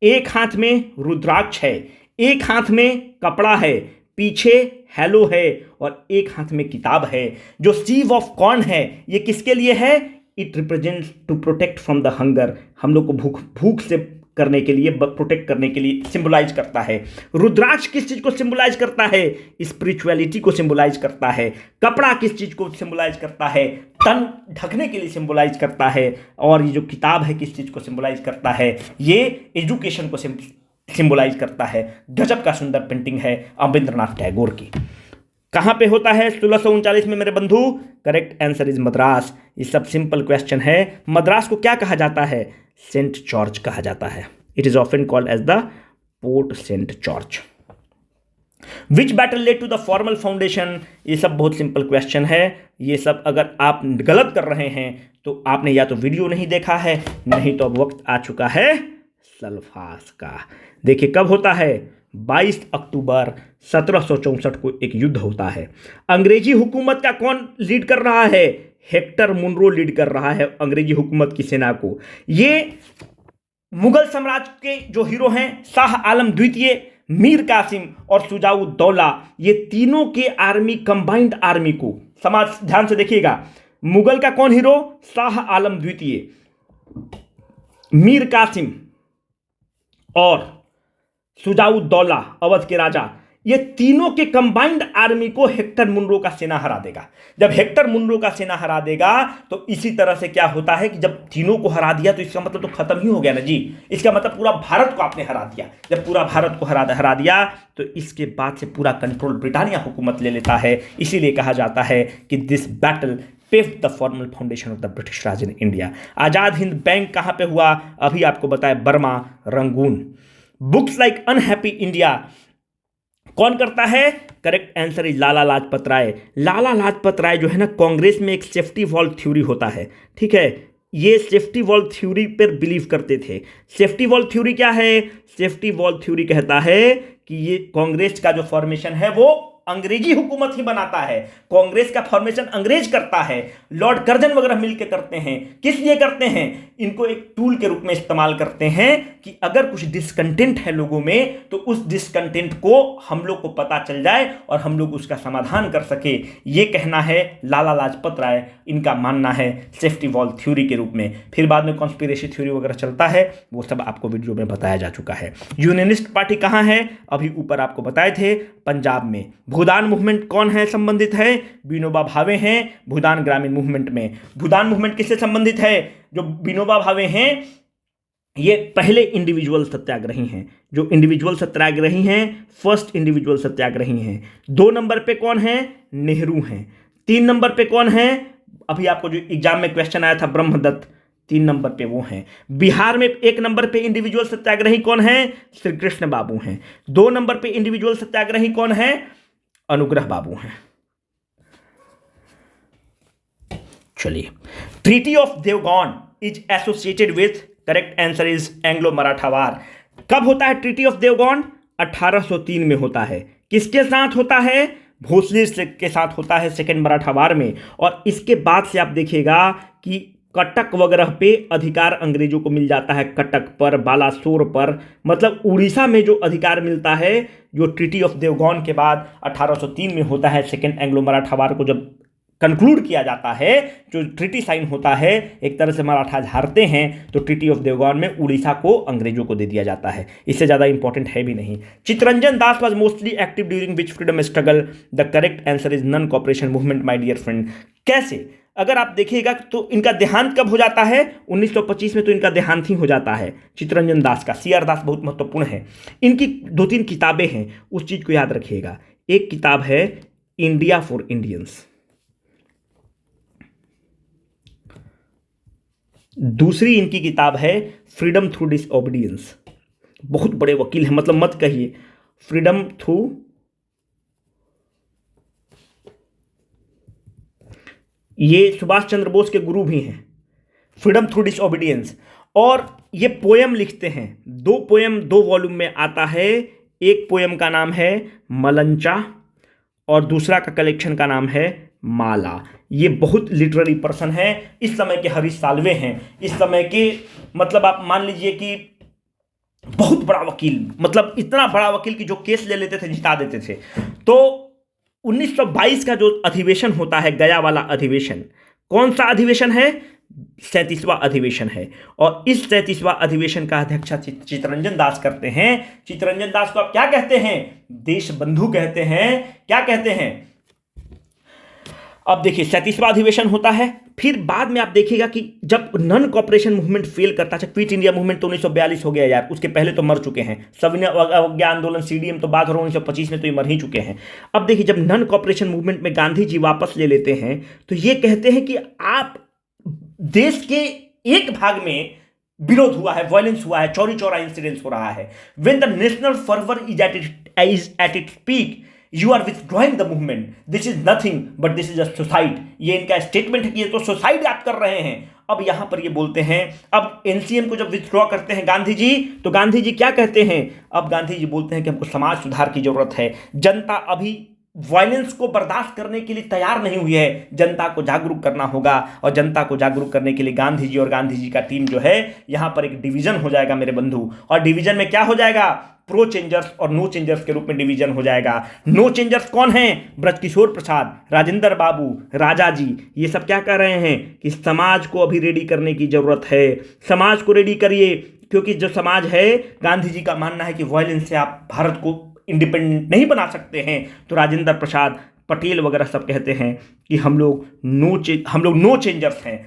एक हाथ में रुद्राक्ष है, एक हाथ में कपड़ा है, पीछे हेलो है और एक हाथ में किताब है। जो सीव ऑफ कॉर्न है ये किसके लिए है? It represents to protect from the hunger. हम लोग को भूख से करने के लिए, प्रोटेक्ट करने के लिए सिंबलाइज करता है। रुद्राक्ष किस चीज को सिंबलाइज करता है? स्पिरिचुअलिटी को सिंबलाइज करता है। कपड़ा किस चीज को सिंबलाइज करता है? तन ढकने के लिए सिंबलाइज करता है। और ये जो किताब है किस चीज को सिंबलाइज करता है? ये एजुकेशन को सिंबलाइज करता है। गजब का सुंदर पेंटिंग है अविंद्रनाथ टैगोर की। कहां पे होता है 1639 में मेरे बंधु? Correct answer is Madras. ये सब सिंपल क्वेश्चन है। मद्रास को क्या कहा जाता है? सेंट जॉर्ज कहा जाता है। It is often called as the port saint George. Which battle led to the formal foundation? ये सब बहुत सिंपल क्वेश्चन है। ये सब अगर आप गलत कर रहे हैं तो आपने या तो वीडियो नहीं देखा है, नहीं तो अब वक्त आ चुका है सल्फास का। देखिए कब होता है? 22 अक्टूबर 1764 को एक युद्ध होता है। अंग्रेजी हुकूमत का कौन लीड कर रहा है? हेक्टर मुनरो लीड कर रहा है अंग्रेजी हुकूमत की सेना को। ये मुगल साम्राज्य के जो हीरो हैं शाह आलम द्वितीय, मीर कासिम और शुजाउद्दौला, ये तीनों के आर्मी कंबाइंड आर्मी को, समाज ध्यान से देखिएगा, मुगल का कौन हीरो? शाह आलम द्वितीय, मीर कासिम और शुजाउद्दौला अवध के राजा, ये तीनों के कंबाइंड आर्मी को हेक्टर मुनरो का सेना हरा देगा। जब हेक्टर मुनरो का सेना हरा देगा तो इसी तरह से क्या होता है कि जब तीनों को हरा दिया तो इसका मतलब तो खत्म ही हो गया ना जी। इसका मतलब पूरा भारत को आपने हरा दिया। जब पूरा भारत को हरा दिया तो इसके बाद से पूरा कंट्रोल ब्रिटानिया हुकूमत ले लेता है। इसीलिए कहा जाता है कि this battle paved the formal foundation of the British Raj in India। Azad Hind bank कहां पे हुआ? अभी आपको बताया, Burma, Rangoon. Books like unhappy India कौन करता है? करेक्ट आंसर इज लाला लाजपत राय। लाला लाजपत राय जो है ना, कांग्रेस में एक सेफ्टी वॉल्व थ्योरी होता है, ठीक है, ये सेफ्टी वॉल्व थ्योरी पर बिलीव करते थे। सेफ्टी वॉल्व थ्योरी क्या है? सेफ्टी वॉल्व थ्योरी कहता है कि ये कांग्रेस का जो फॉर्मेशन है वो अंग्रेजी हुकूमत ही बनाता है। कांग्रेस का फॉर्मेशन अंग्रेज करता है, लॉर्ड कर्जन वगैरह मिलकर करते हैं। किस लिए करते हैं? इनको एक टूल के रूप में इस्तेमाल करते हैं कि अगर कुछ डिसकंटेंट है लोगों में तो उस डिसकंटेंट को हम लोग को पता चल जाए और हम लोग उसका समाधान कर सके। ये कहना है लाला लाजपत राय, इनका मानना है सेफ्टी वॉल्व थ्योरी के रूप में। फिर बाद में कॉन्स्पिरेसी थ्योरी वगैरह चलता है, वो सब आपको वीडियो में बताया जा चुका है। यूनियनिस्ट पार्टी कहाँ है? अभी ऊपर आपको बताए थे, पंजाब में। भूदान मूवमेंट कौन है संबंधित है? विनोबा भावे हैं भूदान ग्रामीण मूवमेंट में। भूदान मूवमेंट किससे संबंधित है? जो विनोबा भावे हैं ये पहले इंडिविजुअल सत्याग्रही हैं, जो इंडिविजुअल सत्याग्रही हैं, फर्स्ट इंडिविजुअल सत्याग्रही हैं। 2 नंबर पे कौन है? नेहरू हैं। 3 नंबर पे कौन है? अभी आपको जो एग्जाम में क्वेश्चन आया था, ब्रह्मदत्त, 3 नंबर पे वो हैं। बिहार में 1 नंबर पे इंडिविजुअल सत्याग्रही कौन है? श्री कृष्ण बाबू हैं। 2 नंबर पे इंडिविजुअल सत्याग्रही कौन है? अनुग्रह बाबू हैं। चलिए, treaty of Devgaon is associated with, correct answer is Anglo Maratha war. कब होता है ट्रीटी ऑफ देवगन? 1803 में होता है। किसके साथ होता है? भोसले के साथ होता है, सेकेंड मराठा वार में। और इसके बाद से आप देखिएगा कि कटक वगैरह पे अधिकार अंग्रेजों को मिल जाता है, कटक पर, बालासोर पर, मतलब उड़ीसा में जो अधिकार मिलता है, जो ट्रीटी ऑफ देवगन के बाद 1803 में होता है, सेकेंड एंग्लो मराठा वार को जब कंक्लूड किया जाता है, जो ट्रीटी साइन होता है, एक तरह से मराठा हारते हैं तो ट्रीटी ऑफ देवगन में उड़ीसा को अंग्रेजों को दे दिया जाता है। इससे ज़्यादा इंपॉर्टेंट है भी नहीं। Chittaranjan Das was mostly active during which freedom struggle? The correct answer is non cooperation movement my dear friend. कैसे? अगर आप देखिएगा तो इनका देहांत कब हो जाता है? 1925 में तो इनका देहांत ही हो जाता है चित्तरंजन दास का। सी आर दास बहुत महत्वपूर्ण है। इनकी 2-3 किताबें हैं, उस चीज़ को याद रखिएगा। एक किताब है इंडिया फॉर इंडियंस, दूसरी इनकी किताब है फ्रीडम थ्रू डिसओबीडियंस। बहुत बड़े वकील हैं, मतलब मत कहिए, फ्रीडम थ्रू, ये सुभाष चंद्र बोस के गुरु भी हैं, फ्रीडम थ्रू डिसओबीडियंस। और ये पोयम लिखते हैं, 2 पोयम 2 वॉल्यूम में आता है। एक पोयम का नाम है मलंचा और दूसरा का कलेक्शन का नाम है माला। ये बहुत लिटरेरी पर्सन है, इस समय के हरीश साल्वे हैं, इस समय के, मतलब आप मान लीजिए कि बहुत बड़ा वकील, मतलब इतना बड़ा वकील कि जो केस ले लेते थे जिता देते थे। तो 1922 का जो अधिवेशन होता है, गया वाला अधिवेशन, कौन सा अधिवेशन है? 37वां अधिवेशन है। और इस 37वां अधिवेशन का अध्यक्षता चित्तरंजन दास करते हैं। चित्तरंजन दास को आप क्या कहते हैं? देश बंधु कहते हैं। क्या कहते हैं? अब देखिए, 37वां अधिवेशन होता है, फिर बाद में आप देखिएगा कि जब नॉन कॉपरेशन मूवमेंट फेल करता है, क्विट इंडिया मूवमेंट तो 1942 हो गया यार, उसके पहले तो मर चुके हैं, सविनय अवज्ञा आंदोलन सीडीएम तो बात हो रहा है 1925 में, तो ये मर ही चुके हैं। अब देखिए जब नॉन कॉपरेशन मूवमेंट में गांधी जी वापस ले लेते हैं तो ये कहते हैं कि आप देश के एक भाग में विरोध हुआ है, वायलेंस हुआ है, चौरी चौरा इंसिडेंस हो रहा है, when the national fervour is at its peak you are withdrawing the movement, this is nothing but this is a suicide. ये इनका स्टेटमेंट है कि ये तो सुसाइड आप कर रहे हैं। अब यहां पर ये बोलते हैं, अब एनसीएम को जब विथड्रॉ करते हैं गांधी जी, तो गांधी जी क्या कहते हैं, अब गांधी जी बोलते हैं कि हमको समाज सुधार की जरूरत है, जनता अभी वायलेंस को बर्दाश्त करने के लिए तैयार नहीं हुई है, जनता को जागरूक करना होगा, और जनता को जागरूक करने के लिए गांधी जी और गांधी जी का टीम जो है यहां पर एक डिवीजन हो जाएगा मेरे बंधु, और डिवीजन में क्या हो जाएगा, प्रो चेंजर्स और नो चेंजर्स के रूप में डिवीजन हो जाएगा। नो चेंजर्स कौन हैं, ब्रजकिशोर प्रसाद, राजेंद्र बाबू, राजा जी, ये सब क्या कर रहे हैं कि समाज को अभी रेडी करने की जरूरत है, समाज को रेडी करिए, क्योंकि जो समाज है गांधी जी का मानना है कि वायलेंस से आप भारत को इंडिपेंडेंट नहीं बना सकते हैं। तो राजेंद्र प्रसाद, पटेल वगैरह सब कहते हैं कि हम लोग नो चेंजर्स हैं।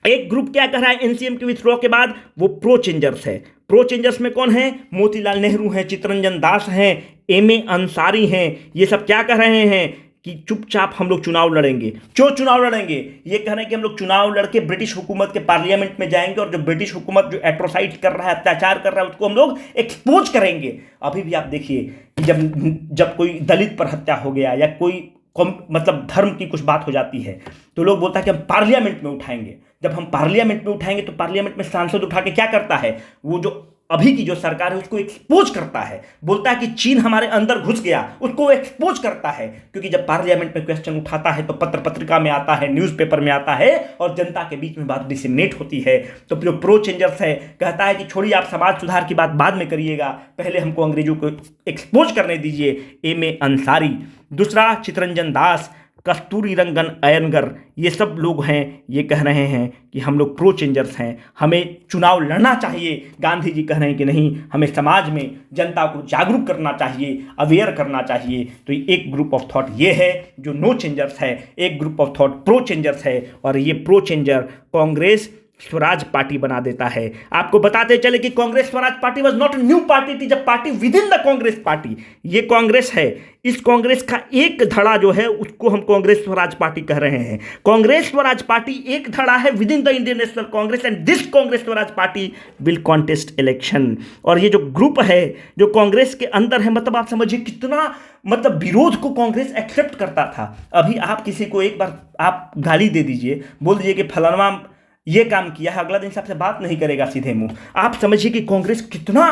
एक ग्रुप क्या कर रहा है एनसीएम के विथड्रॉ के बाद, वो प्रो चेंजर्स है। प्रो चेंजर्स में कौन है, मोतीलाल नेहरू हैं, चित्तरंजन दास हैं, एम ए अंसारी हैं, ये सब क्या कह रहे हैं कि चुपचाप हम लोग चुनाव लड़ेंगे। क्यों चुनाव लड़ेंगे, ये कह रहे हैं कि हम लोग चुनाव लड़के ब्रिटिश हुकूमत के पार्लियामेंट में जाएंगे और जो ब्रिटिश हुकूमत जो एट्रोसाइड कर रहा है, अत्याचार कर रहा है, उसको हम लोग एक्सपोज करेंगे। अभी भी आप देखिए कि जब कोई दलित पर हत्या हो गया या कोई मतलब धर्म की कुछ बात हो जाती है तो लोग बोलता है कि हम पार्लियामेंट में उठाएंगे। जब हम पार्लियामेंट में उठाएंगे तो पार्लियामेंट में सांसद उठा के क्या करता है, वो जो अभी की जो सरकार है उसको एक्सपोज करता है, बोलता है कि चीन हमारे अंदर घुस गया, उसको एक्सपोज करता है। क्योंकि जब पार्लियामेंट में क्वेश्चन उठाता है तो पत्र पत्रिका में आता है, न्यूज़पेपर में आता है और जनता के बीच में बात डिसेमिनेट होती है। तो जो प्रो चेंजर्स है कहता है कि छोड़िए आप समाज सुधार की बात बाद में करिएगा, पहले हमको अंग्रेजों को एक्सपोज करने दीजिए। एम ए अंसारी, दूसरा चित्तरंजन दास, कस्तूरी रंगन अयंगर, ये सब लोग हैं, ये कह रहे हैं कि हम लोग प्रो चेंजर्स हैं, हमें चुनाव लड़ना चाहिए। गांधी जी कह रहे हैं कि नहीं, हमें समाज में जनता को जागरूक करना चाहिए, अवेयर करना चाहिए। तो एक ग्रुप ऑफ थॉट ये है जो नो चेंजर्स है, एक group of thought pro changers है, और ये pro changer Congress Swaraj party बना देता है। आपको बताते चले कि Congress Swaraj party was not a new party, थी जब party with in the Congress party. ये कांग्रेस है, इस कांग्रेस का एक धड़ा जो है उसको हम कांग्रेस स्वराज पार्टी कह रहे हैं। कांग्रेस स्वराज पार्टी एक धड़ा है with in the Indian National Congress, and this Congress Swaraj party will contest election. और ये जो ग्रुप है जो कांग्रेस के अंदर है, मतलब आप समझिए कितना मतलब विरोध को कांग्रेस एक्सेप्ट करता था। अभी आप किसी को एक बार आप गाली दे दीजिए, बोल दीजिए कि फलाना ये काम किया है, अगला दिन से आपसे बात नहीं करेगा सीधे मुंह। आप समझिए कि कांग्रेस कितना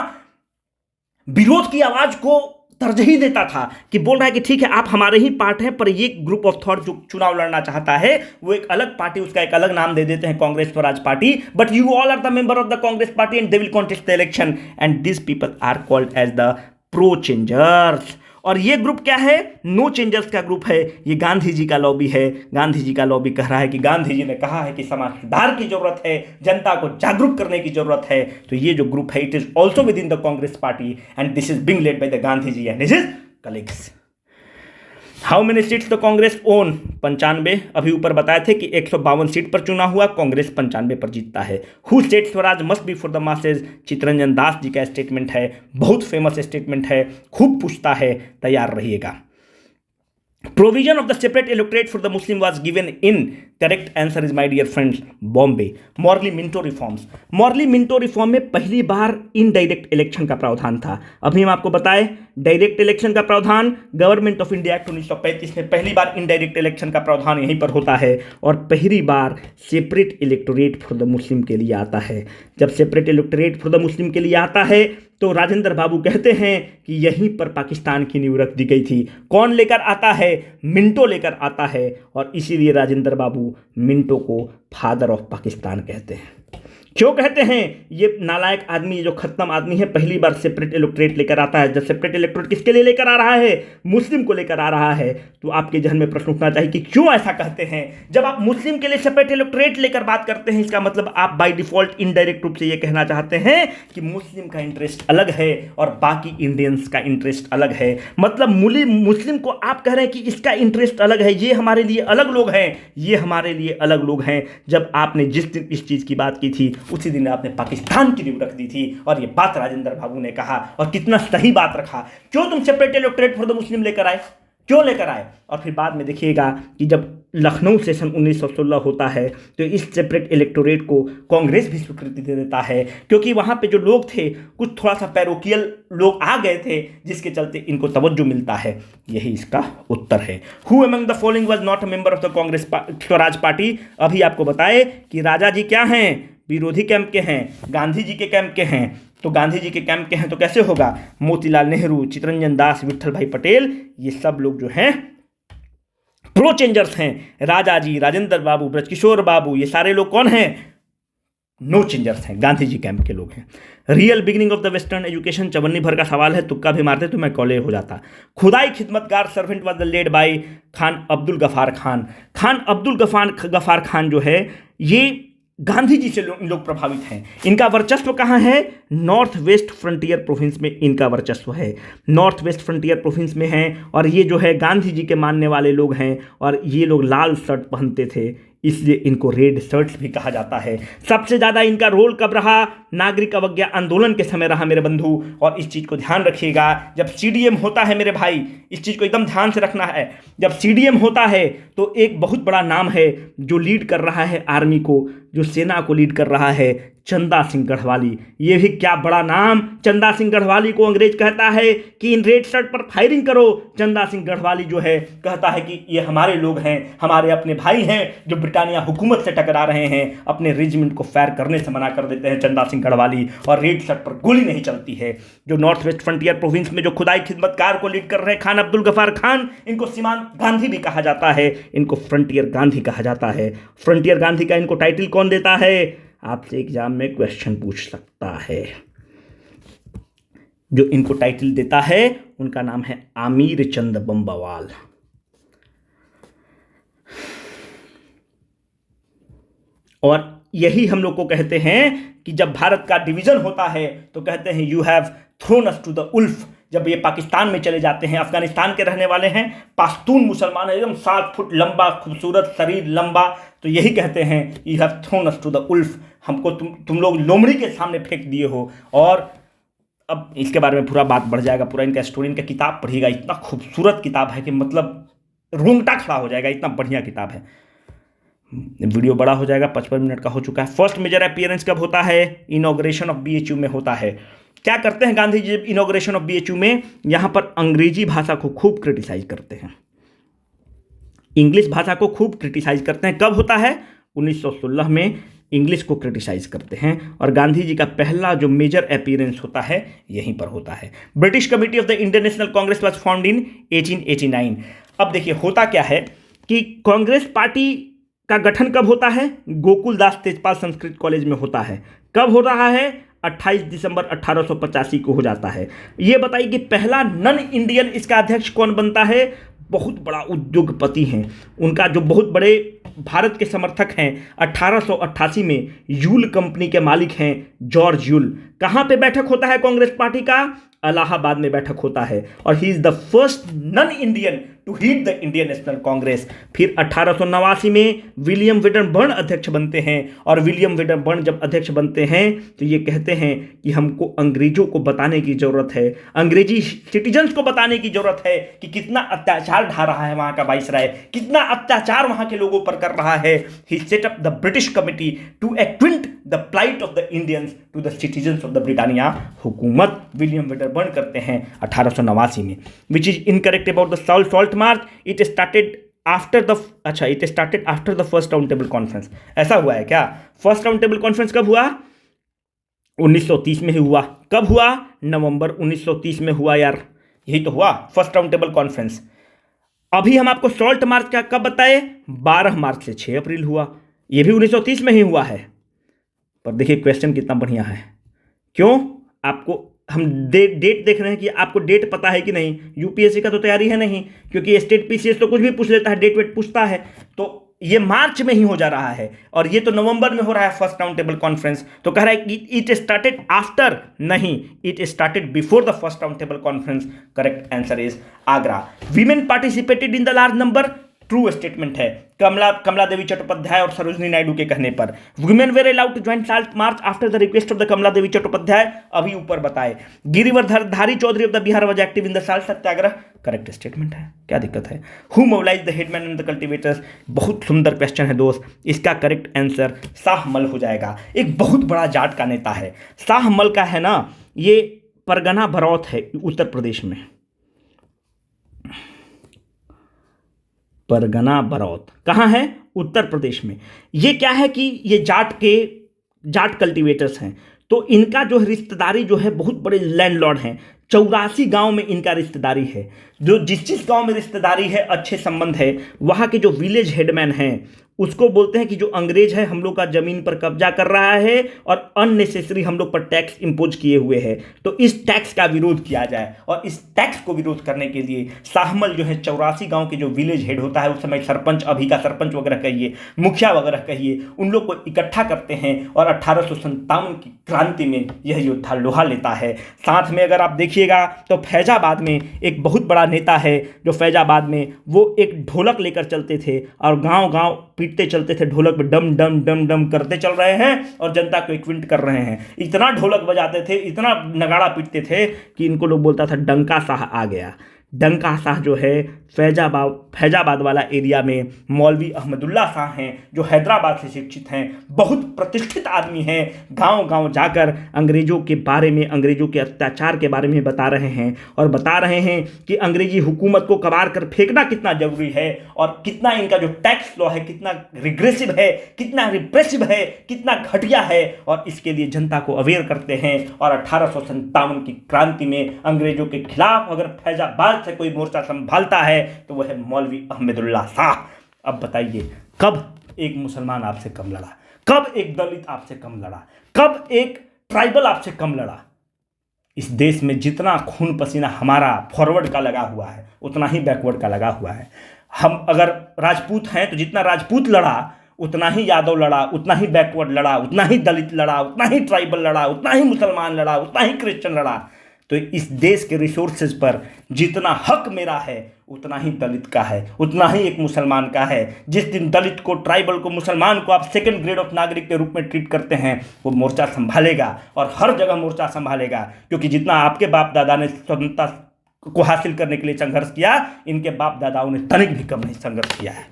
विरोध की आवाज को तरजीह देता था, कि बोल रहा है कि ठीक है आप हमारे ही पार्ट हैं, पर ये ग्रुप ऑफ थॉट जो चुनाव लड़ना चाहता है वो एक अलग पार्टी, उसका एक अलग नाम दे देते हैं Congress Swaraj Party, but you all are the member of the Congress party and they will contest the election, and this people are called as the pro changers. और ये ग्रुप क्या है, नो चेंजर्स का ग्रुप है। ये गांधी जी का लॉबी है। गांधी जी का लॉबी कह रहा है कि गांधी जी ने कहा है कि समाज सुधार की जरूरत है, जनता को जागरूक करने की जरूरत है। तो ये जो ग्रुप है it is also within the Congress party and this is being led by the Gandhi ji and his colleagues. How many seats the Congress won, 95। अभी ऊपर बताए थे कि 152 सीट पर चुनाव हुआ, कांग्रेस 95 पर जीतता है। Who state swaraj must be for the masses, Chittaranjan Das ji का स्टेटमेंट है, बहुत फेमस स्टेटमेंट है, खूब पूछता है, तैयार रहिएगा। Provision of the separate electorate for the Muslim was given in, correct answer is my dear friends, Bombay. Morley Minto reforms. Morley Minto reform में पहली बार इनडायरेक्ट इलेक्शन का प्रावधान था। अभी हम आपको बताएं डायरेक्ट इलेक्शन का प्रावधान गवर्नमेंट ऑफ इंडिया एक्ट 1935 में पहली बार इनडायरेक्ट इलेक्शन का प्रावधान यहीं पर होता है, और पहली बार separate electorate for the Muslim के लिए आता है। जब separate electorate for the Muslim के लिए आता है तो राजेंद्र बाबू कहते हैं कि यहीं पर पाकिस्तान की नींव रख दी गई थी। कौन लेकर आता है, मिंटो लेकर आता है, और इसीलिए राजेंद्र बाबू मिंटो को फादर ऑफ पाकिस्तान कहते हैं। क्यों कहते हैं ये नालायक आदमी, जो खत्म आदमी है, पहली बार सेपरेट इलेक्टोरेट लेकर आता है? जब सेपरेट इलेक्टोरेट किसके लिए लेकर आ रहा है? मुस्लिम को लेकर आ रहा है। तो आपके जहन में प्रश्न उठना चाहिए कि क्यों ऐसा कहते हैं? जब आप मुस्लिम के लिए सेपरेट इलेक्टोरेट लेकर बात करते हैं, इसका मतलब आप बाय डिफॉल्ट इनडायरेक्ट रूप से ये कहना चाहते हैं कि मुस्लिम का इंटरेस्ट अलग है और बाकी इंडियंस का इंटरेस्ट अलग है। मतलब मुस्लिम को आप कह रहे हैं कि इसका इंटरेस्ट अलग है, ये हमारे लिए अलग लोग हैं, ये हमारे लिए अलग लोग हैं। जब आपने जिस दिन इस चीज की बात की थी, उसी दिन आपने पाकिस्तान की नींव रख दी थी। और ये बात राजेंद्र बाबू ने कहा, और कितना सही बात रखा। क्यों तुम सेपरेट इलेक्टोरेट फॉर द मुस्लिम लेकर आए? क्यों लेकर आए? और फिर बाद में देखिएगा कि जब लखनऊ सेशन 1916 होता है तो इस सेपरेट इलेक्टोरेट को कांग्रेस भी स्वीकृति दे देता है, क्योंकि वहां पे जो लोग थे कुछ थोड़ा सा पैरोकियल लोग आ गए थे, जिसके चलते इनको तवज्जो मिलता है। यही इसका उत्तर है। Who among the following was not a member of the Congress Swaraj party? अभी आपको बताए कि राजा जी क्या हैं? विरोधी कैंप के हैं। गांधी जी के कैंप के हैं। तो गांधी जी के कैंप के हैं तो कैसे होगा? मोतीलाल नेहरू, चित्तरंजन दास, विट्ठल भाई पटेल, ये सब लोग जो हैं प्रो चेंजर्स हैं। राजा जी, राजेंद्र बाबू, ब्रजकिशोर बाबू, ये सारे लोग कौन हैं? नो चेंजर्स हैं, गांधी जी कैंप के लोग हैं। Real beginning of the western education, चवन्नी भर का सवाल है, तुक्का भी मारते तो मैं कॉलेज हो जाता। Khudai Khidmatgar servant was led by Khan Abdul Gaffar Khan. Khan Abdul Gaffar Khan जो है, ये गांधी जी से लोग प्रभावित हैं। इनका वर्चस्व कहाँ है? नॉर्थ वेस्ट फ्रंटियर प्रोविंस में इनका वर्चस्व है। नॉर्थ वेस्ट फ्रंटियर प्रोविंस में है। और ये जो है गांधी जी के मानने वाले लोग हैं, और ये लोग लाल शर्ट पहनते थे, इसलिए इनको रेड शर्ट्स भी कहा जाता है। सबसे ज़्यादा इनका रोल कब रहा? नागरिक अवज्ञा आंदोलन के समय रहा मेरे बंधु। और इस चीज़ को ध्यान रखिएगा, जब सीडीएम होता है मेरे भाई, इस चीज़ को एकदम ध्यान से रखना है। जब सीडीएम होता है तो एक बहुत बड़ा नाम है जो लीड कर रहा है आर्मी को, जो सेना को लीड कर रहा है, चंदा सिंह गढ़वाली। ये भी क्या बड़ा नाम! चंदा सिंह गढ़वाली को अंग्रेज कहता है कि इन रेड शर्ट पर फायरिंग करो। चंदा सिंह गढ़वाली जो है कहता है कि ये हमारे लोग हैं, हमारे अपने भाई हैं, जो ब्रिटानिया हुकूमत से टकरा रहे हैं। अपने रेजिमेंट को फायर करने से मना कर देते हैं चंदा सिंह गढ़वाली, और रेड शर्ट पर गोली नहीं चलती है। जो नॉर्थ वेस्ट फ्रंटियर प्रोविंस में जो खुदाई खिदमतकार को लीड कर रहे हैं, खान अब्दुल गफार खान, इनको सीमांत गांधी भी कहा जाता है, इनको फ्रंटियर गांधी कहा जाता है। फ्रंटियर गांधी का इनको टाइटल कौन देता है? आपसे एग्जाम में क्वेश्चन पूछ सकता है। जो इनको टाइटल देता है उनका नाम है आमिर चंद बम्बावाल। और यही हम लोग को कहते हैं कि जब भारत का डिवीजन होता है तो कहते हैं you have thrown us to the wolf. जब ये पाकिस्तान में चले जाते हैं, अफगानिस्तान के रहने वाले हैं, पाश्तून मुसलमान, एकदम 7 फुट लंबा, खूबसूरत शरीर, लंबा, तो यही कहते हैं you have thrown us to the wolf. हमको तुम लोग लोमड़ी के सामने फेंक दिए हो। और अब इसके बारे में पूरा बात बढ़ जाएगा, पूरा इनका स्टोरी, इनका किताब पढ़िएगा, इतना खूबसूरत किताब है कि मतलब रोंगटा खड़ा हो जाएगा, इतना बढ़िया किताब है। वीडियो बड़ा हो जाएगा, 55 मिनट का हो चुका है। फर्स्ट मेजर अपीयरेंस कब होता है? इनॉग्रेशन ऑफ बीएचयू में होता है। क्या करते हैं Gandhi ji inauguration of BHU में? यहां पर अंग्रेजी भाषा को खूब क्रिटिसाइज करते हैं, इंग्लिश भाषा को खूब क्रिटिसाइज करते हैं। कब होता है? 1916 में इंग्लिश को क्रिटिसाइज करते हैं। और गांधी जी का पहला जो मेजर अपीयरेंस होता है यहीं पर होता है। British committee of the Indian National Congress was formed in 1889। अब देखिए होता क्या है कि कांग्रेस पार्टी का गठन कब होता है? गोकुल दास तेजपाल संस्कृत कॉलेज में होता है। कब हो रहा है? 28 दिसंबर 1885 को हो जाता है। ये बताइए कि पहला नन इंडियन इसका अध्यक्ष कौन बनता है? बहुत बड़ा उद्योगपति हैं, उनका जो बहुत बड़े भारत के समर्थक हैं। 1888 में यूल कंपनी के मालिक हैं जॉर्ज यूल। कहाँ पे बैठक होता है कांग्रेस पार्टी का? इलाहाबाद में बैठक होता है। और he is the first non Indian to lead the Indian National Congress. फिर 1889 में विलियम विडरबर्न अध्यक्ष बनते हैं। और विलियम विडरबर्न जब अध्यक्ष बनते हैं तो ये कहते हैं कि हमको अंग्रेजों को बताने की जरूरत है, अंग्रेजी सिटीजन्स को बताने की जरूरत है कि कितना अत्याचार ढा रहा है वहां का वाइसराय, कितना अत्याचार वहां के लोगों पर कर रहा है। He set up the British committee to acquaint the plight of the Indians to the citizens of the Britannia हुकूमत। विलियम विडरबर्न करते हैं 1889 में। Which is incorrect about the salt march, it started after the first round table conference. ऐसा हुआ है क्या? फर्स्ट राउंड टेबल कॉन्फ्रेंस कब हुआ? 1930 में ही हुआ। कब हुआ? नवंबर 1930 में हुआ यार, यही तो हुआ फर्स्ट राउंड टेबल कॉन्फ्रेंस। अभी हम आपको सॉल्ट मार्च का कब बताए? 12 मार्च से 6 अप्रैल हुआ, यह भी 1930 में ही हुआ है। पर देखिए क्वेश्चन कितना बढ़िया है। क्यों? आपको हम डेट देख रहे हैं कि आपको डेट पता है कि नहीं। यूपीएससी का तो तैयारी है नहीं, क्योंकि स्टेट पीसीएस तो कुछ भी पूछ लेता है, डेट वेट पूछता है। तो ये मार्च में ही हो जा रहा है और ये तो नवंबर में हो रहा है फर्स्ट राउंड टेबल कॉन्फ्रेंस। तो कह रहा है कि इट स्टार्टेड आफ्टर, नहीं, it started before the first round table conference. Correct answer is Agra. Women participated in the large number, true statement है। कमला देवी चट्टोपाध्याय और सरोजनी नायडू के कहने पर। Women were allowed to join salt march after the request of the Kamala Devi Chattopadhyay, अभी ऊपर बताए। Girivardhari Chaudhary of the Bihar was active in the salt satyagraha, correct statement है। क्या दिक्कत है? Who mobilize the headman and the cultivators, बहुत सुंदर क्वेश्चन है दोस्त। इसका करेक्ट आंसर शाहमल हो जाएगा। एक बहुत बड़ा जाट का नेता है शाहमल का, है ना। ये परगना भरौत है उत्तर प्रदेश में। परगना बरौत कहाँ है? उत्तर प्रदेश में। ये क्या है कि ये जाट कल्टीवेटर्स हैं, तो इनका जो रिश्तेदारी जो है बहुत बड़े लैंडलॉर्ड हैं। 84 गांव में इनका रिश्तेदारी है। जो जिस गांव में रिश्तेदारी है, अच्छे संबंध है, वहाँ के जो विलेज हेडमैन हैं उसको बोलते हैं कि जो अंग्रेज है हम लोग का जमीन पर कब्जा कर रहा है और अननेसेसरी हम लोग पर टैक्स इंपोज किए हुए हैं, तो इस टैक्स का विरोध किया जाए। और इस टैक्स को विरोध करने के लिए शाहमल जो है 84 गांव के जो विलेज हेड होता है, उस समय सरपंच, अभी का सरपंच वगैरह कहिए, मुखिया वगैरह कहिए, उन लोग को इकट्ठा करते हैं और 1857 की क्रांति में यह योद्धा लोहा लेता है। साथ में अगर आप देखिएगा तो फैजाबाद में एक बहुत बड़ा नेता है जो फैजाबाद में वो एक ढोलक लेकर चलते थे और गांव गांव पीटते चलते थे। ढोलक पे डम डम डम डम करते चल रहे हैं और जनता को इक्विंट कर रहे हैं। इतना ढोलक बजाते थे, इतना नगाड़ा पीटते थे कि इनको लोग बोलता था डंका साह आ गया। डंका साह जो है फैजाबाद वाला एरिया में मौलवी अहमदुल्ला शाह हैं, जो हैदराबाद से शिक्षित हैं, बहुत प्रतिष्ठित आदमी हैं। गांव गांव जाकर अंग्रेजों के बारे में, अंग्रेजों के अत्याचार के बारे में बता रहे हैं और बता रहे हैं कि अंग्रेजी हुकूमत को कबाड़ कर फेंकना कितना जरूरी है और कितना इनका जो टैक्स लॉ है कितना रिग्रेसिव है, कितना रिप्रेसिव है, कितना घटिया है, और इसके लिए जनता को अवेयर करते हैं। और 1857 की क्रांति में अंग्रेजों के खिलाफ अगर फैजाबाद से कोई मोर्चा संभालता है तो वह है मौलवी अहमदुल्ला शाह। अब बताइए, कब एक मुसलमान आपसे कम लड़ा? कब एक दलित आपसे कम लड़ा? कब एक ट्राइबल आपसे कम लड़ा? इस देश में जितना खून पसीना हमारा फॉरवर्ड का लगा हुआ है, उतना ही बैकवर्ड का लगा हुआ है। हम अगर राजपूत हैं तो जितना राजपूत लड़ा, उतना ही यादव लड़ा, उतना ही बैकवर्ड लड़ा, उतना ही दलित लड़ा, उतना ही ट्राइबल लड़ा, उतना ही मुसलमान लड़ा, उतना ही क्रिश्चियन लड़ा। तो इस देश के रिसोर्सेज पर जितना हक मेरा है उतना ही दलित का है, उतना ही एक मुसलमान का है। जिस दिन दलित को, ट्राइबल को, मुसलमान को आप सेकंड ग्रेड ऑफ नागरिक के रूप में ट्रीट करते हैं, वो मोर्चा संभालेगा और हर जगह मोर्चा संभालेगा। क्योंकि जितना आपके बाप दादा ने स्वतंत्रता को हासिल करने के लिए संघर्ष किया, इनके बाप दादाओं ने तनिक भी कम नहीं संघर्ष किया है।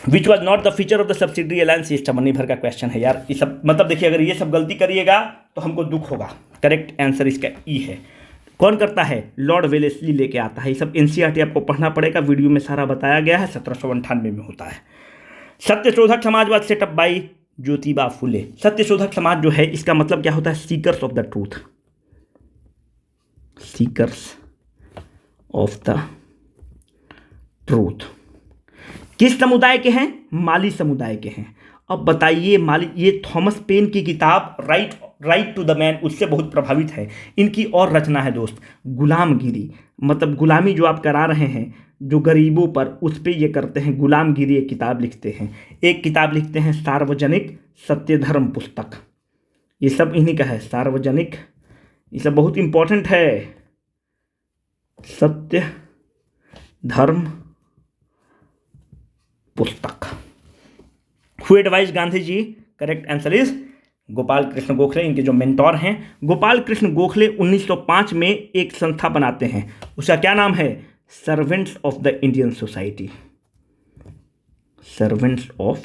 Which was not the feature of the subsidiary alliance, ये चमन्नी भर का क्वेश्चन है यार। ये सब मतलब देखिए, अगर ये सब गलती करिएगा तो हमको दुख होगा। करेक्ट आंसर इसका ई है। कौन करता है? लॉर्ड वेलेस्ली लेके आता है। ये सब एनसीईआरटी आपको पढ़ना पड़ेगा, वीडियो में सारा बताया गया है। 1798 में होता है। सत्यशोधक समाजवाद सेटअप बाई ज्योतिबा फुले। सत्यशोधक समाज जो है, इसका मतलब क्या होता है? Seekers of the truth, seekers of the truth. किस समुदाय के हैं? माली समुदाय के हैं। अब बताइए, माली, ये थॉमस पेन की किताब राइट टू द मैन, उससे बहुत प्रभावित है। इनकी और रचना है दोस्त, गुलामगिरी, मतलब गुलामी जो आप करा रहे हैं जो गरीबों पर, उस पर ये करते हैं गुलामगिरी। एक किताब लिखते हैं, एक किताब लिखते हैं सार्वजनिक सत्य धर्म पुस्तक। ये सब इन्हीं का है, सार्वजनिक, ये सब बहुत इंपॉर्टेंट है। Satya Dharma Pustak. Who advised Gandhi ji? Correct answer is Gopal Krishna Gokhale. इनके जो मेंटोर हैं गोपाल कृष्ण गोखले 1905 में एक संस्था बनाते हैं, उसका क्या नाम है? Servants of the Indian society. Servants of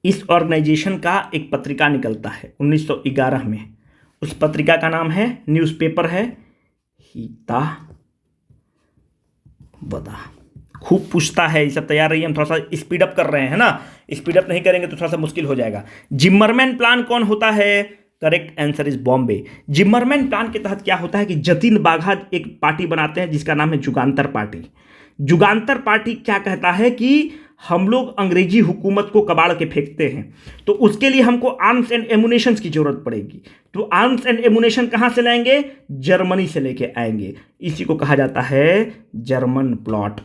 इस ऑर्गेनाइजेशन का एक पत्रिका निकलता है 1911 में। उस पत्रिका का नाम है, न्यूज़पेपर है हिता बदा। खूब पूछता है, ये सब तैयार रहिए, हम थोड़ा सा स्पीड अप कर रहे हैं ना। स्पीड अप नहीं करेंगे तो थोड़ा सा मुश्किल हो जाएगा। जिम्मरमैन प्लान कौन होता है? Correct answer is Bombay. Zimmerman plan के तहत क्या होता है कि जतिन बाघा एक पार्टी बनाते हैं जिसका नाम है जुगांतर पार्टी। जुगांतर पार्टी क्या कहता है कि हम लोग अंग्रेजी हुकूमत को कबाड़ के फेंकते हैं, तो उसके लिए हमको आर्म्स एंड एमुनेशंस की जरूरत पड़ेगी। तो आर्म्स एंड एमुनेशन कहां से लाएंगे? जर्मनी से लेके आएंगे। इसी को कहा जाता है जर्मन प्लॉट।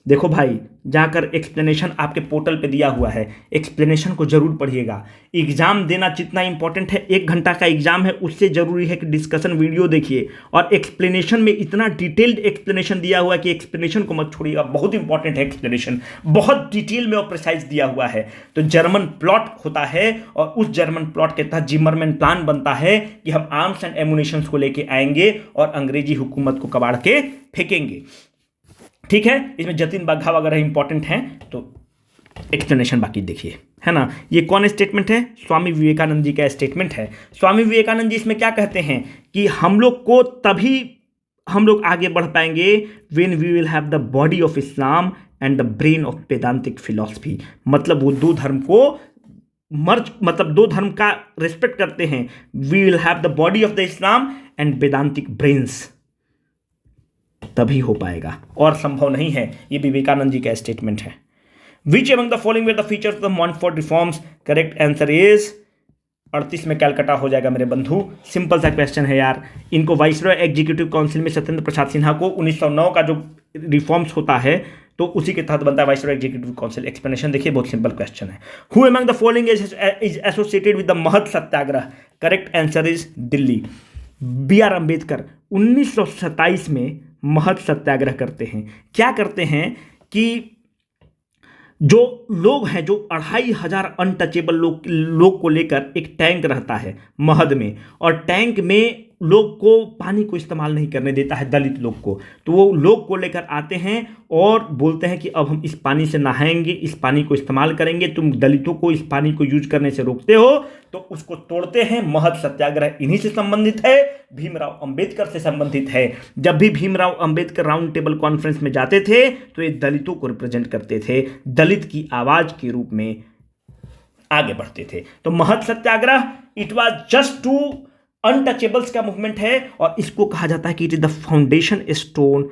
देखो भाई, जाकर एक्सप्लेनेशन आपके पोर्टल पे दिया हुआ है, एक्सप्लेनेशन को जरूर पढ़िएगा। एग्जाम देना जितना इंपॉर्टेंट है, 1 घंटा का एग्जाम है, उससे जरूरी है कि डिस्कशन वीडियो देखिए। और एक्सप्लेनेशन में इतना डिटेल्ड एक्सप्लेनेशन दिया हुआ है कि एक्सप्लेनेशन को मत छोड़िएगा, बहुत इंपॉर्टेंट है एक्सप्लेनेशन, बहुत डिटेल में और प्रिसाइज दिया हुआ है। तो जर्मन प्लॉट होता है और उस जर्मन प्लॉट के तहत जिमरमैन प्लान बनता है कि हम आर्म्स एंड एमुनेशन को लेके आएंगे और अंग्रेजी हुकूमत को कबाड़ के फेंकेंगे। ठीक है, इसमें जतिन बाघा वगैरह इंपॉर्टेंट हैं, तो एक्सप्लेनेशन बाकी देखिए, है ना। ये कौन स्टेटमेंट है? स्वामी विवेकानंद जी का स्टेटमेंट है। स्वामी विवेकानंद जी इसमें क्या कहते हैं कि हम लोग को तभी हम लोग आगे बढ़ पाएंगे when we will have the body of Islam and the brain of Vedantic philosophy. मतलब वो दो धर्म को मतलब दो धर्म का रिस्पेक्ट करते हैं। We will have the body of the Islam and Vedantic brains, तभी हो पाएगा, और संभव नहीं है। ये विवेकानंद जी का स्टेटमेंट है। Which among the following were the features of the Montford reforms? Correct answer is 38 में कैलकाटा हो जाएगा मेरे बंधु। सिंपल सा क्वेश्चन है यार। इनको वाइसरॉय एग्जीक्यूटिव काउंसिल में सत्येंद्र प्रसाद सिन्हा को 1909 का जो रिफॉर्म्स होता है तो उसी के तहत बनता है वाइसरॉय एग्जीक्यूटिव काउंसिल। एक्सप्लेनेशन देखिए, बहुत सिंपल क्वेश्चन है। Who among the following is associated with the Mahad satyagraha? Correct answer is Delhi. B R Ambedkar 1927 में महत सत्याग्रह करते हैं। क्या करते हैं कि जो लोग हैं, जो 2500 अनटचेबल लोग को लेकर एक टैंक रहता है महद में, और टैंक में लोग को पानी को इस्तेमाल नहीं करने देता है, दलित लोग को। तो वो लोग को लेकर आते हैं और बोलते हैं कि अब हम इस पानी से नहाएंगे, इस पानी को इस्तेमाल करेंगे, तुम दलितों को इस पानी को यूज करने से रोकते हो। तो उसको तोड़ते हैं। महत सत्याग्रह इन्हीं से संबंधित है, भीमराव अंबेडकर से संबंधित है। जब भी Bhimrao Ambedkar round table conference में जाते थे तो ये दलितों को रिप्रेजेंट करते थे, दलित की आवाज के रूप में आगे बढ़ते थे। तो Mahad satyagraha it was just to untouchables का मूवमेंट है, और इसको कहा जाता है कि it is the foundation stone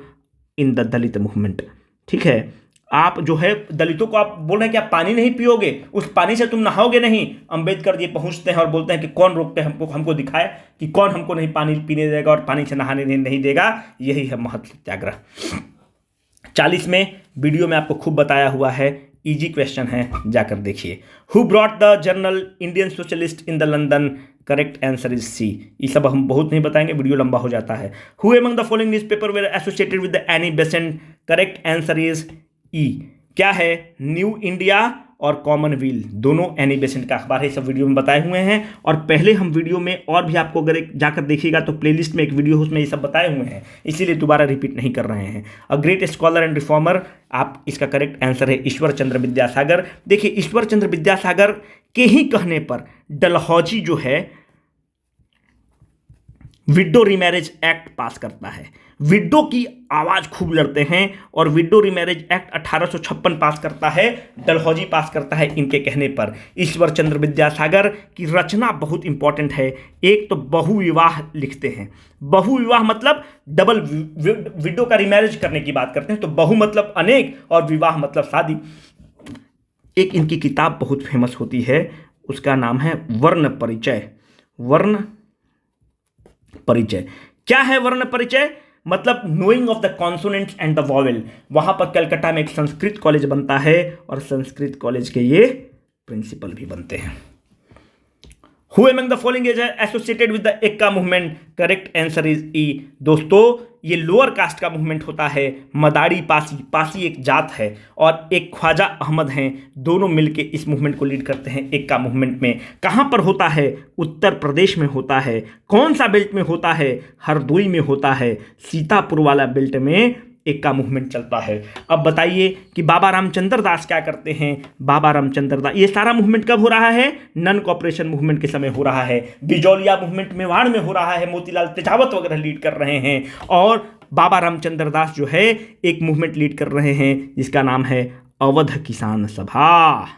in the Dalit movement. ठीक है, आप जो है दलितों को आप बोल रहे हैं कि आप पानी नहीं पियोगे, उस पानी से तुम नहाओगे नहीं। अंबेडकर जी पहुंचते हैं और बोलते हैं कि कौन रोकते हैं हमको दिखाए कि कौन हमको नहीं पानी पीने देगा और पानी से नहाने नहीं देगा। यही है महत सत्याग्रह। 40 में वीडियो में आपको खूब बताया हुआ है, इजी क्वेश्चन है, जाकर देखिए। Who brought the journal Indian socialist in the London? Correct answer is C. ये सब हम बहुत नहीं बताएंगे, वीडियो लंबा हो जाता है। Who among the following newspaper were associated with the Annie Besant? Correct answer is E. क्या है? न्यू इंडिया और कॉमनवेल्थ, दोनों एनी बेसेंट का अखबार है। सब वीडियो में बताए हुए हैं, और पहले हम वीडियो में और भी आपको अगर जाकर देखिएगा तो प्लेलिस्ट में एक वीडियो है, उसमें ये सब बताए हुए हैं, इसीलिए दोबारा रिपीट नहीं कर रहे हैं। A great scholar and reformer, आप इसका करेक्ट आंसर है ईश्वर चंद्र विद्यासागर। देखिए, ईश्वर चंद्र विद्यासागर के ही कहने पर डलहौजी जो है विडो रीमैरिज एक्ट पास करता है। विडो की आवाज खूब लड़ते हैं, और विडो रीमैरिज एक्ट 1856 पास करता है, डलहौजी पास करता है इनके कहने पर। ईश्वर चंद्र विद्यासागर की रचना बहुत इंपॉर्टेंट है। एक तो बहुविवाह लिखते हैं। बहुविवाह मतलब डबल विडो का रीमैरिज करने की बात करते हैं, तो बहु मतलब अनेक और विवाह मतलब शादी। एक इनकी किताब बहुत फेमस होती है, उसका नाम है वर्ण परिचय। वर्ण परिचय क्या है? वर्ण परिचय मतलब knowing of the consonants and the vowel. वहां पर कलकत्ता में एक संस्कृत कॉलेज बनता है, और संस्कृत कॉलेज के ये प्रिंसिपल भी बनते हैं। Who among the following is associated with the Eka movement? Correct answer is E. दोस्तों, ये लोअर कास्ट का मूवमेंट होता है। मदारी पासी, पासी एक जात है, और एक ख्वाजा अहमद हैं, दोनों मिलके इस मूवमेंट को लीड करते हैं। एक्का मूवमेंट में कहाँ पर होता है? उत्तर प्रदेश में होता है। कौन सा बेल्ट में होता है? हरदोई में होता है। सीतापुर वाला बेल्ट में एक्का मूवमेंट चलता है। अब बताइए कि बाबा रामचंद्र दास क्या करते हैं? बाबा रामचंद्र दास, ये सारा मूवमेंट कब हो रहा है? नन कॉपरेशन मूवमेंट के समय हो रहा है। बिजौलिया मूवमेंट मेवाड़ में हो रहा है, मोतीलाल तेजावत वगैरह लीड कर रहे हैं, और बाबा रामचंद्र दास जो है एक मूवमेंट लीड कर रहे हैं जिसका नाम है अवध किसान सभा।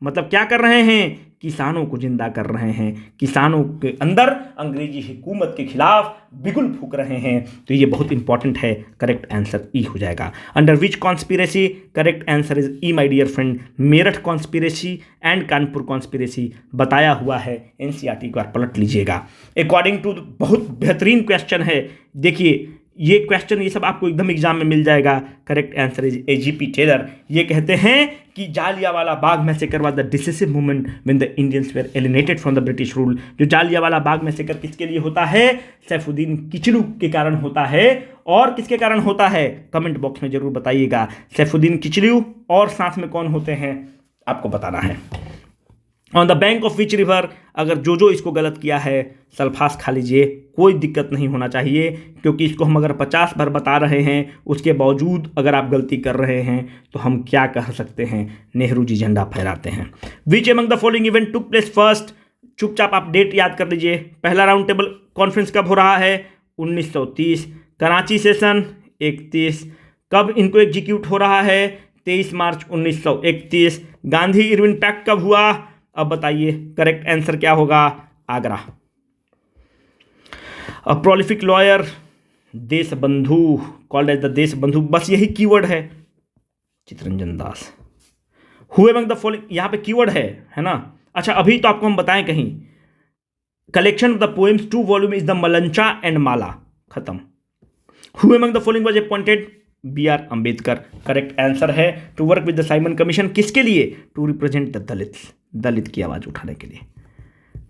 मतलब क्या कर रहे हैं किसानों को जिंदा कर रहे हैं, किसानों के अंदर अंग्रेजी हुकूमत के खिलाफ बिगुल फूंक रहे हैं। तो ये बहुत इंपॉर्टेंट है, करेक्ट आंसर ई हो जाएगा। Under which conspiracy, correct answer is E my dear friend, Meerut conspiracy and Kanpur conspiracy बताया हुआ है। एनसीईआरटी को पलट लीजिएगा। अकॉर्डिंग टू, बहुत बेहतरीन क्वेश्चन है, देखिए ये क्वेश्चन ये सब आपको एकदम एग्जाम में मिल जाएगा। Correct answer is AJP Taylor. ये कहते हैं कि Jallianwala Bagh massacre was the decisive movement when the Indians were alienated from the British rule. जो जालियांवाला बाग मैसेकर किसके लिए होता है? सैफुद्दीन किचलू के कारण होता है। और किसके कारण होता है? कमेंट बॉक्स में जरूर बताइएगा। सैफुद्दीन किचलू और साथ में कौन होते हैं आपको बताना है। On the bank of which river, अगर जो इसको गलत किया है सल्फास खा लीजिए, कोई दिक्कत नहीं होना चाहिए, क्योंकि इसको हम अगर 50 बार बता रहे हैं उसके बावजूद अगर आप गलती कर रहे हैं तो हम क्या कह सकते हैं? नेहरू जी झंडा फहराते हैं। Which among the following event took place first, चुपचाप आप डेट याद कर लीजिए। पहला राउंड टेबल कॉन्फ्रेंस कब हो रहा है? 1930। कराची सेशन 31। कब इनको एग्जीक्यूट हो रहा है? 23 मार्च 1931। गांधी इरविन पैक्ट कब हुआ? अब बताइए करेक्ट आंसर क्या होगा? आगरा। अ प्रोलिफिक लॉयर, देश बंधु, कॉल्ड एज द देश बंधु, बस यही कीवर्ड है। चितरंजन दास। हु एमंग द फॉलोइंग, यहां पे कीवर्ड है ना। अच्छा, अभी तो आपको हम बताएं कहीं, collection of the poems 2 volume is the Malancha and Mala, खत्म। Who among the following was appointed? B R Ambedkar. Correct answer है to work with the Simon commission, किसके लिए? To represent the Dalits, Dalit की आवाज उठाने के लिए।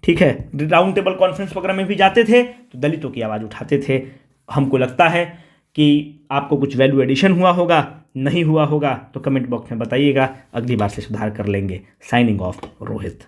ठीक है, राउंड टेबल कॉन्फ्रेंस वगैरह में भी जाते थे तो दलितों की आवाज उठाते थे। हमको लगता है कि आपको कुछ वैल्यू एडिशन हुआ होगा, नहीं हुआ होगा तो कमेंट बॉक्स में बताइएगा, अगली बार से सुधार कर लेंगे। Signing off, Rohit.